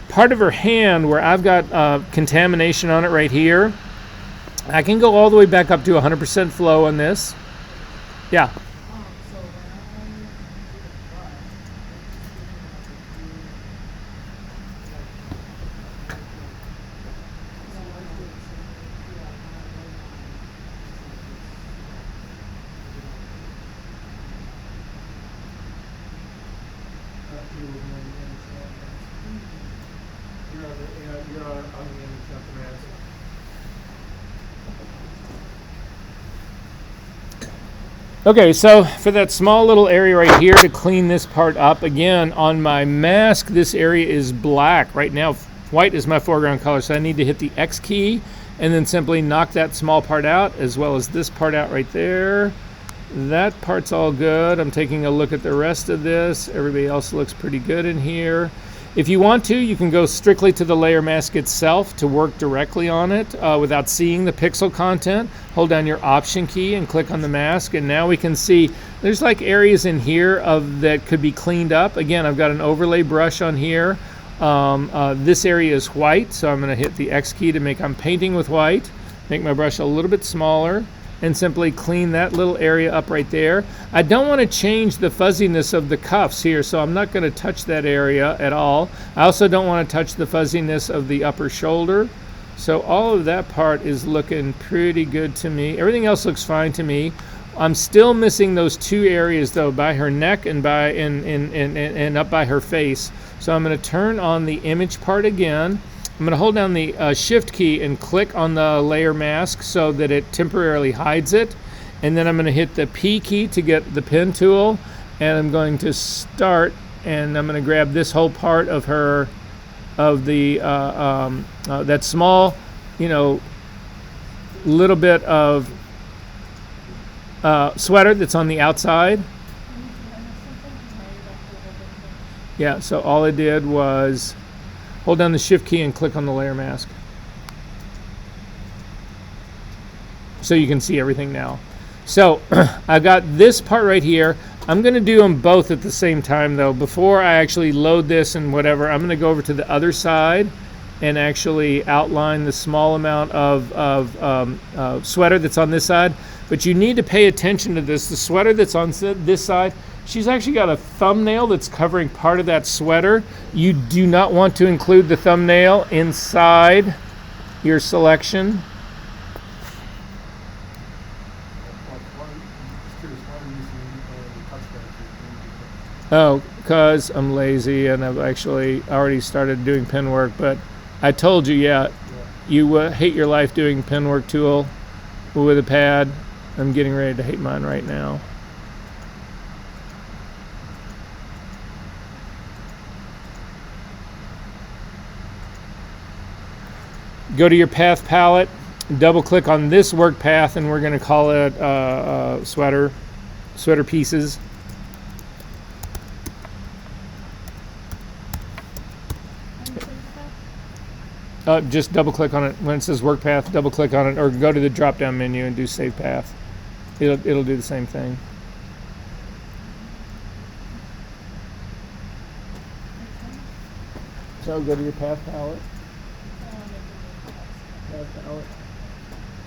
part of her hand where I've got contamination on it right here, I can go all the way back up to 100% flow on this. Yeah. You're on the image, not the mask. Okay, so for that small little area right here to clean this part up, again, on my mask, this area is black. Right now, white is my foreground color, so I need to hit the X key and then simply knock that small part out, as well as this part out right there. That part's all good. I'm taking a look at the rest of this. Everybody else looks pretty good in here. If you want to, you can go strictly to the layer mask itself to work directly on it without seeing the pixel content. Hold down your Option key and click on the mask, and now we can see there's like areas in here that could be cleaned up. Again, I've got an overlay brush on here. This area is white, so I'm going to hit the X key to I'm painting with white. Make my brush a little bit smaller and simply clean that little area up right there. I don't want to change the fuzziness of the cuffs here, so I'm not going to touch that area at all. I also don't want to touch the fuzziness of the upper shoulder. So all of that part is looking pretty good to me. Everything else looks fine to me. I'm still missing those two areas though, by her neck and and up by her face. So I'm going to turn on the image part again. I'm going to hold down the Shift key and click on the layer mask so that it temporarily hides it. And then I'm going to hit the P key to get the pen tool. And I'm going to start, and I'm going to grab this whole part of her, of the, that small, little bit of sweater that's on the outside. Yeah, so all I did was hold down the Shift key and click on the layer mask. So you can see everything now. So I've got this part right here. I'm going to do them both at the same time though. Before I actually load this and whatever, I'm going to go over to the other side and actually outline the small amount of sweater that's on this side. But you need to pay attention to this. The sweater that's on this side, she's actually got a thumbnail that's covering part of that sweater. You do not want to include the thumbnail inside your selection. Oh, because I'm lazy and I've actually already started doing pen work, but I told you, you hate your life doing pen work tool with a pad. I'm getting ready to hate mine right now. Go to your path palette, double click on this work path, and we're going to call it sweater pieces. Just double click on it. When it says work path, double click on it, or go to the drop down menu and do save path. It'll do the same thing. So go to your path palette.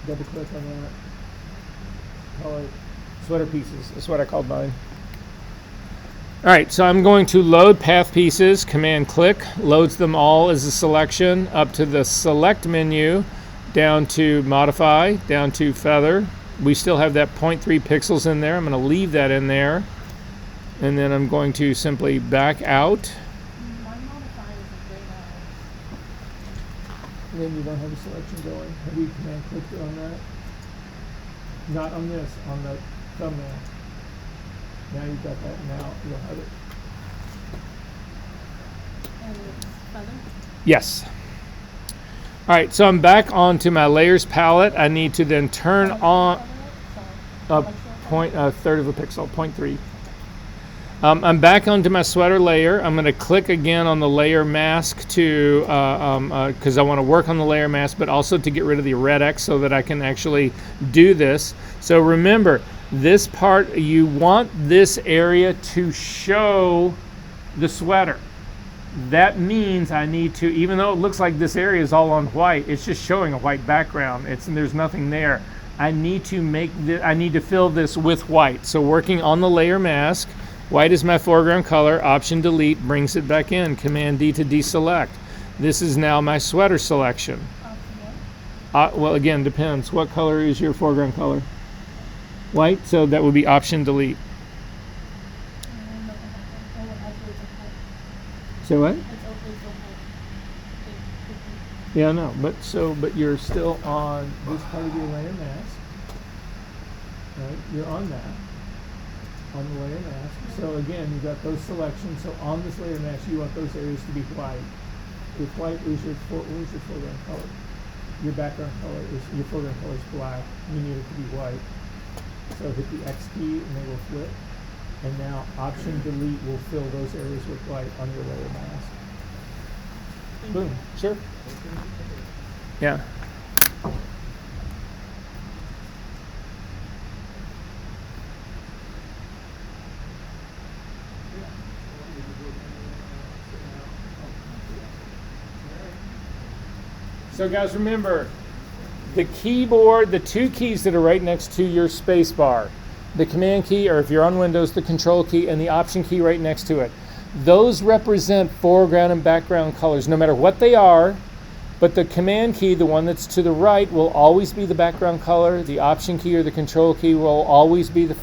Double click on that. Call it sweater pieces. That's what I called mine. All right, so I'm going to load path pieces. Command click loads them all as a selection up to the select menu, down to modify, down to feather. We still have that 0.3 pixels in there. I'm going to leave that in there, and then I'm going to simply back out. And then you don't have a selection going. Have you command clicked on that? Not on this, on the thumbnail. Now you've got that, now you'll have it. And it's feather. Yes. All right, so I'm back onto my layers palette. I need to then turn on a third of a pixel, 0.3. I'm back onto my sweater layer. I'm going to click again on the layer mask to, because I want to work on the layer mask, but also to get rid of the red X so that I can actually do this. So remember, this part, you want this area to show the sweater. That means I need to, even though it looks like this area is all on white, it's just showing a white background. There's nothing there. I need to fill this with white. So working on the layer mask, white is my foreground color. Option delete brings it back in. Command D to deselect. This is now my sweater selection. Well, again, depends. What color is your foreground color? White. So that would be option delete. So what? Yeah, no, but you're still on this part of your layer mask, right? You're on that, on the layer mask. So again, you've got those selections. So on this layer mask, you want those areas to be white. If white is your foreground color, your background color is your foreground color is black. You need it to be white. So hit the X key and they will flip. And now Option Delete will fill those areas with white on your layer mask. Boom. Sure. Yeah. So guys, remember, the keyboard, the two keys that are right next to your space bar, the command key, or if you're on Windows, the control key, and the option key right next to it. Those represent foreground and background colors, no matter what they are, but the command key, the one that's to the right, will always be the background color. The option key or the control key will always be the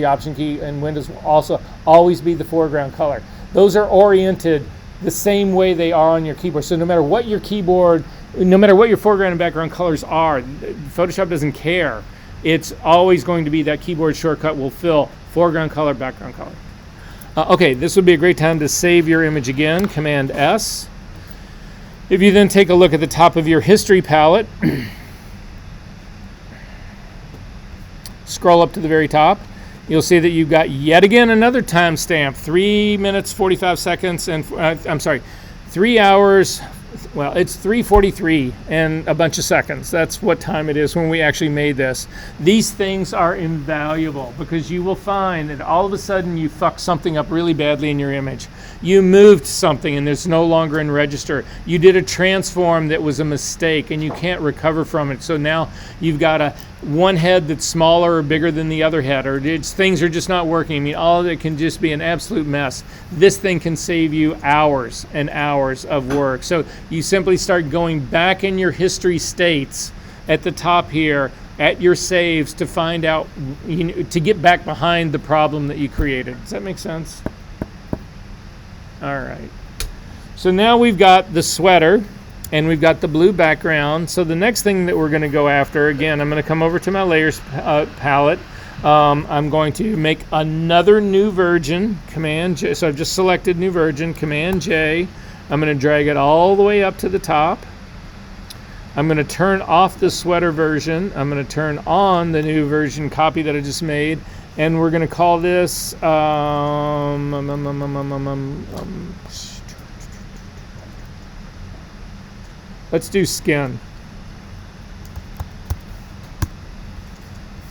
option key in Windows will also always be the foreground color. Those are oriented the same way they are on your keyboard. So no matter what your keyboard, no matter what your foreground and background colors are, Photoshop doesn't care. It's always going to be that keyboard shortcut will fill foreground color, background color. Okay, this would be a great time to save your image again, Command S. If you then take a look at the top of your history palette, scroll up to the very top, you'll see that you've got yet again another timestamp, 3 minutes, 45 seconds, and 3 hours. Well, it's 3:43 and a bunch of seconds. That's what time it is when we actually made this. These things are invaluable because you will find that all of a sudden you fucked something up really badly in your image. You moved something and it's no longer in register. You did a transform that was a mistake and you can't recover from it. So now you've got one head that's smaller or bigger than the other head, or things are just not working. I mean, all of it can just be an absolute mess. This thing can save you hours and hours of work. So you simply start going back in your history states at the top here at your saves to find out, to get back behind the problem that you created. Does that make sense? All right. So now we've got the sweater and we've got the blue background. So the next thing that we're going to go after, again, I'm going to come over to my layers palette. I'm going to make another new version, Command J. So I've just selected new version, Command J. I'm going to drag it all the way up to the top. I'm going to turn off the sweater version. I'm going to turn on the new version copy that I just made. And we're going to call this let's do skin.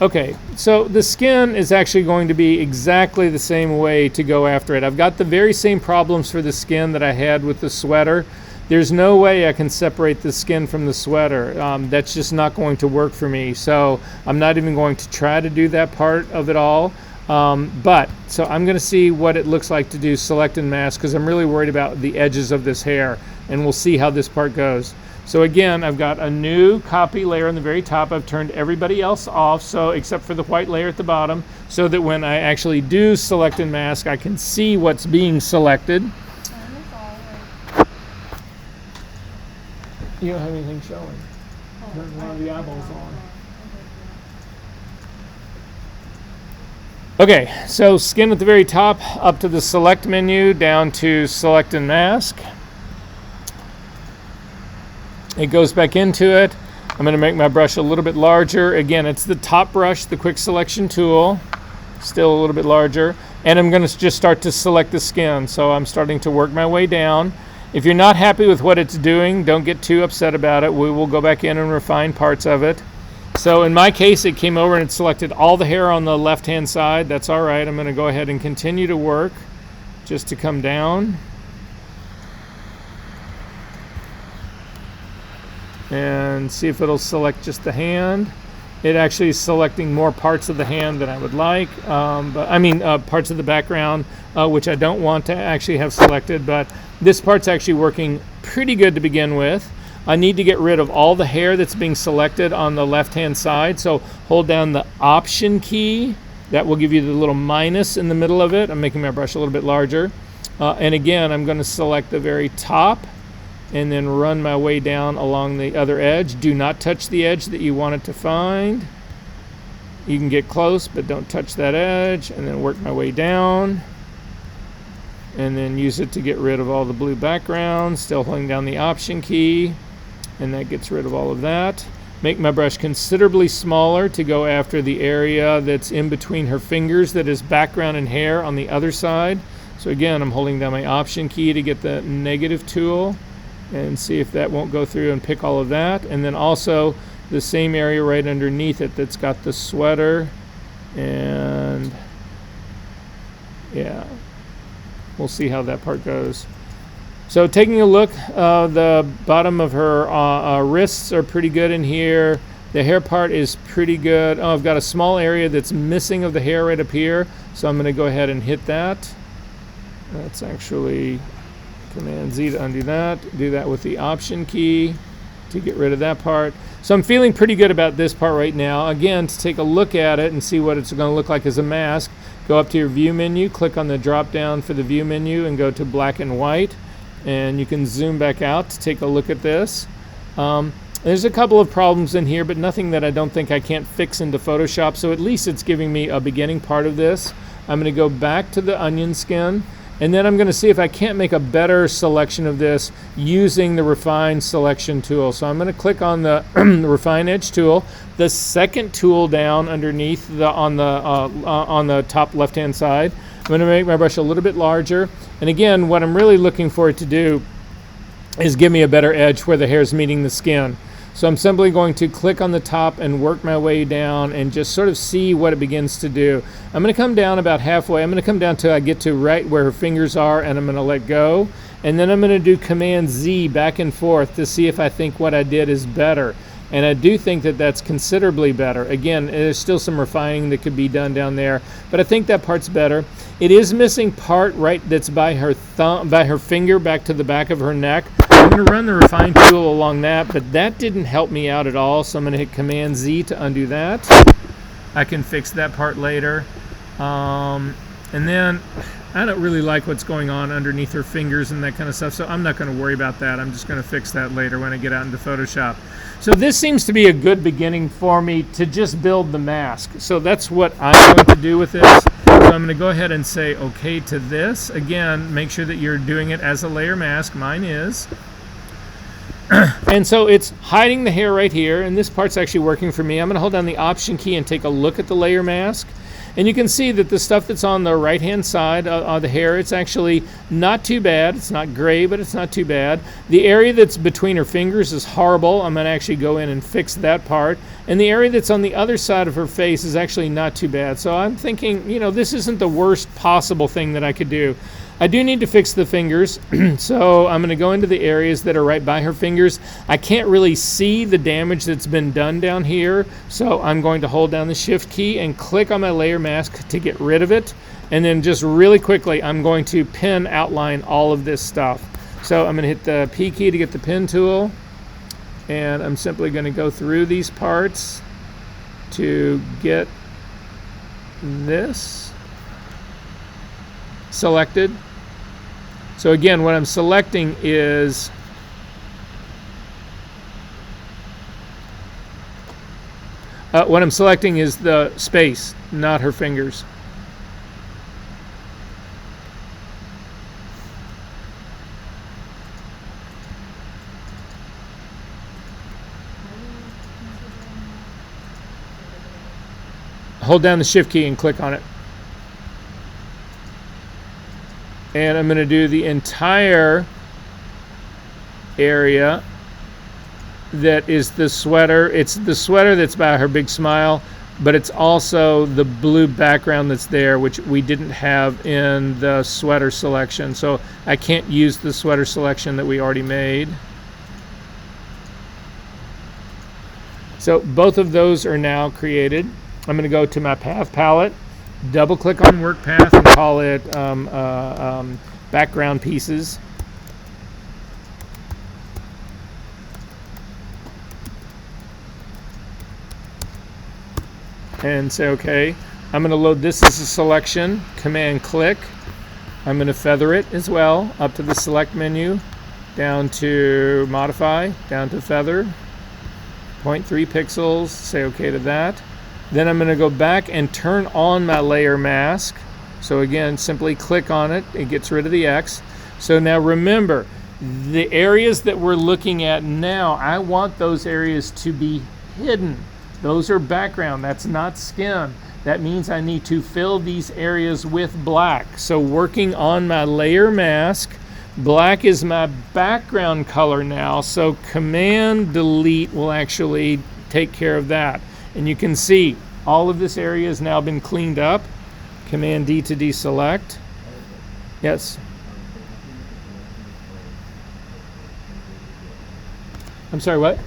Okay, so the skin is actually going to be exactly the same way to go after it. I've got the very same problems for the skin that I had with the sweater. There's no way I can separate the skin from the sweater. That's just not going to work for me. So I'm not even going to try to do that part of it all. So I'm going to see what it looks like to do select and mask because I'm really worried about the edges of this hair, and we'll see how this part goes. So again, I've got a new copy layer on the very top. I've turned everybody else off, so except for the white layer at the bottom, so that when I actually do select and mask, I can see what's being selected. You don't have anything showing. Turn one of the eyeballs on. Okay, so skin at the very top, up to the select menu, down to select and mask. It goes back into it. I'm going to make my brush a little bit larger. Again, it's the top brush, the quick selection tool, still a little bit larger. And I'm going to just start to select the skin. So I'm starting to work my way down. If you're not happy with what it's doing, don't get too upset about it. We will go back in and refine parts of it. So in my case, it came over and it selected all the hair on the left-hand side. That's all right. I'm going to go ahead and continue to work just to come down. And see if it'll select just the hand. It actually is selecting more parts of the hand than I would like, parts of the background, which I don't want to actually have selected, but this part's actually working pretty good to begin with. I need to get rid of all the hair that's being selected on the left-hand side, so hold down the Option key. That will give you the little minus in the middle of it. I'm making my brush a little bit larger. And again, I'm going to select the very top and then run my way down along the other edge. Do not touch the edge that you want it to find. You can get close, but don't touch that edge, and then work my way down. And then use it to get rid of all the blue background, still holding down the Option key, and that gets rid of all of that. Make my brush considerably smaller to go after the area that's in between her fingers that is background and hair on the other side. So again, I'm holding down my Option key to get the negative tool and see if that won't go through and pick all of that. And then also the same area right underneath it that's got the sweater, and yeah, we'll see how that part goes. So taking a look, the bottom of her wrists are pretty good in here. The hair part is pretty good. Oh, I've got a small area that's missing of the hair right up here, so I'm going to go ahead and hit that. That's actually Command Z to undo that. Do that with the Option key to get rid of that part. So I'm feeling pretty good about this part right now. Again, to take a look at it and see what it's going to look like as a mask, go up to your View menu, click on the drop down for the View menu, and go to Black and White. And you can zoom back out to take a look at this. There's a couple of problems in here, but nothing that I don't think I can't fix into Photoshop. So at least it's giving me a beginning part of this. I'm going to go back to the onion skin. And then I'm going to see if I can't make a better selection of this using the Refine Selection tool. So I'm going to click on the Refine Edge tool, the second tool down underneath on the top left-hand side. I'm going to make my brush a little bit larger. And again, what I'm really looking for it to do is give me a better edge where the hair is meeting the skin. So I'm simply going to click on the top and work my way down and just sort of see what it begins to do. I'm going to come down about halfway. I'm going to come down till I get to right where her fingers are, and I'm going to let go. And then I'm going to do Command Z back and forth to see if I think what I did is better. And I do think that that's considerably better. Again, there's still some refining that could be done down there, but I think that part's better. It is missing part right that's by her thumb, by her finger back to the back of her neck. I'm going to run the Refine tool along that, but that didn't help me out at all, so I'm going to hit Command Z to undo that. I can fix that part later. And then I don't really like what's going on underneath her fingers and that kind of stuff, so I'm not going to worry about that. I'm just going to fix that later when I get out into Photoshop. So this seems to be a good beginning for me to just build the mask. So that's what I'm going to do with this. So I'm going to go ahead and say OK to this. Again, make sure that you're doing it as a layer mask. Mine is. And so it's hiding the hair right here, and this part's actually working for me. I'm going to hold down the Option key and take a look at the layer mask. And you can see that the stuff that's on the right-hand side of the hair, it's actually not too bad. It's not gray, but it's not too bad. The area that's between her fingers is horrible. I'm going to actually go in and fix that part. And the area that's on the other side of her face is actually not too bad. So I'm thinking, you know, this isn't the worst possible thing that I could do. I do need to fix the fingers, so I'm going to go into the areas that are right by her fingers. I can't really see the damage that's been done down here, so I'm going to hold down the Shift key and click on my layer mask to get rid of it. And then just really quickly, I'm going to pen outline all of this stuff. So I'm going to hit the P key to get the pen tool, and I'm simply going to go through these parts to get this selected. So again, what I'm selecting is the space, not her fingers. hold down the shift key and click on it. And I'm going to do the entire area that is the sweater. It's the sweater that's by her big smile, but it's also the blue background that's there, which we didn't have in the sweater selection. So I can't use the sweater selection that we already made. So both of those are now created. I'm going to go to my path palette, double click on work path and call it background pieces. And say okay. I'm going to load this as a selection, command click. I'm going to feather it as well, up to the select menu, down to modify, down to feather, 0.3 pixels, say okay to that. Then I'm going to go back and turn on my layer mask. So again, simply click on it, it gets rid of the X. So now remember, the areas that we're looking at now, I want those areas to be hidden. Those are background, that's not skin. That means I need to fill these areas with black. So working on my layer mask, black is my background color now, so command delete will actually take care of that. And you can see all of this area has now been cleaned up. Command D to deselect. Yes. I'm sorry, what?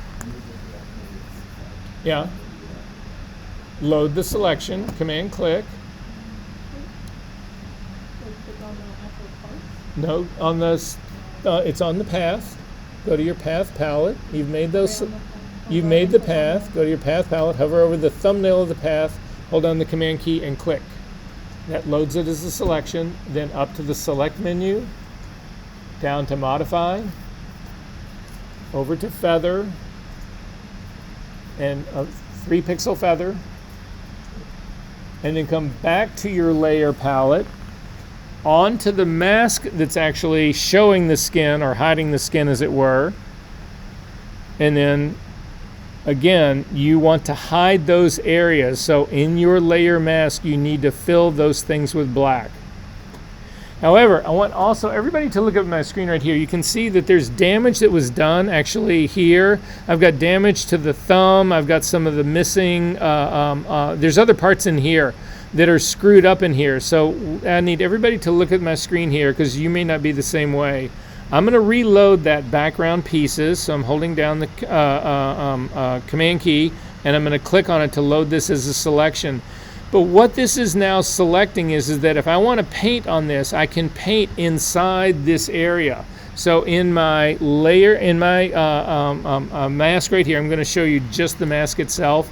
Yeah. Load the selection, command click. No, on the it's on the path. Go to your path palette. You've made those. You've made the path. Go to your path palette. Hover over the thumbnail of the path. Hold down the command key and click. That loads it as a selection. Then up to the select menu. Down to modify. Over to feather. And a 3 pixel feather. And then come back to your layer palette. Onto the mask that's actually showing the skin or hiding the skin, as it were. And then again, you want to hide those areas. So in your layer mask, you need to fill those things with black. However, I want also everybody to look at my screen right here. You can see that there's damage that was done actually here. I've got damage to the thumb. I've got some of the missing, there's other parts in here that are screwed up in here. So I need everybody to look at my screen here because you may not be the same way. I'm going to reload that background pieces. So I'm holding down the command key and I'm going to click on it to load this as a selection. But what this is now selecting is that if I want to paint on this, I can paint inside this area. So in my layer, in my mask right here, I'm going to show you just the mask itself.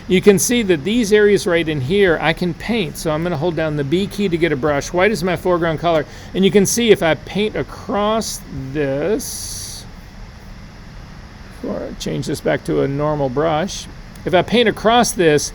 You can see that these areas right in here, I can paint. So I'm going to hold down the B key to get a brush. White is my foreground color. And you can see if I paint across this, or change this back to a normal brush. If I paint across this,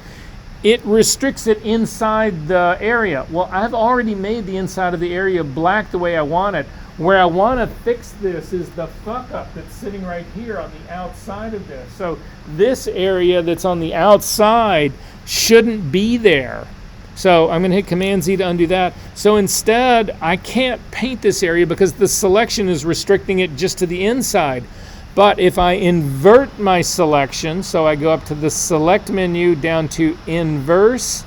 it restricts it inside the area. Well, I've already made the inside of the area black the way I want it. Where I want to fix this is the fuck up that's sitting right here on the outside of this. So this area that's on the outside shouldn't be there. So I'm going to hit Command Z to undo that. So instead, I can't paint this area because the selection is restricting it just to the inside. But if I invert my selection, so I go up to the select menu down to inverse,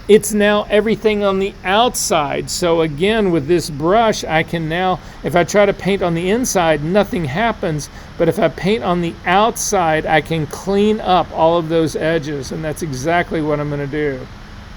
it's now everything on the outside. So again, with this brush, I can now, if I try to paint on the inside, nothing happens. But if I paint on the outside, I can clean up all of those edges. And that's exactly what I'm going to do,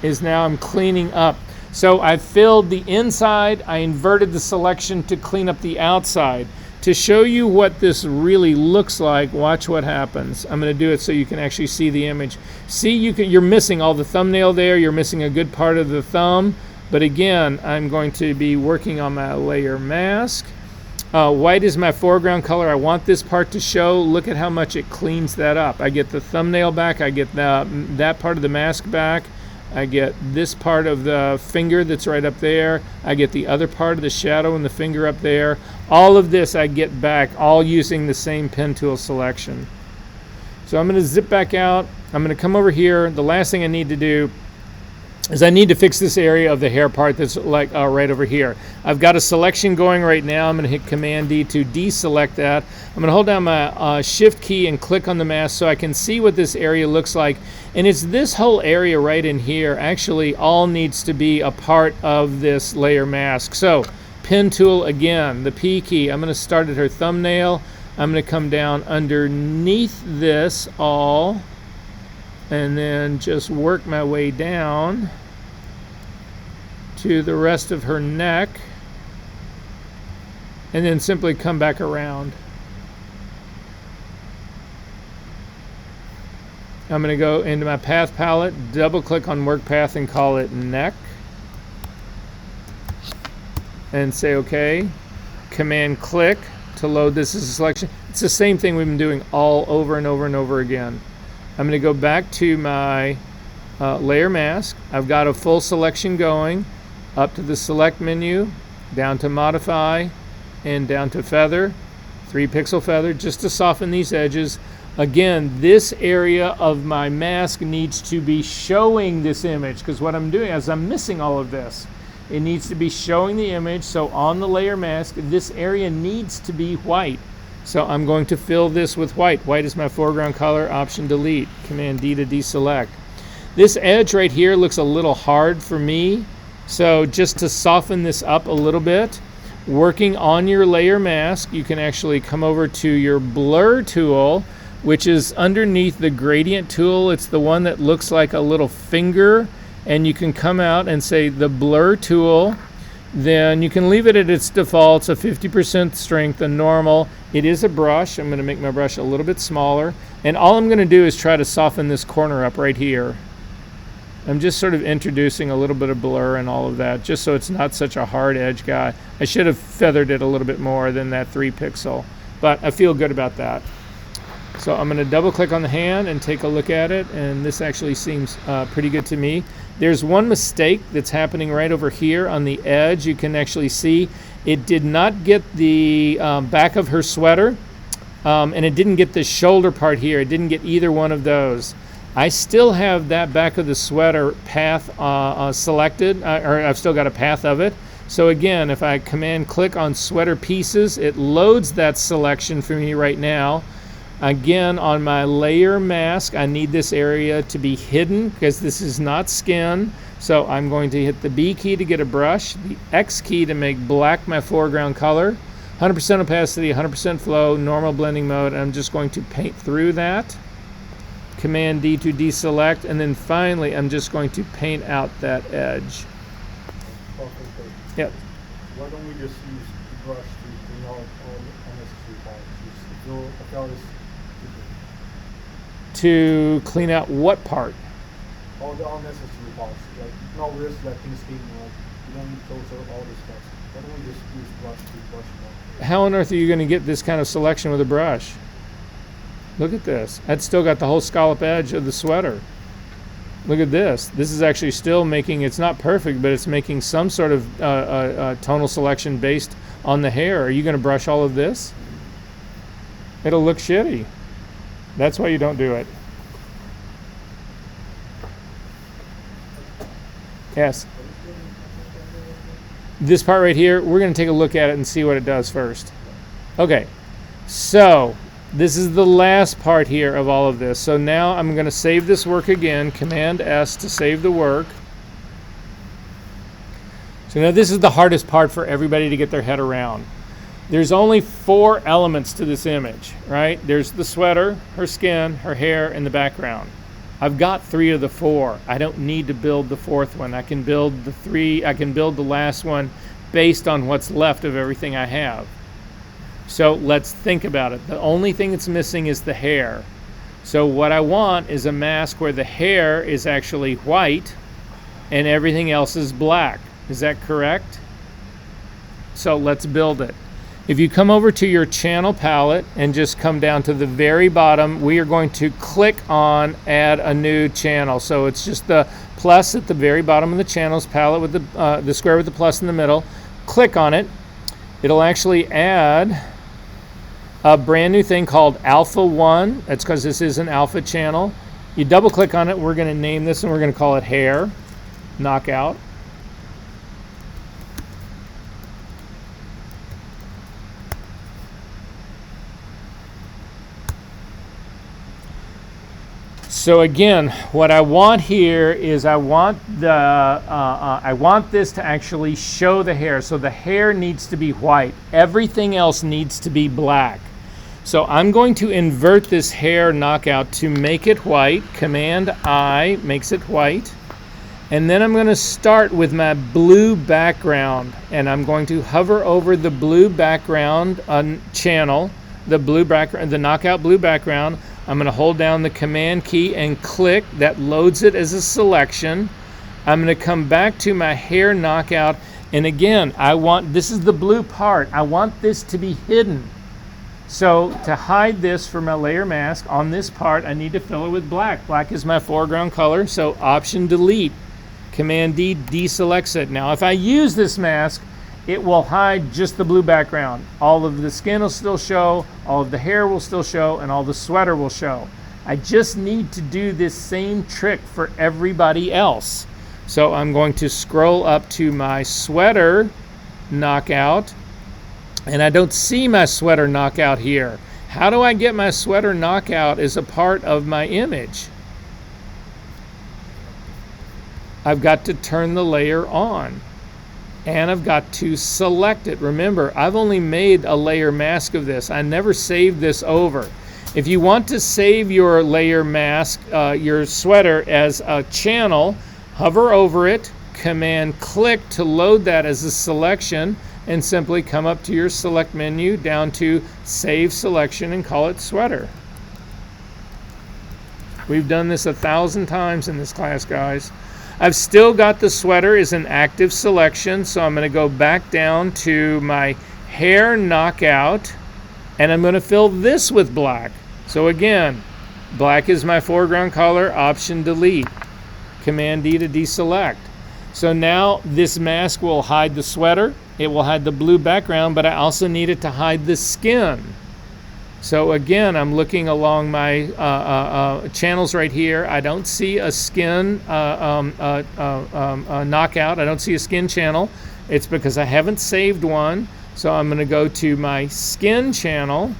is now I'm cleaning up. So I filled the inside, I inverted the selection to clean up the outside. To show you what this really looks like, watch what happens. I'm going to do it so you can actually see the image. See, you're missing all the thumbnail there. You're missing a good part of the thumb. But again, I'm going to be working on my layer mask. White is my foreground color. I want this part to show. Look at how much it cleans that up. I get the thumbnail back. I get that part of the mask back. I get this part of the finger that's right up there. I get the other part of the shadow and the finger up there. All of this I get back, all using the same pen tool selection. So I'm going to zip back out. I'm going to come over here. The last thing I need to do is I need to fix this area of the hair part that's like right over here. I've got a selection going right now. I'm going to hit Command D to deselect that. I'm going to hold down my Shift key and click on the mask so I can see what this area looks like. And it's this whole area right in here actually all needs to be a part of this layer mask. So pen tool again, the P key. I'm going to start at her thumbnail. I'm going to come down underneath this all and then just work my way down to the rest of her neck and then simply come back around. I'm going to go into my path palette, double click on work path and call it neck and say OK. Command click to load this as a selection. It's the same thing we've been doing all over and over and over again. I'm going to go back to my layer mask. I've got a full selection going, up to the select menu, down to modify, and down to feather, 3-pixel feather, just to soften these edges. Again, this area of my mask needs to be showing this image, because what I'm doing is I'm missing all of this. It needs to be showing the image, so on the layer mask, this area needs to be white. So I'm going to fill this with white. White is my foreground color, Option Delete, Command D to deselect. This edge right here looks a little hard for me, so just to soften this up a little bit, working on your layer mask, you can actually come over to your blur tool, which is underneath the gradient tool. It's the one that looks like a little finger, and you can come out and say the blur tool. Then you can leave it at its default, so 50% strength, a normal. It is a brush. I'm going to make my brush a little bit smaller. And all I'm going to do is try to soften this corner up right here. I'm just sort of introducing a little bit of blur and all of that, just so it's not such a hard edge guy. I should have feathered it a little bit more than that 3-pixel, but I feel good about that. So I'm going to double click on the hand and take a look at it, and this actually seems pretty good to me. There's one mistake that's happening right over here on the edge. You can actually see it did not get the back of her sweater, and it didn't get the shoulder part here. It didn't get either one of those. I still have that back of the sweater path selected, or I've still got a path of it. So again, if I command click on sweater pieces, it loads that selection for me right now. Again, on my layer mask, I need this area to be hidden because this is not skin. So I'm going to hit the B key to get a brush, the X key to make black my foreground color, 100% opacity, 100% flow, normal blending mode. And I'm just going to paint through that. Command D to deselect, and then finally I'm just going to paint out that edge. Okay. Yep. Why don't we just use the brush to clean out all unnecessary parts? To clean out what part? All the unnecessary parts. Like, no risk that things getting you don't need to filter all this stuff. Why don't we just use brush to brush it out? How on earth are you going to get this kind of selection with a brush? Look at this. That's still got the whole scallop edge of the sweater. Look at this. This is actually still making, it's not perfect, but it's making some sort of tonal selection based on the hair. Are you going to brush all of this? It'll look shitty. That's why you don't do it. Yes. This part right here, we're going to take a look at it and see what it does first. Okay. So this is the last part here of all of this. So now I'm going to save this work again, Command S to save the work. So now this is the hardest part for everybody to get their head around. There's only 4 elements to this image, right? There's the sweater, her skin, her hair, and the background. I've got 3 of the 4. I don't need to build the 4th one. I can build the 3, I can build the last one based on what's left of everything I have. So let's think about it. The only thing that's missing is the hair. So what I want is a mask where the hair is actually white and everything else is black. Is that correct? So let's build it. If you come over to your channel palette and just come down to the very bottom, we are going to click on add a new channel. So it's just the plus at the very bottom of the channels palette with the square with the plus in the middle. Click on it. It'll actually add a brand new thing called Alpha 1. That's because this is an alpha channel. You double click on it. We're going to name this and we're going to call it hair. knockout. So again, what I want here is I want this to actually show the hair. So the hair needs to be white. Everything else needs to be black. So I'm going to invert this hair knockout to make it white. Command I makes it white. And then I'm going to start with my blue background, and I'm going to hover over the blue background channel, the knockout blue background. I'm going to hold down the command key and click. That loads it as a selection. I'm going to come back to my hair knockout, and again, this is the blue part. I want this to be hidden. So to hide this for my layer mask on this part, I need to fill it with black. Black is my foreground color, so Option Delete. Command D deselects it. Now if I use this mask, it will hide just the blue background. All of the skin will still show, all of the hair will still show, and all the sweater will show. I just need to do this same trick for everybody else. So I'm going to scroll up to my sweater knockout, and I don't see my sweater knockout here. How do I get my sweater knockout as a part of my image? I've got to turn the layer on. And I've got to select it. Remember, I've only made a layer mask of this. I never saved this over. If you want to save your layer mask, your sweater as a channel, hover over it, command click to load that as a selection, and simply come up to your select menu down to save selection and call it sweater. We've done this 1,000 times in this class, guys. I've still got the sweater as an active selection, so I'm going to go back down to my hair knockout, and I'm going to fill this with black. So again, black is my foreground color, Option Delete, Command D to deselect. So now this mask will hide the sweater, it will hide the blue background, but I also need it to hide the skin. So again, I'm looking along my channels right here. I don't see a skin knockout. I don't see a skin channel. It's because I haven't saved one. So I'm going to go to my skin channel.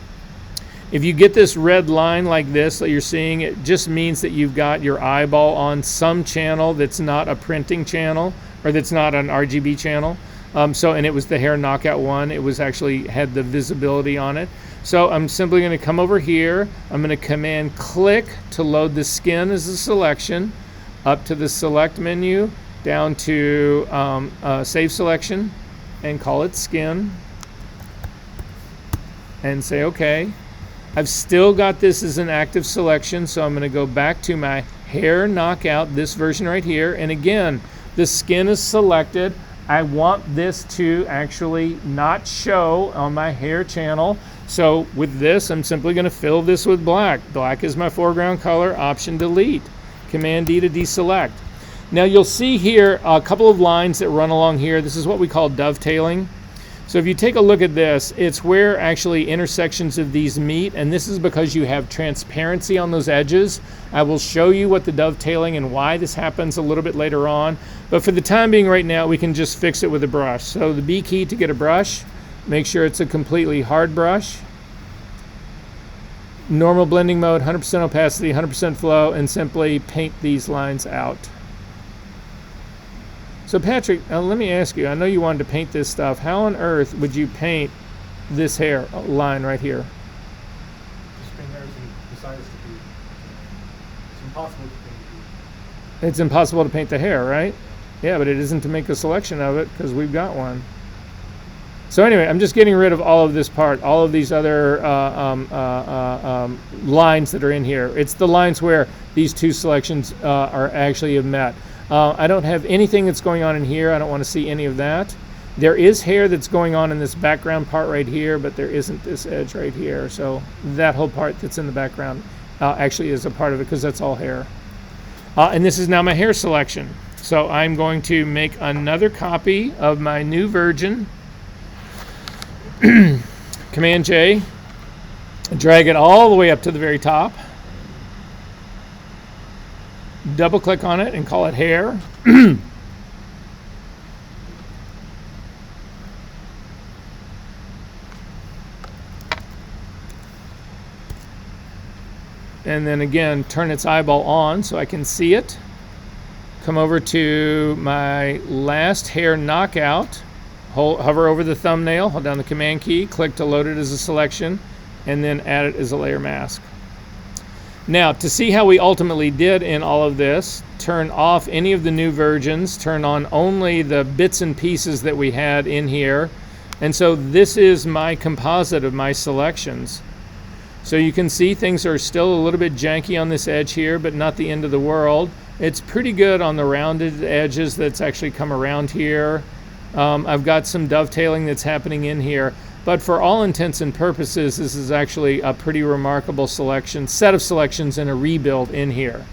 If you get this red line like this that you're seeing, it just means that you've got your eyeball on some channel that's not a printing channel, or that's not an RGB channel. And it was the hair knockout one. It was actually had the visibility on it. So I'm simply going to come over here. I'm going to command click to load the skin as a selection, up to the select menu, down to save selection, and call it skin, and say OK. I've still got this as an active selection, so I'm going to go back to my hair knockout, this version right here, and again, the skin is selected. I want this to actually not show on my hair channel. So with this, I'm simply going to fill this with black. Black is my foreground color, Option Delete, Command D to deselect. Now you'll see here a couple of lines that run along here. This is what we call dovetailing. So if you take a look at this, it's where actually intersections of these meet, and this is because you have transparency on those edges. I will show you what the dovetailing and why this happens a little bit later on, but for the time being right now, we can just fix it with a brush. So the B key to get a brush, make sure it's a completely hard brush. Normal blending mode, 100% opacity, 100% flow, and simply paint these lines out. So Patrick, let me ask you, I know you wanted to paint this stuff. How on earth would you paint this hair line right here? Just paint everything besides the beard. It's impossible to paint the beard. It's impossible to paint the hair, right? Yeah, but it isn't to make a selection of it because we've got one. So anyway, I'm just getting rid of all of this part, all of these other lines that are in here. It's the lines where these two selections are actually have met. I don't have anything that's going on in here. I don't want to see any of that. There is hair that's going on in this background part right here, but there isn't this edge right here. So that whole part that's in the background actually is a part of it because that's all hair. And this is now my hair selection. So I'm going to make another copy of my new version. Command J, drag it all the way up to the very top. Double click on it and call it hair. and then again turn its eyeball on so I can see it. Come over to my last hair knockout, hover over the thumbnail, hold down the command key, click to load it as a selection, and then add it as a layer mask. Now, to see how we ultimately did in all of this, turn off any of the new versions, turn on only the bits and pieces that we had in here. And so this is my composite of my selections. So you can see things are still a little bit janky on this edge here, but not the end of the world. It's pretty good on the rounded edges that's actually come around here. I've got some dovetailing that's happening in here. But for all intents and purposes, this is actually a pretty remarkable set of selections and a rebuild in here.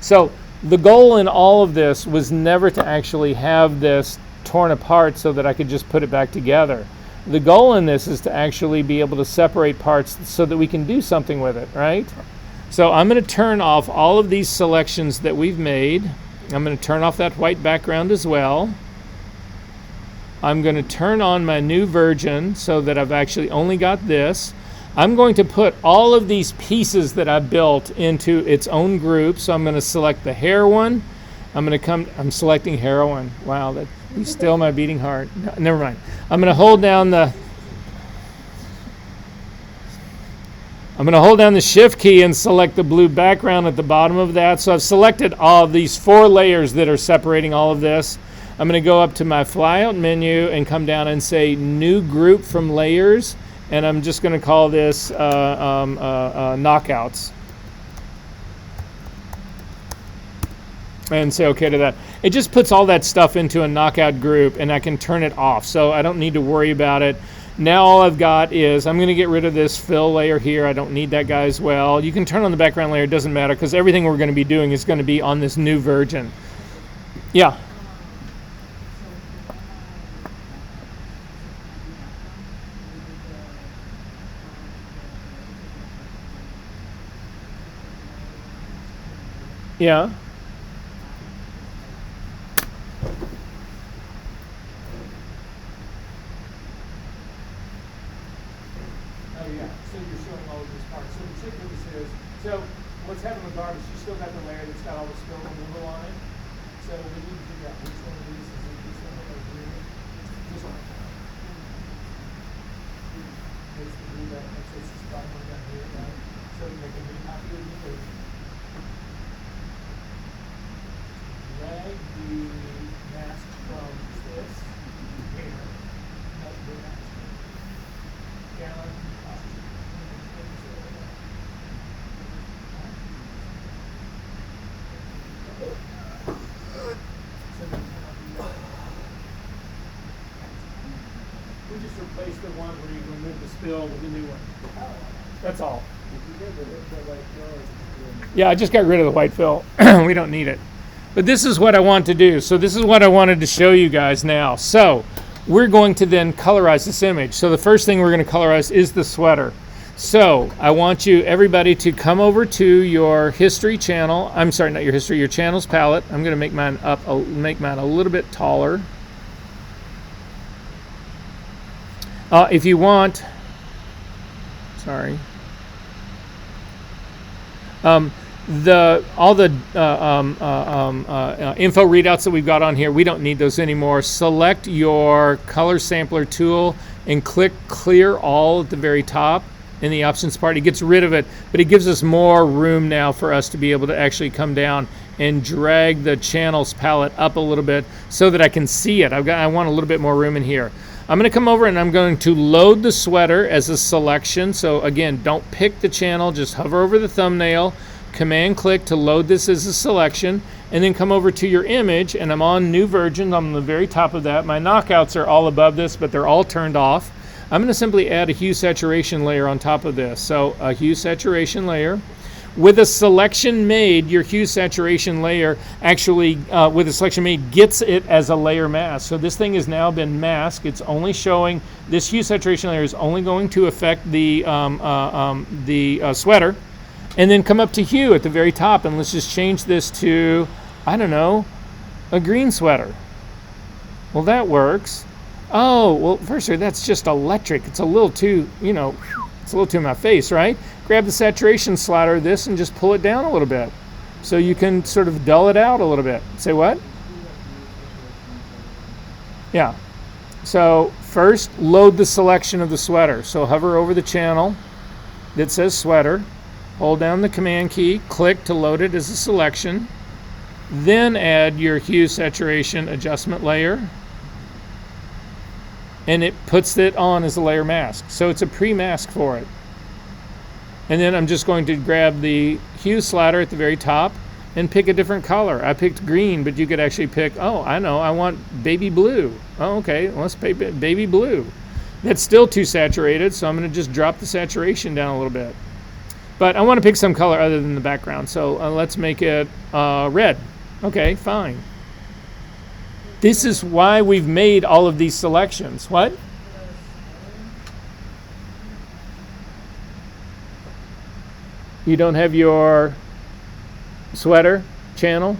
So the goal in all of this was never to actually have this torn apart so that I could just put it back together. The goal in this is to actually be able to separate parts so that we can do something with it, right? So I'm going to turn off all of these selections that we've made. I'm going to turn off that white background as well. I'm going to turn on my new version so that I've actually only got this. I'm going to put all of these pieces that I built into its own group. So I'm going to select the hair one. I'm selecting heroin. Wow, that you still my beating heart. No, never mind. I'm going to hold down the shift key and select the blue background at the bottom of that. So I've selected all of these 4 layers that are separating all of this. I'm going to go up to my flyout menu and come down and say new group from layers, and I'm just going to call this knockouts. And say okay to that. It just puts all that stuff into a knockout group, and I can turn it off, so I don't need to worry about it. Now all I've got is I'm going to get rid of this fill layer here. I don't need that guy as well. You can turn on the background layer, it doesn't matter, because everything we're going to be doing is going to be on this new version. Yeah. Yeah. Oh yeah, so you're showing all of these parts. So particularly this is, so what's happening with garbage, you still got the layer that's got all the spill removal on it. So we need to figure out which one of these is this one over here. This one. It's the blue that makes this spot one down here, right? So we make a new copy of the first. Drag the mask from this here. Down. We just replaced the one where you remove the spill with the new one. That's all. Yeah, I just got rid of the white fill. We don't need it. But this is what I want to do. So this is what I wanted to show you guys now. So we're going to then colorize this image. So the first thing we're going to colorize is the sweater. So I want everybody to come over to your history channel. I'm sorry, not your history, your channels palette. I'm going to make mine a little bit taller. If you want, sorry. All the info readouts that we've got on here, we don't need those anymore. Select your color sampler tool and click clear all at the very top in the options part. It gets rid of it, but it gives us more room now for us to be able to actually come down and drag the channels palette up a little bit so that I can see it. I want a little bit more room in here. I'm going to come over and I'm going to load the sweater as a selection. So again, don't pick the channel, just hover over the thumbnail, command click to load this as a selection, and then come over to your image, and I'm on new version. I'm on the very top of that. My knockouts are all above this, but they're all turned off. I'm going to simply add a hue saturation layer on top of this. So a hue saturation layer. With a selection made, your hue saturation layer actually, with a selection made, gets it as a layer mask. So this thing has now been masked. It's only showing, this hue saturation layer is only going to affect the sweater. And then come up to hue at the very top, and let's just change this to, I don't know, a green sweater. Well, that works. Oh, well, first of all, that's just electric. It's a little too, It's a little too in my face, right? Grab the saturation slider of this and just pull it down a little bit. So you can sort of dull it out a little bit. Say what? Yeah. So first, load the selection of the sweater. So hover over the channel that says sweater. Hold down the command key. Click to load it as a selection. Then add your hue saturation adjustment layer. And it puts it on as a layer mask. So it's a pre-mask for it. And then I'm just going to grab the hue slider at the very top and pick a different color. I picked green, but you could actually pick, oh, I know, I want baby blue. Oh, okay, let's pick baby blue. That's still too saturated, so I'm gonna just drop the saturation down a little bit. But I wanna pick some color other than the background, so let's make it red. Okay, fine. This is why we've made all of these selections. What? You don't have your sweater channel?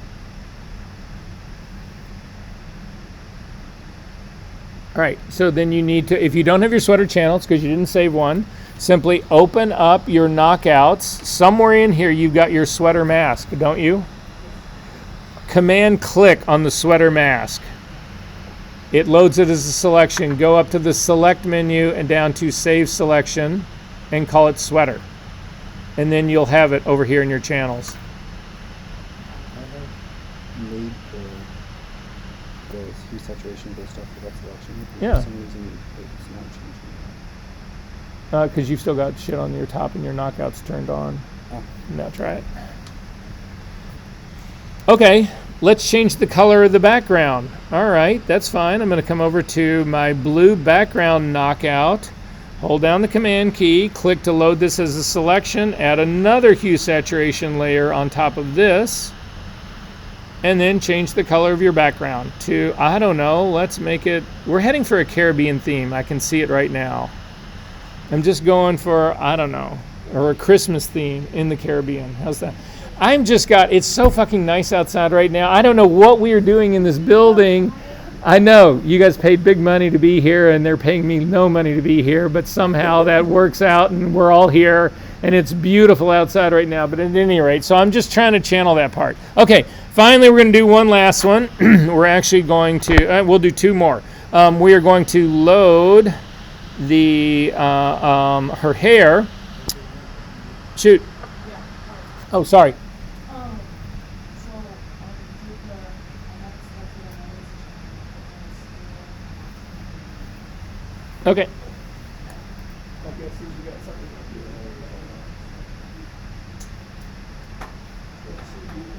All right, so then you need to, if you don't have your sweater channel, it's because you didn't save one, simply open up your knockouts. Somewhere in here you've got your sweater mask, don't you? Command click on the sweater mask. It loads it as a selection. Go up to the select menu and down to save selection and call it sweater. And then you'll have it over here in your channels. I have made the hue saturation based off of that selection. Yeah. For some reason, it's not changing. Because you've still got shit on your top and your knockouts turned on. Oh. Now try it. Okay, let's change the color of the background. All right, that's fine. I'm going to come over to my blue background knockout. Hold down the command key, click to load this as a selection, add another hue saturation layer on top of this, and then change the color of your background to, I don't know, let's make it, we're heading for a Caribbean theme. I can see it right now. I'm just going for, I don't know, or a Christmas theme in the Caribbean. How's that? It's so fucking nice outside right now. I don't know what we are doing in this building. I know you guys paid big money to be here and they're paying me no money to be here, but somehow that works out and we're all here and it's beautiful outside right now. But at any rate, so I'm just trying to channel that part. Okay, finally we're going to do one last one. We're actually going to, we'll do two more. We are going to load the her hair. Shoot. Oh, sorry. Okay. Okay, so you got something up here.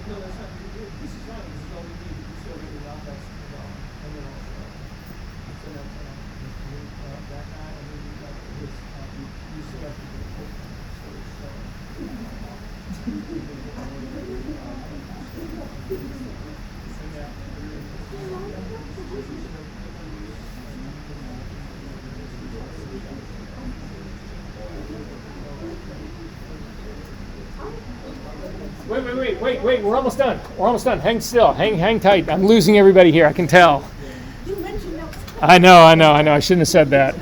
No, that's not, this is fine, this is all we need, you still get the knockouts turned on, and then also, so now turn on that eye, and then you got this, you still have to do it. Wait, we're almost done. We're almost done. Hang still. Hang tight. I'm losing everybody here. I can tell. You mentioned that. I know. I shouldn't have said that.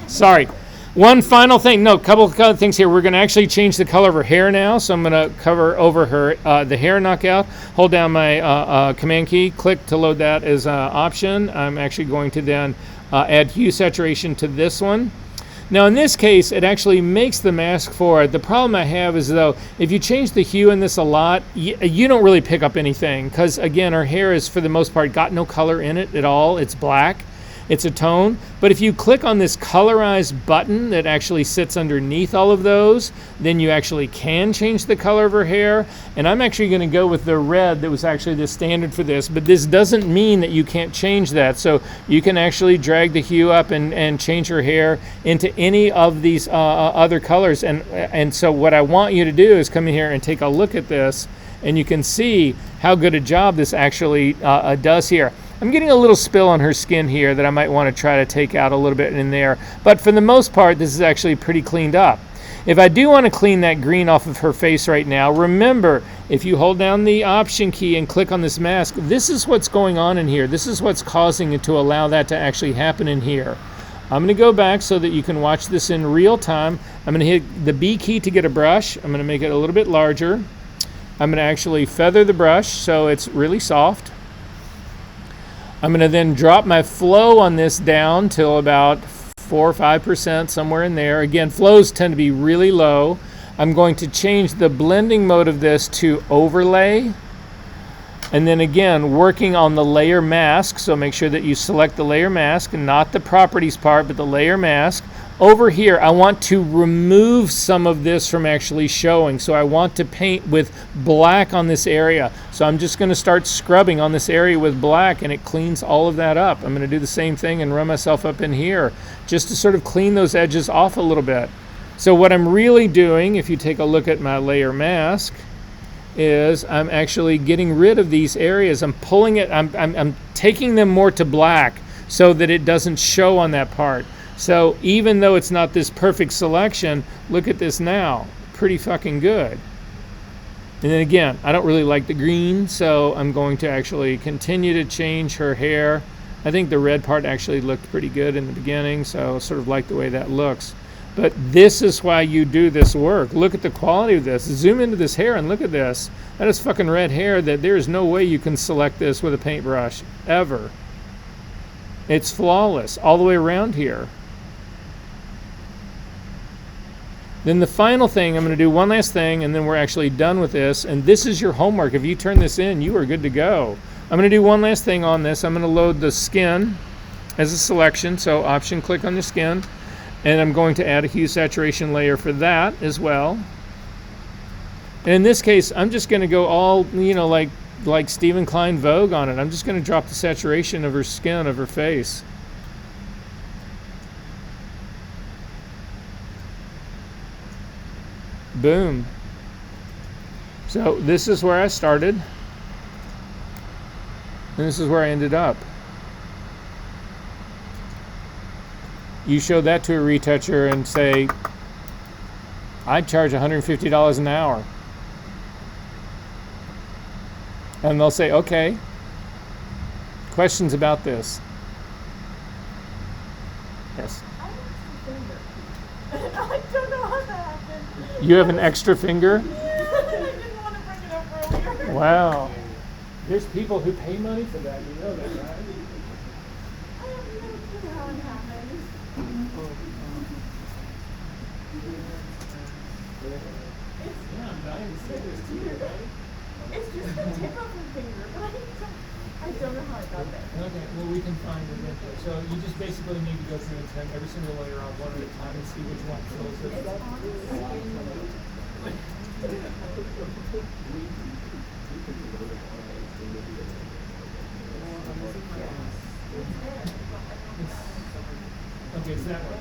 Sorry. One final thing. No, couple of other things here. We're going to actually change the color of her hair now. So I'm going to cover over her the hair knockout. Hold down my command key. Click to load that as an option. I'm actually going to then add hue saturation to this one. Now in this case, it actually makes the mask for it. The problem I have is though, if you change the hue in this a lot, you don't really pick up anything because again, her hair is for the most part got no color in it at all. It's black. It's a tone, but if you click on this colorize button that actually sits underneath all of those, then you actually can change the color of her hair. And I'm actually going to go with the red that was actually the standard for this, but this doesn't mean that you can't change that. So you can actually drag the hue up and change her hair into any of these other colors. And so what I want you to do is come in here and take a look at this, and you can see how good a job this actually does here. I'm getting a little spill on her skin here that I might want to try to take out a little bit in there. But for the most part, this is actually pretty cleaned up. If I do want to clean that green off of her face right now, remember, if you hold down the option key and click on this mask, this is what's going on in here. This is what's causing it to allow that to actually happen in here. I'm going to go back so that you can watch this in real time. I'm going to hit the B key to get a brush. I'm going to make it a little bit larger. I'm going to actually feather the brush so it's really soft. I'm going to then drop my flow on this down till about 4 or 5%, somewhere in there. Again, flows tend to be really low. I'm going to change the blending mode of this to overlay. And then again, working on the layer mask. So make sure that you select the layer mask, and not the properties part, but the layer mask. Over here, I want to remove some of this from actually showing. So I want to paint with black on this area. So I'm just going to start scrubbing on this area with black, and it cleans all of that up. I'm going to do the same thing and run myself up in here just to sort of clean those edges off a little bit. So what I'm really doing, if you take a look at my layer mask, is I'm actually getting rid of these areas. I'm pulling it, I'm taking them more to black so that it doesn't show on that part. So even though it's not this perfect selection, look at this now. Pretty fucking good. And then again, I don't really like the green, so I'm going to actually continue to change her hair. I think the red part actually looked pretty good in the beginning, so I sort of like the way that looks. But this is why you do this work. Look at the quality of this. Zoom into this hair and look at this. That is fucking red hair that there is no way you can select this with a paintbrush, ever. It's flawless all the way around here. Then the final thing, I'm going to do one last thing, and then we're actually done with this. And this is your homework. If you turn this in, you are good to go. I'm going to do one last thing on this. I'm going to load the skin as a selection. So option, click on the skin. And I'm going to add a hue saturation layer for that as well. And in this case, I'm just going to go all, you know, like Stephen Klein Vogue on it. I'm just going to drop the saturation of her skin, of her face. Boom. So this is where I started. And this is where I ended up. You show that to a retoucher and say, I'd charge $150 an hour. And they'll say, okay. Questions about this? Yes. I have a finger. I don't know how that happened. You have an extra finger? Yeah, I didn't want to bring it up earlier. Wow. There's people who pay money for that. You know that, right? I have no clue how it happened. Yeah, I'm dying to say this to you, right? It's just the tip of her finger, but I don't know how it got there. Okay, well we can find it eventually. So you just basically need to go through and turn every single layer on one at a time and see which one fills it. It's on the skin. Okay, it's that one.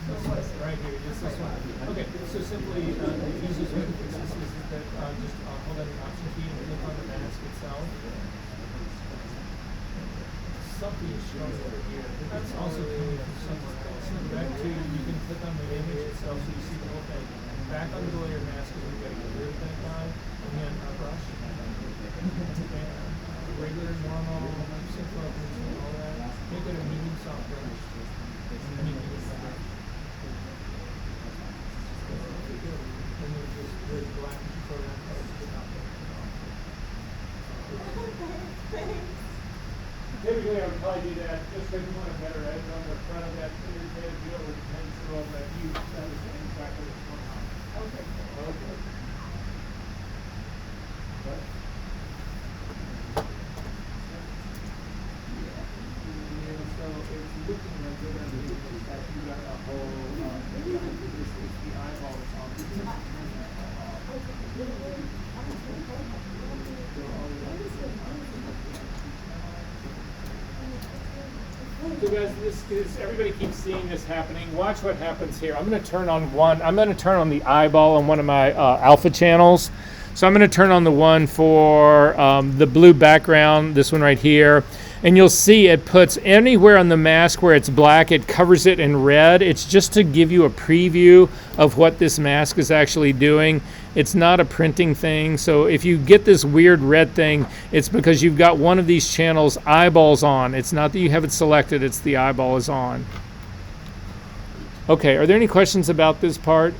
This one, right here, it's this one. Okay, so simply, the easiest way to fix this is that just hold on the option key and click on the mask itself. Something is showing over here, but it's also coming from somewhere else. So back to, you can click on the image itself so you see the whole thing. Back onto the layer mask is where we gotta get rid of that guy. Again, our brush. And regular, normal, simple, all that. Make it a medium soft brush. And you can get that. And then just very black and throw that color to the top there. Typically, I would probably do that just so you want a better edge on the front of that fingertip. You don't want to pencil all that hue. Understand exactly what's going on. Okay. Okay. What? Yeah, so it's looking like you're going to be that you got a whole, it's the eyeball that's on the So guys, everybody keeps seeing this happening. Watch what happens here. I'm going to turn on one. I'm going to turn on the eyeball on one of my alpha channels. So I'm going to turn on the one for the blue background, this one right here. And you'll see it puts anywhere on the mask where it's black, it covers it in red. It's just to give you a preview of what this mask is actually doing. It's not a printing thing. So if you get this weird red thing, it's because you've got one of these channels eyeballs on. It's not that you have it selected, it's the eyeball is on. Okay, are there any questions about this part?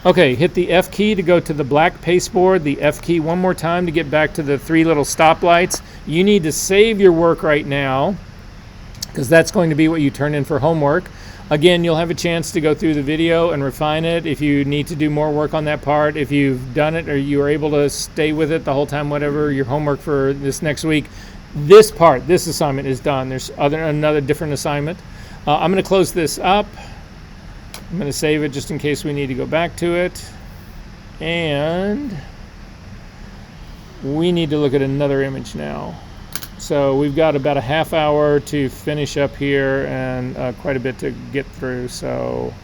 Okay, hit the F key to go to the black pasteboard, the F key one more time to get back to the 3 little stoplights. You need to save your work right now because that's going to be what you turn in for homework. Again, you'll have a chance to go through the video and refine it if you need to do more work on that part. If you've done it or you are able to stay with it the whole time, whatever your homework for this next week, this part, this assignment is done. There's another different assignment. I'm going to close this up. I'm going to save it just in case we need to go back to it. And we need to look at another image now. So we've got about a half hour to finish up here and quite a bit to get through. So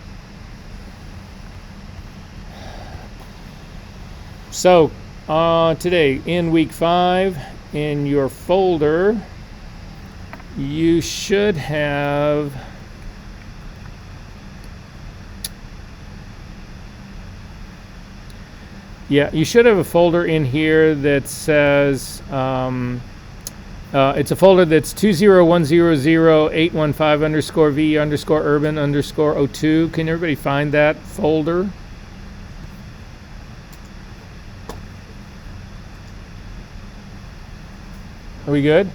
today in week 5 in your folder, you should have you should have a folder in here that says it's a folder that's 201008115_V_urban_02. Can everybody find that folder? Are we good?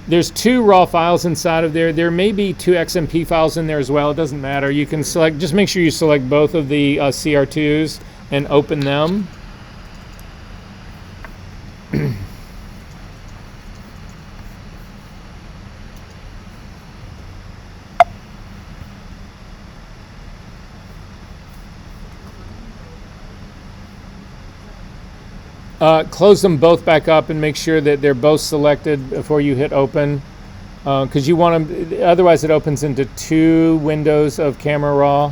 There's 2 raw files inside of there. There may be 2 XMP files in there as well. It doesn't matter. You can select, just make sure you select both of the CR2s and open them. Close them both back up and make sure that they're both selected before you hit open, because you want them, otherwise it opens into 2 windows of Camera Raw,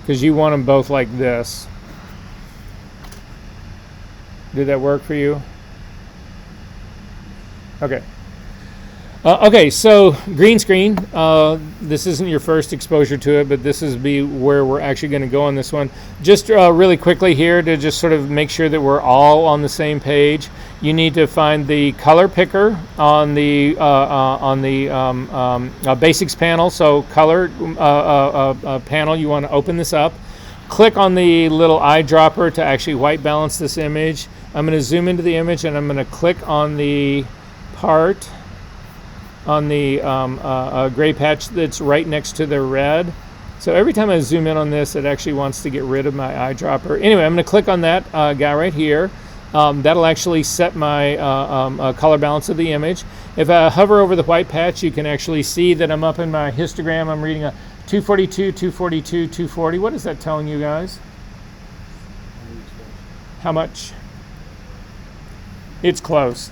because you want them both like this. Did that work for you? Okay. Okay, so green screen. This isn't your first exposure to it, but this is where we're actually going to go on this one. Just really quickly here to just sort of make sure that we're all on the same page. You need to find the color picker on the basics panel. So color panel. You want to open this up. Click on the little eyedropper to actually white balance this image. I'm going to zoom into the image and I'm going to click on the part on the gray patch that's right next to the red. So every time I zoom in on this, it actually wants to get rid of my eyedropper. Anyway, I'm going to click on that guy right here. That'll actually set my color balance of the image. If I hover over the white patch, you can actually see that I'm up in my histogram. I'm reading a 242, 242, 240. What is that telling you guys? How much? It's close.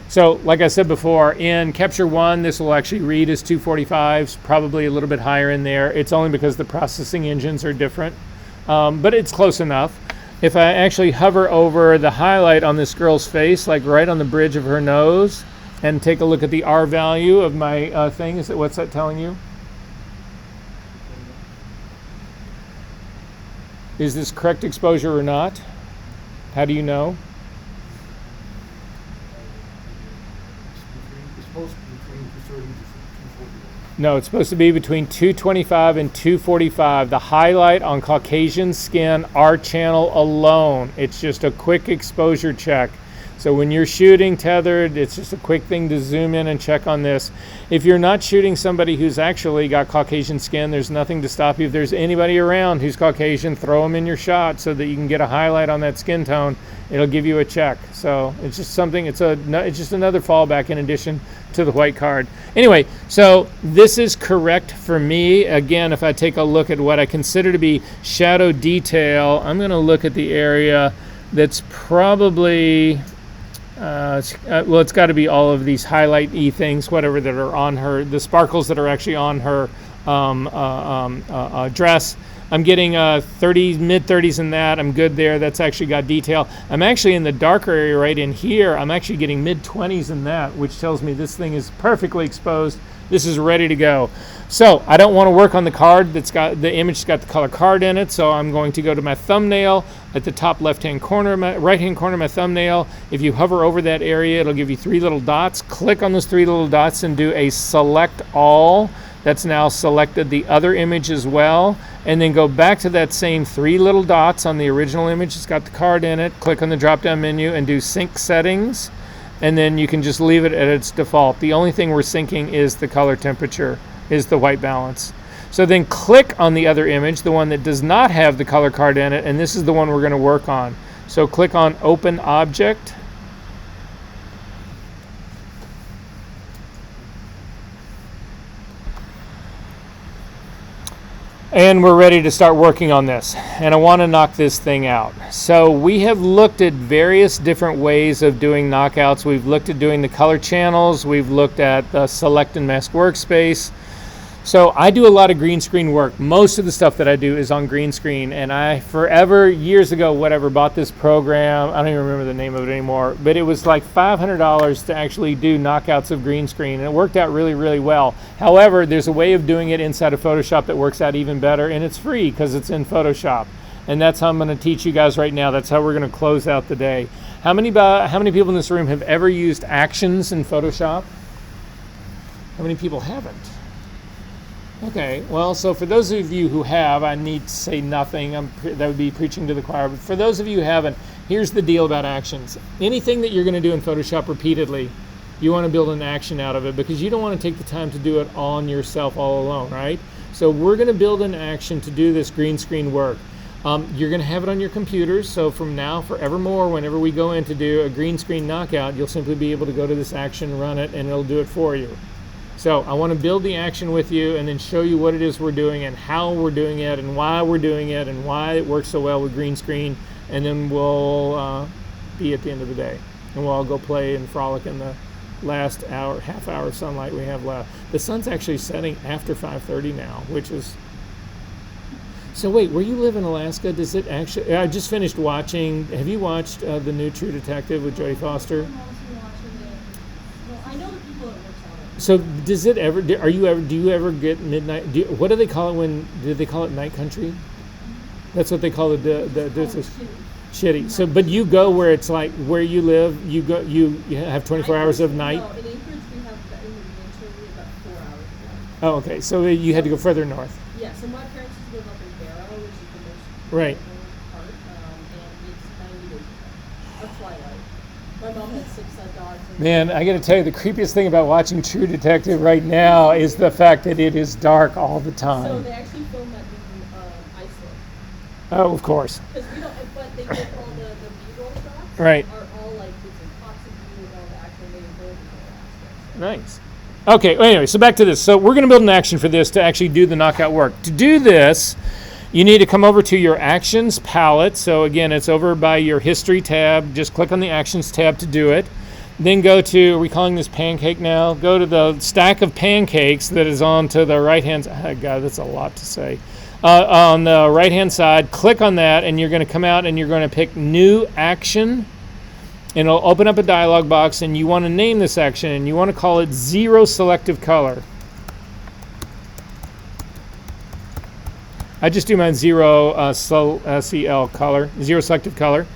So, like I said before, in Capture 1, this will actually read as 245s, probably a little bit higher in there. It's only because the processing engines are different, but it's close enough. If I actually hover over the highlight on this girl's face, like right on the bridge of her nose, and take a look at the R value of my thing, what's that telling you? Is this correct exposure or not? How do you know? No, it's supposed to be between 225 and 245. The highlight on Caucasian skin, R channel alone. It's just a quick exposure check. So when you're shooting tethered, it's just a quick thing to zoom in and check on this. If you're not shooting somebody who's actually got Caucasian skin, there's nothing to stop you. If there's anybody around who's Caucasian, throw them in your shot so that you can get a highlight on that skin tone. It'll give you a check. So it's just something, it's just another fallback in addition to the white card. Anyway, so this is correct for me. Again, if I take a look at what I consider to be shadow detail, I'm going to look at the area that's probably, well, it's got to be all of these highlight-y things, whatever that are on her, the sparkles that are actually on her dress. I'm getting mid-30s in that. I'm good there. That's actually got detail. I'm actually in the darker area right in here. I'm actually getting mid-20s in that, which tells me this thing is perfectly exposed. This is ready to go. So I don't want to work on the card that's got the image that's got the color card in it. So I'm going to go to my thumbnail at the top left-hand corner, right-hand corner of my thumbnail. If you hover over that area, it'll give you 3 little dots. Click on those 3 little dots and do a select all. That's now selected the other image as well. And then go back to that same 3 little dots on the original image. It's got the card in it. Click on the drop-down menu and do sync settings. And then you can just leave it at its default. The only thing we're syncing is the color temperature, is the white balance. So then click on the other image, the one that does not have the color card in it, and this is the one we're going to work on. So click on Open Object. And we're ready to start working on this. And I want to knock this thing out. So we have looked at various different ways of doing knockouts. We've looked at doing the color channels. We've looked at the select and mask workspace. So I do a lot of green screen work. Most of the stuff that I do is on green screen, and I forever, years ago, bought this program. I don't even remember the name of it anymore, but it was like $500 to actually do knockouts of green screen, and it worked out really, really well. However, there's a way of doing it inside of Photoshop that works out even better, and it's free because it's in Photoshop. And that's how I'm going to teach you guys right now. That's how we're going to close out the day. How many people in this room have ever used actions in Photoshop? How many people haven't? Okay, well, so for those of you who have, I need to say nothing. That would be preaching to the choir. But for those of you who haven't, here's the deal about actions. Anything that you're going to do in Photoshop repeatedly, you want to build an action out of it because you don't want to take the time to do it on yourself all alone, right? So we're going to build an action to do this green screen work. You're going to have it on your computers. So from now forevermore, whenever we go in to do a green screen knockout, you'll simply be able to go to this action, run it, and it'll do it for you. So I want to build the action with you and then show you what it is we're doing and how we're doing it and why we're doing it and why it works so well with green screen. And then we'll be at the end of the day. And we'll all go play and frolic in the last half hour of sunlight we have left. The sun's actually setting after 5:30 now, which is... So wait, where you live in Alaska, does it actually... I just finished watching... Have you watched the new True Detective with Jodie Foster? I know the people that works on it. So does it ever? Do you ever get midnight? What do they call it when? Do they call it night country? That's what they call it. Shitty. So, but you go where it's like where you live. You go. You have 24 hours of night. No, in Anchorage we have in the winter we have about 4 hours of night. Oh, okay. So you had to go further north. Yeah. So my parents used to live up in Barrow, which is the most Right. part, and it's 90 days of twilight. My mom had 6 dogs. Man, I got to tell you, the creepiest thing about watching True Detective right now is the fact that it is dark all the So time. they actually filmed that in Iceland. Oh, of course. Because we don't, but they get all the B-roll shots. Right. Are all like it's in toxic view and all the actual native buildings and all that stuff. Nice. Okay, well, anyway, so back to this. So we're going to build an action for this to actually do the knockout work. To do this, you need to come over to your Actions palette. So again, it's over by your History tab. Just click on the Actions tab to do it. Then go to, are we calling this pancake now? Go to the stack of pancakes that is on to the right-hand side. Oh, God, that's a lot to say. On the right-hand side, click on that, and you're going to come out and you're going to pick New Action. And it'll open up a dialog box, and you want to name this action, and you want to call it Zero Selective Color. I just do mine zero CL color, zero selective color.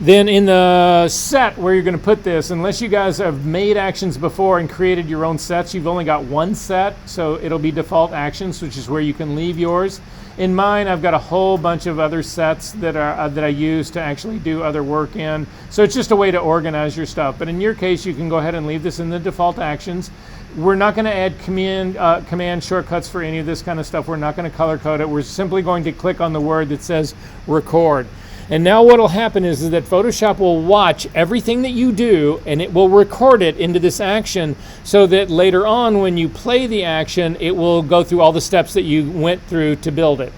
Then in the set where you're going to put this, unless you guys have made actions before and created your own sets, you've only got one set, so it'll be default actions, which is where you can leave yours. In mine, I've got a whole bunch of other sets that are that I use to actually do other work in. So it's just a way to organize your stuff. But in your case, you can go ahead and leave this in the default actions. We're not going to add command shortcuts for any of this kind of stuff. We're not going to color code it. We're simply going to click on the word that says record. And now what will happen is that Photoshop will watch everything that you do and it will record it into this action so that later on when you play the action, it will go through all the steps that you went through to build it.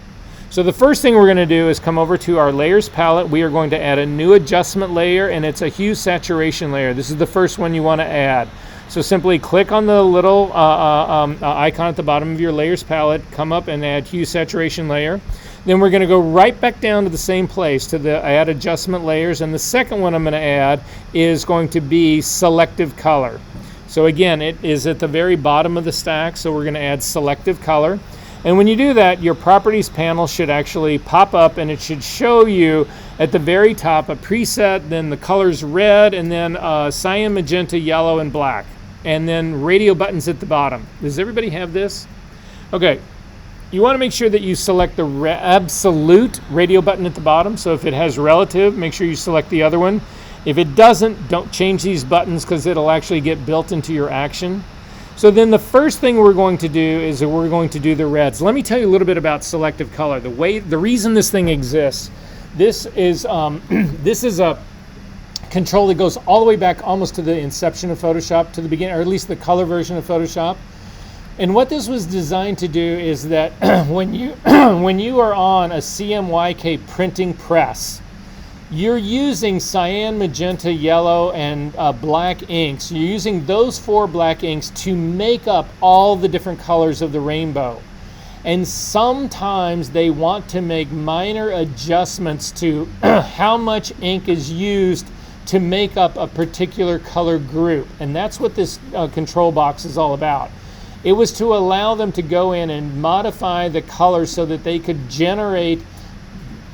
So the first thing we're going to do is come over to our layers palette. We are going to add a new adjustment layer, and it's a hue saturation layer. This is the first one you want to add. So simply click on the little icon at the bottom of your layers palette, come up and add hue saturation layer. Then we're going to go right back down to the same place to the add adjustment layers, and the second one I'm going to add is going to be selective color. So again, it is at the very bottom of the stack, so we're going to add selective color. And when you do that, your properties panel should actually pop up, and it should show you at the very top a preset, then the colors red, and then cyan, magenta, yellow, and black. And then radio buttons at the bottom. Does everybody have this? Okay. You want to make sure that you select the absolute radio button at the bottom. So if it has relative, make sure you select the other one. If it doesn't, don't change these buttons because it'll actually get built into your action. So then the first thing we're going to do is that we're going to do the reds. Let me tell you a little bit about selective color. The reason this thing exists, this is a control that goes all the way back almost to the inception of Photoshop, to the beginning, or at least the color version of Photoshop. And what this was designed to do is that when you are on a CMYK printing press, you're using cyan, magenta, yellow, and black inks. You're using those 4 black inks to make up all the different colors of the rainbow. And sometimes they want to make minor adjustments to how much ink is used to make up a particular color group. And that's what this control box is all about. It was to allow them to go in and modify the colors so that they could generate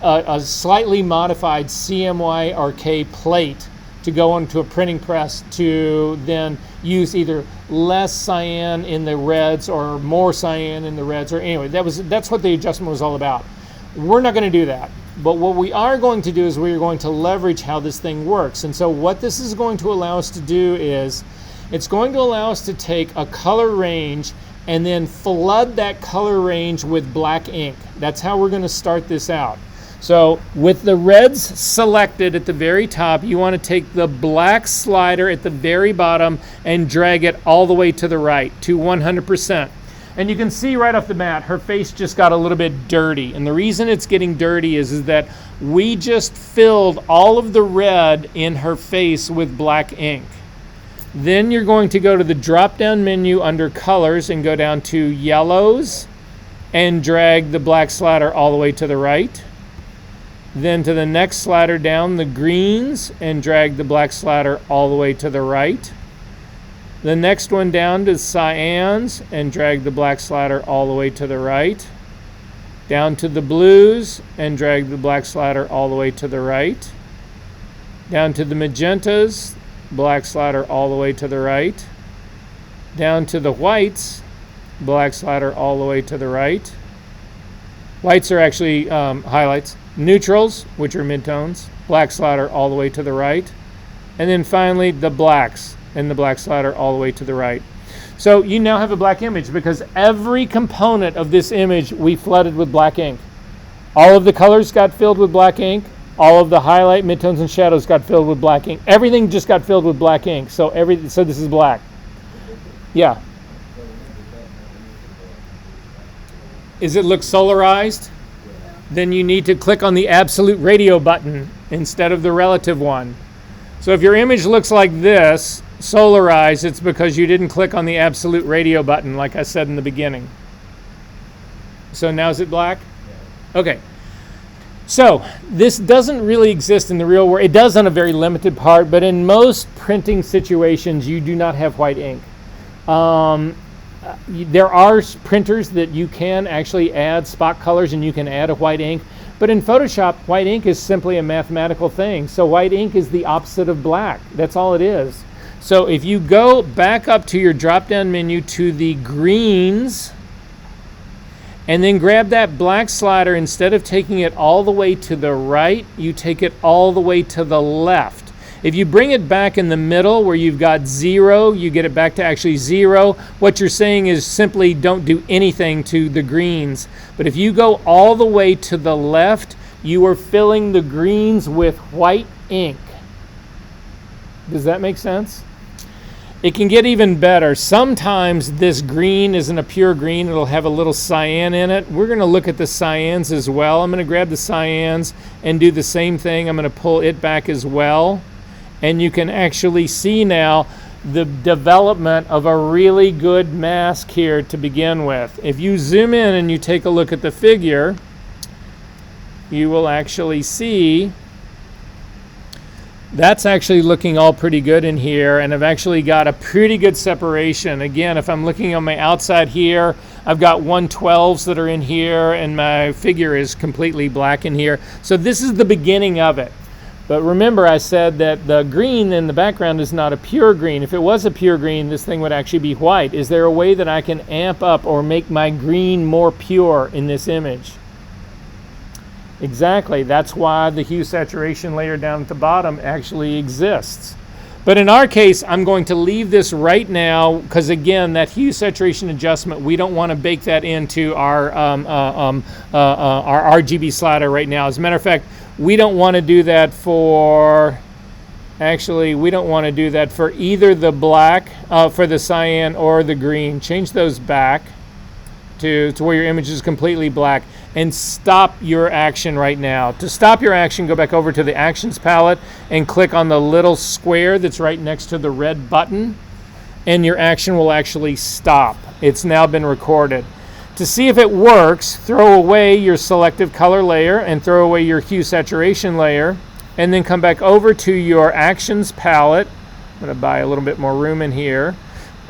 a slightly modified CMY or K plate to go onto a printing press to then use either less cyan in the reds or more cyan in the reds, or anyway, that's what the adjustment was all about. We're not going to do that. But what we are going to do is we're going to leverage how this thing works. And so what this is going to allow us to do is it's going to allow us to take a color range and then flood that color range with black ink. That's how we're going to start this out. So with the reds selected at the very top, you want to take the black slider at the very bottom and drag it all the way to the right to 100%. And you can see right off the bat, her face just got a little bit dirty. And the reason it's getting dirty is that we just filled all of the red in her face with black ink. Then you're going to go to the drop-down menu under colors and go down to yellows and drag the black slider all the way to the right. Then to the next slider down, the greens, and drag the black slider all the way to the right. The next one down to cyans and drag the black slider all the way to the right. Down to the blues and drag the black slider all the way to the right. Down to the magentas, black slider all the way to the right. Down to the whites, black slider all the way to the right. Whites are actually highlights. Neutrals, which are midtones, black slider all the way to the right. And then finally the blacks and the black slider all the way to the right. So you now have a black image because every component of this image we flooded with black ink. All of the colors got filled with black ink. All of the highlight, midtones, and shadows got filled with black ink. Everything just got filled with black ink. So this is black. Yeah. Is it look solarized? Then you need to click on the absolute radio button instead of the relative one. So if your image looks like this, solarized, it's because you didn't click on the absolute radio button like I said in the beginning. So now is it black? Okay. So this doesn't really exist in the real world. It does on a very limited part, but in most printing situations, you do not have white ink. There are printers that you can actually add spot colors and you can add a white ink, but in Photoshop, white ink is simply a mathematical thing. So white ink is the opposite of black. That's all it is. So if you go back up to your drop-down menu to the greens, and then grab that black slider, instead of taking it all the way to the right, you take it all the way to the left. If you bring it back in the middle where you've got 0, you get it back to actually 0. What you're saying is simply don't do anything to the greens. But if you go all the way to the left, you are filling the greens with white ink. Does that make sense? It can get even better. Sometimes this green isn't a pure green. It'll have a little cyan in it. We're going to look at the cyans as well. I'm going to grab the cyans and do the same thing. I'm going to pull it back as well. And you can actually see now the development of a really good mask here to begin with. If you zoom in and you take a look at the figure, you will actually see That's actually looking all pretty good in here, and I've actually got a pretty good separation. Again, if I'm looking on my outside here, I've got 112s that are in here, and my figure is completely black in here. So this is the beginning of it. But remember, I said that the green in the background is not a pure green. If it was a pure green, this thing would actually be white. Is there a way that I can amp up or make my green more pure in this image? Exactly. That's why the hue saturation layer down at the bottom actually exists. But in our case, I'm going to leave this right now because, again, that hue saturation adjustment, we don't want to bake that into our RGB slider right now. As a matter of fact, we don't want to do that for, actually, we don't want to do that for either the black, for the cyan or the green. Change those back to where your image is completely black, and stop your action right now. To stop your action, go back over to the Actions palette and click on the little square that's right next to the red button, and your action will actually stop. It's now been recorded. To see if it works, throw away your selective color layer and throw away your hue saturation layer, and then come back over to your Actions palette. I'm going to buy a little bit more room in here.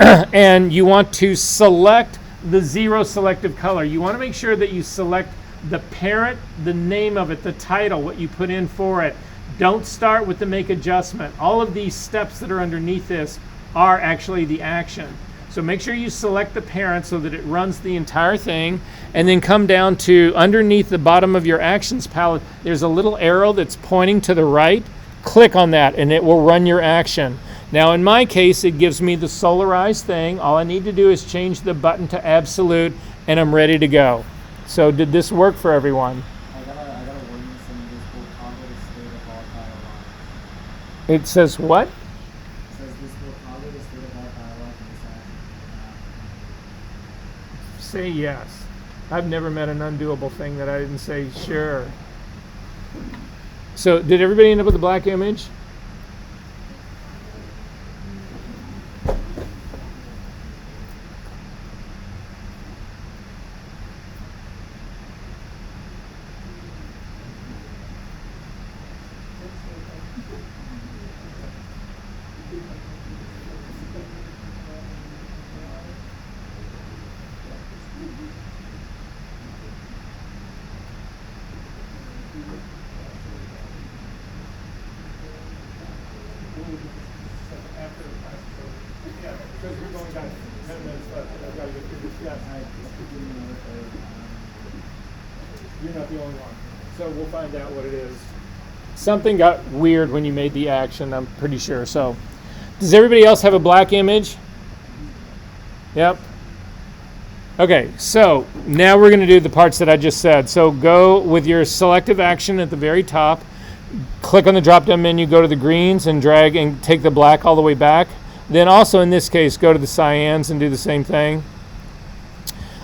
And you want to select the 0 selective color. You want to make sure that you select the parent, the name of it, the title, what you put in for it. Don't start with the make adjustment. All of these steps that are underneath this are actually the action. So make sure you select the parent so that it runs the entire thing, and then come down to underneath the bottom of your Actions palette. There's a little arrow that's pointing to the right. Click on that and it will run your action. Now in my case, it gives me the solarized thing. All I need to do is change the button to absolute, and I'm ready to go. So did this work for everyone? I got a warning saying this will toggle the state of all dialogue. It says what? It says this will toggle the state of all dialogue in this action. Say yes. I've never met an undoable thing that I didn't say sure. So did everybody end up with a black image? You're not the only one. So we'll find out what it is. Something got weird when you made the action, I'm pretty sure. So does everybody else have a black image? Yep. Okay, so now we're going to do the parts that I just said. So go with your selective action at the very top, click on the drop-down menu, go to the greens and drag and take the black all the way back. Then also in this case, go to the cyans and do the same thing.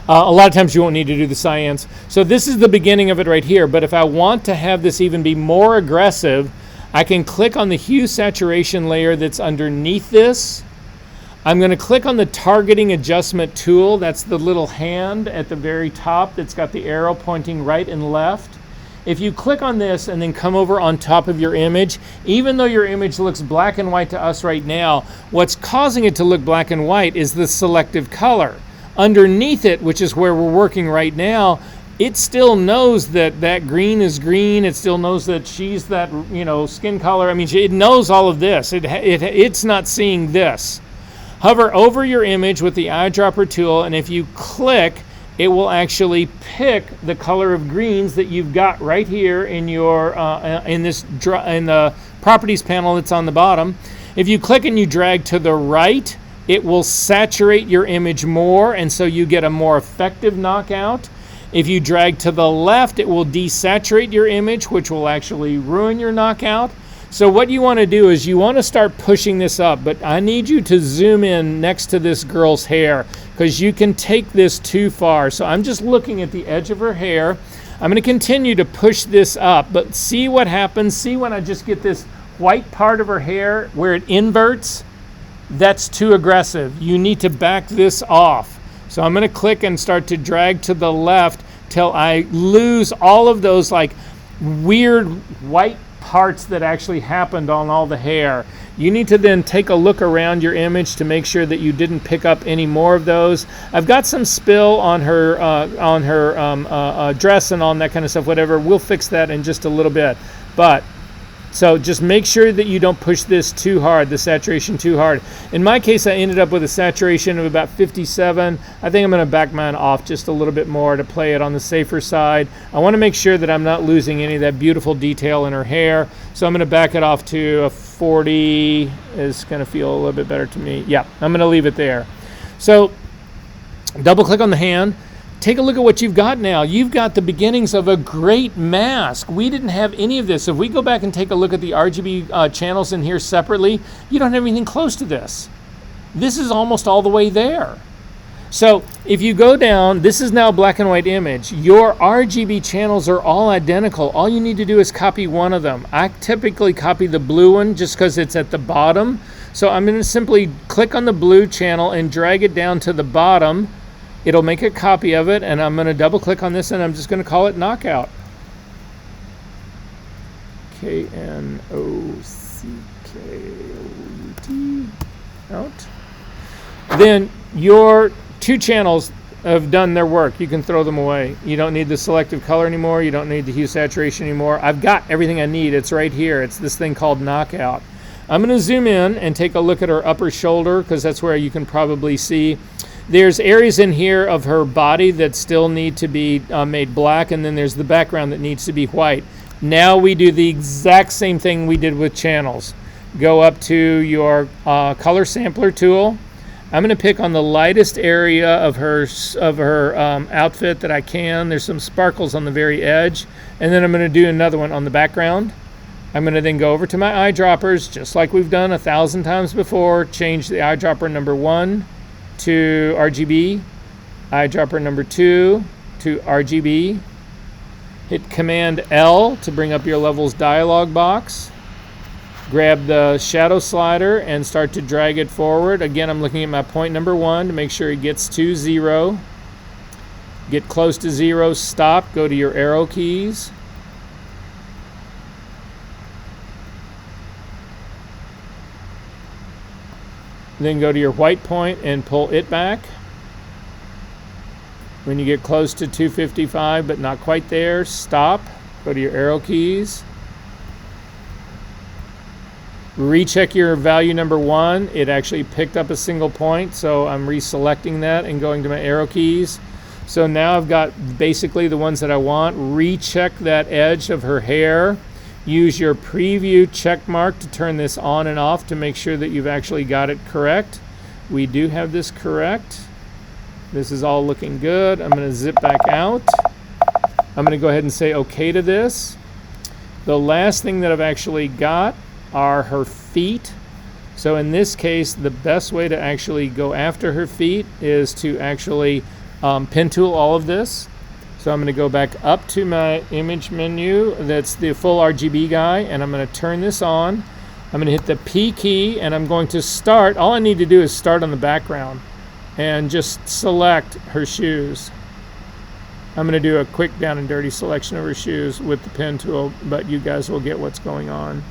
A lot of times you won't need to do the cyans. So this is the beginning of it right here, but if I want to have this even be more aggressive, I can click on the hue saturation layer that's underneath this. I'm going to click on the targeting adjustment tool. That's the little hand at the very top that's got the arrow pointing right and left. If you click on this and then come over on top of your image, even though your image looks black and white to us right now, what's causing it to look black and white is the selective color. Underneath it, which is where we're working right now, it still knows that that green is green. It still knows that she's that, skin color. I mean, it knows all of this. It's not seeing this. Hover over your image with the eyedropper tool, and if you click, it will actually pick the color of greens that you've got right here in your in the properties panel that's on the bottom. If you click and you drag to the right, it will saturate your image more, and so you get a more effective knockout. If you drag to the left, it will desaturate your image, which will actually ruin your knockout. So what you want to do is you want to start pushing this up, but I need you to zoom in next to this girl's hair because you can take this too far. So I'm just looking at the edge of her hair. I'm going to continue to push this up, but see what happens. See when I just get this white part of her hair where it inverts? That's too aggressive. You need to back this off. So I'm going to click and start to drag to the left till I lose all of those like weird white parts that actually happened on all the hair. You need to then take a look around your image to make sure that you didn't pick up any more of those. I've got some spill on her dress and on that kind of stuff, whatever. We'll fix that in just a little bit. But so just make sure that you don't push this too hard, the saturation too hard. In my case, I ended up with a saturation of about 57. I think I'm going to back mine off just a little bit more to play it on the safer side. I want to make sure that I'm not losing any of that beautiful detail in her hair. So I'm going to back it off to a 40. It's going to feel a little bit better to me. Yeah, I'm going to leave it there. So double click on the hand. Take a look at what you've got now. You've got the beginnings of a great mask. We didn't have any of this. If we go back and take a look at the RGB channels in here separately, you don't have anything close to this. This is almost all the way there. So if you go down, this is now a black and white image. Your RGB channels are all identical. All you need to do is copy one of them. I typically copy the blue one just because it's at the bottom. So I'm going to simply click on the blue channel and drag it down to the bottom. It'll make a copy of it, and I'm going to double click on this, and I'm just going to call it Knockout. Knockout. Out. Then your two channels have done their work. You can throw them away. You don't need the selective color anymore. You don't need the hue saturation anymore. I've got everything I need. It's right here. It's this thing called Knockout. I'm going to zoom in and take a look at her upper shoulder because that's where you can probably see. There's areas in here of her body that still need to be made black, and then there's the background that needs to be white. Now we do the exact same thing we did with channels. Go up to your color sampler tool. I'm going to pick on the lightest area of her outfit that I can. There's some sparkles on the very edge, and then I'm going to do another one on the background. I'm going to then go over to my eyedroppers, just like we've done 1,000 times before. Change the eyedropper number 1 to RGB, eyedropper number 2 to RGB. Hit Command L to bring up your levels dialog box. Grab the shadow slider and start to drag it forward. Again, I'm looking at my point number 1 to make sure it gets to 0. Get close to 0, stop, go to your arrow keys. Then go to your white point and pull it back. When you get close to 255 but not quite there, stop. Go to your arrow keys. Recheck your value number 1. It actually picked up a single point, so I'm reselecting that and going to my arrow keys. So now I've got basically the ones that I want. Recheck that edge of her hair. Use your preview check mark to turn this on and off to make sure that you've actually got it correct. We do have this correct. This is all looking good. I'm going to zip back out. I'm going to go ahead and say OK to this. The last thing that I've actually got are her feet. So in this case, the best way to actually go after her feet is to actually pen tool all of this. So I'm going to go back up to my image menu. That's the full RGB guy, and I'm going to turn this on. I'm going to hit the P key, and I'm going to start. All I need to do is start on the background and just select her shoes. I'm going to do a quick down and dirty selection of her shoes with the pen tool, but you guys will get what's going on.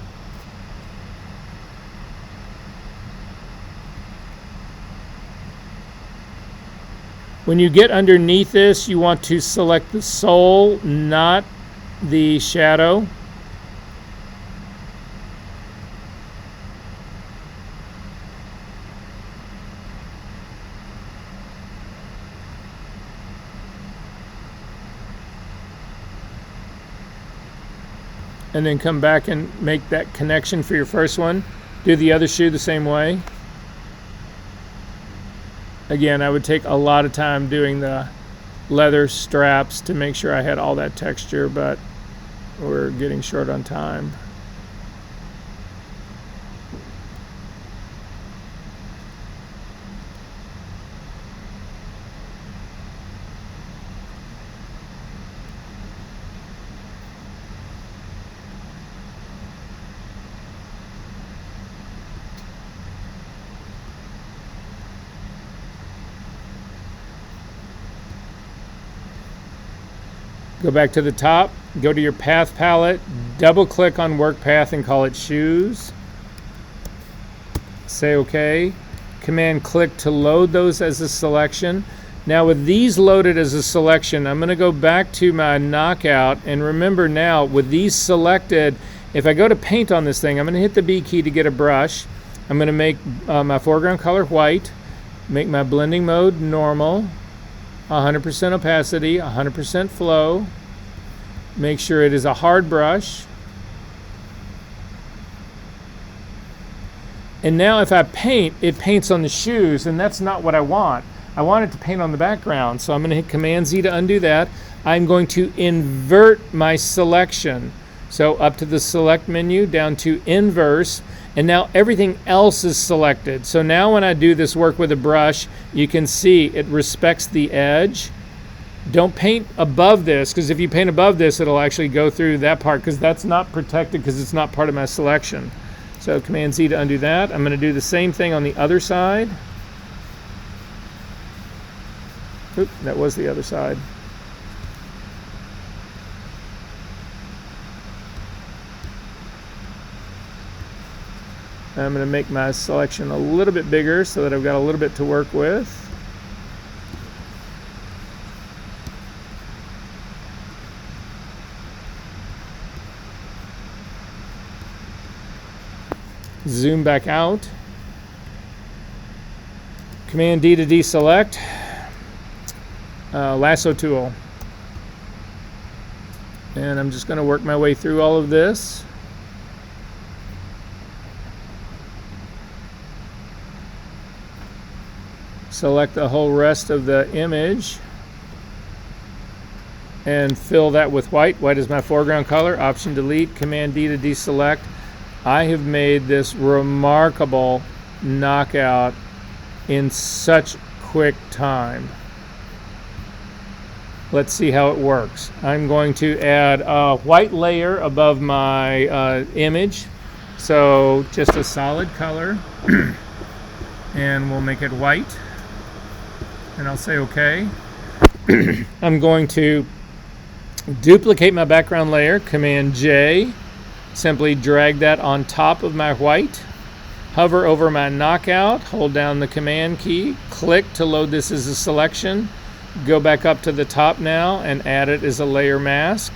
When you get underneath this, you want to select the sole, not the shadow. And then come back and make that connection for your first one. Do the other shoe the same way. Again, I would take a lot of time doing the leather straps to make sure I had all that texture, but we're getting short on time. Go back to the top, go to your path palette, Double click on work path and call it shoes. Say OK. Command click to load those as a selection. Now with these loaded as a selection, I'm going to go back to my knockout, and remember now with these selected, if I go to paint on this thing, I'm going to hit the B key to get a brush. I'm going to make my foreground color white, make my blending mode normal, 100% opacity, 100% flow. Make sure it is a hard brush. And now if I paint, it paints on the shoes, and that's not what I want. I want it to paint on the background, so I'm going to hit Command Z to undo that. I'm going to invert my selection. So up to the select menu, down to inverse, and now everything else is selected. So now when I do this work with a brush, you can see it respects the edge. Don't paint above this, because if you paint above this, it'll actually go through that part, because that's not protected because it's not part of my selection. So Command Z to undo that. I'm going to do the same thing on the other side. Oop, that was the other side. I'm going to make my selection a little bit bigger so that I've got a little bit to work with. Zoom back out. Command D to deselect. Lasso tool. And I'm just going to work my way through all of this. Select the whole rest of the image and fill that with white. White is my foreground color. Option delete, Command D to deselect. I have made this remarkable knockout in such quick time. Let's see how it works. I'm going to add a white layer above my image. So just a solid color. And we'll make it white. And I'll say OK. I'm going to duplicate my background layer, Command J. Simply drag that on top of my white. Hover over my knockout, hold down the Command key, click to load this as a selection. Go back up to the top now and add it as a layer mask.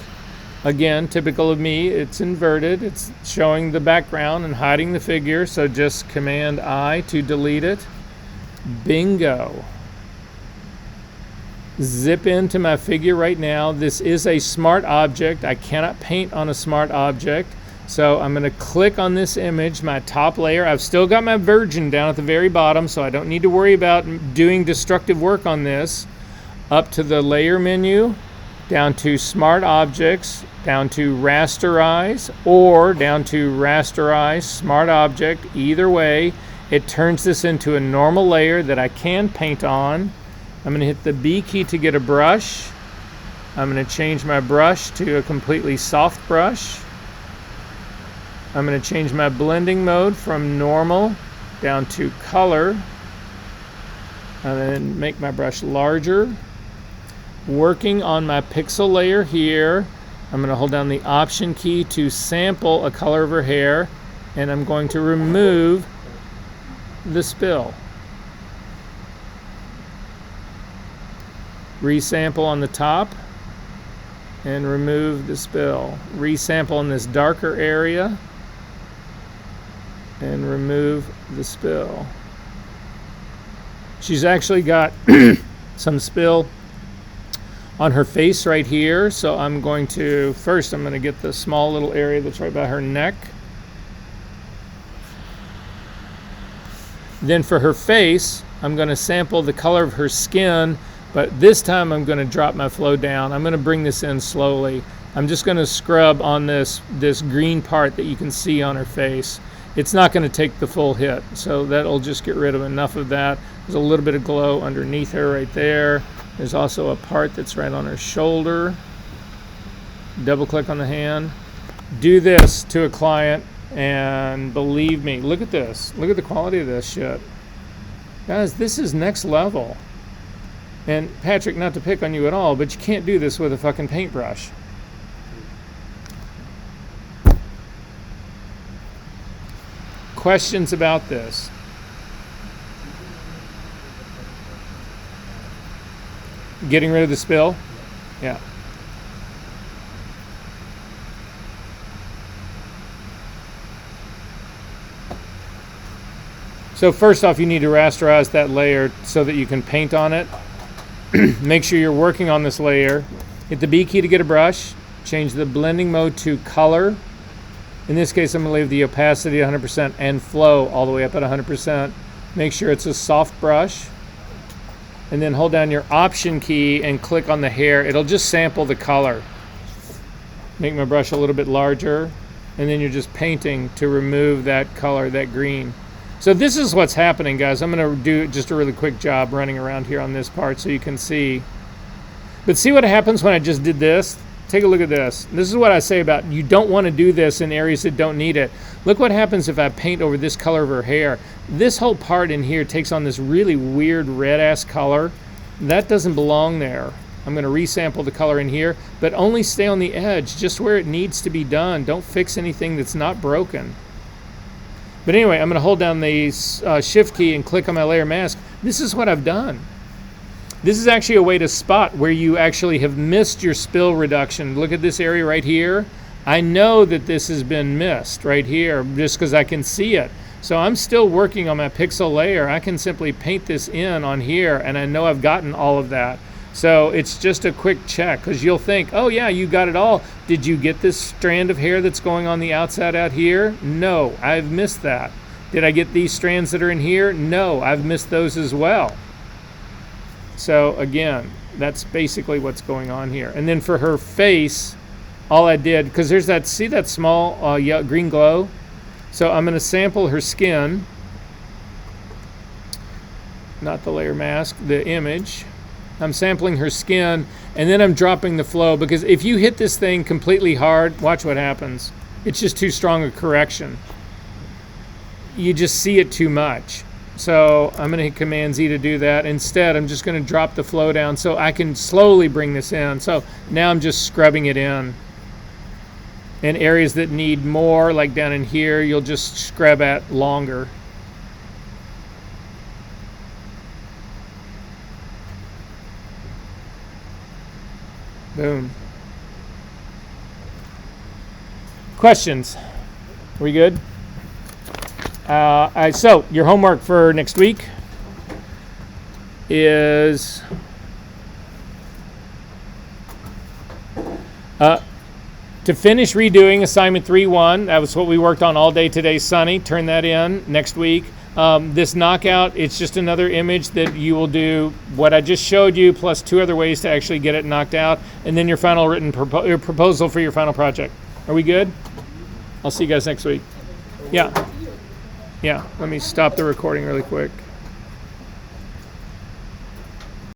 Again, typical of me, it's inverted. It's showing the background and hiding the figure, so just Command I to delete it. Bingo. Zip into my figure right now. This is a smart object. I cannot paint on a smart object. So I'm going to click on this image, my top layer. I've still got my virgin down at the very bottom, so I don't need to worry about doing destructive work on this. Up to the layer menu, down to smart objects, down to rasterize, or down to rasterize smart object. Either way, it turns this into a normal layer that I can paint on. I'm going to hit the B key to get a brush. I'm going to change my brush to a completely soft brush. I'm going to change my blending mode from normal down to color. And then make my brush larger. Working on my pixel layer here, I'm going to hold down the Option key to sample a color of her hair, and I'm going to remove the spill. Resample on the top and remove the spill. Resample in this darker area and remove the spill. She's actually got some spill on her face right here, so I'm going to get the small little area that's right by her neck. Then for her face, I'm going to sample the color of her skin, but this time I'm going to drop my flow down. I'm going to bring this in slowly. I'm just going to scrub on this green part that you can see on her face. It's not going to take the full hit, so that'll just get rid of enough of that. There's a little bit of glow underneath her right there. There's also a part that's right on her shoulder. Double click on the hand. Do this to a client and believe me, look at this. Look at the quality of this shit. Guys, this is next level. And Patrick, not to pick on you at all, but you can't do this with a fucking paintbrush. questions about this? Getting rid of the spill? Yeah. So first off, you need to rasterize that layer so that you can paint on it. Make sure you're working on this layer. Hit the B key to get a brush. Change the blending mode to color. In this case, I'm going to leave the opacity at 100% and flow all the way up at 100%. Make sure it's a soft brush. And then hold down your Option key and click on the hair. It'll just sample the color. Make my brush a little bit larger. And then you're just painting to remove that color, that green. So this is what's happening, guys. I'm going to do just a really quick job running around here on this part so you can see. But see what happens when I just did this? Take a look at this. This is what I say about you don't want to do this in areas that don't need it. Look what happens if I paint over this color of her hair. This whole part in here takes on this really weird red-ass color. That doesn't belong there. I'm going to resample the color in here, but only stay on the edge, just where it needs to be done. Don't fix anything that's not broken. But anyway, I'm going to hold down the Shift key and click on my layer mask. This is what I've done. This is actually a way to spot where you actually have missed your spill reduction. Look at this area right here. I know that this has been missed right here just because I can see it. So I'm still working on my pixel layer. I can simply paint this in on here and I know I've gotten all of that. So it's just a quick check because you'll think, oh yeah, you got it all. Did you get this strand of hair that's going on the outside out here? No, I've missed that. Did I get these strands that are in here? No, I've missed those as well. So again, that's basically what's going on here. And then for her face, all I did, because there's that, see that small green glow? So I'm going to sample her skin, not the layer mask, the image. I'm sampling her skin, and then I'm dropping the flow, because if you hit this thing completely hard, watch what happens. It's just too strong a correction. You just see it too much. So I'm going to hit Command Z to do that. Instead, I'm just going to drop the flow down so I can slowly bring this in. So now I'm just scrubbing it in. In areas that need more, like down in here, you'll just scrub at longer. Boom. Questions? Are we good? So your homework for next week is to finish redoing assignment 3-1. That was what we worked on all day today, Sunny. Turn that in next week. This knockout, it's just another image that you will do what I just showed you, plus 2 other ways to actually get it knocked out, and then your final written proposal for your final project. Are we good? I'll see you guys next week. Yeah. Yeah, let me stop the recording really quick.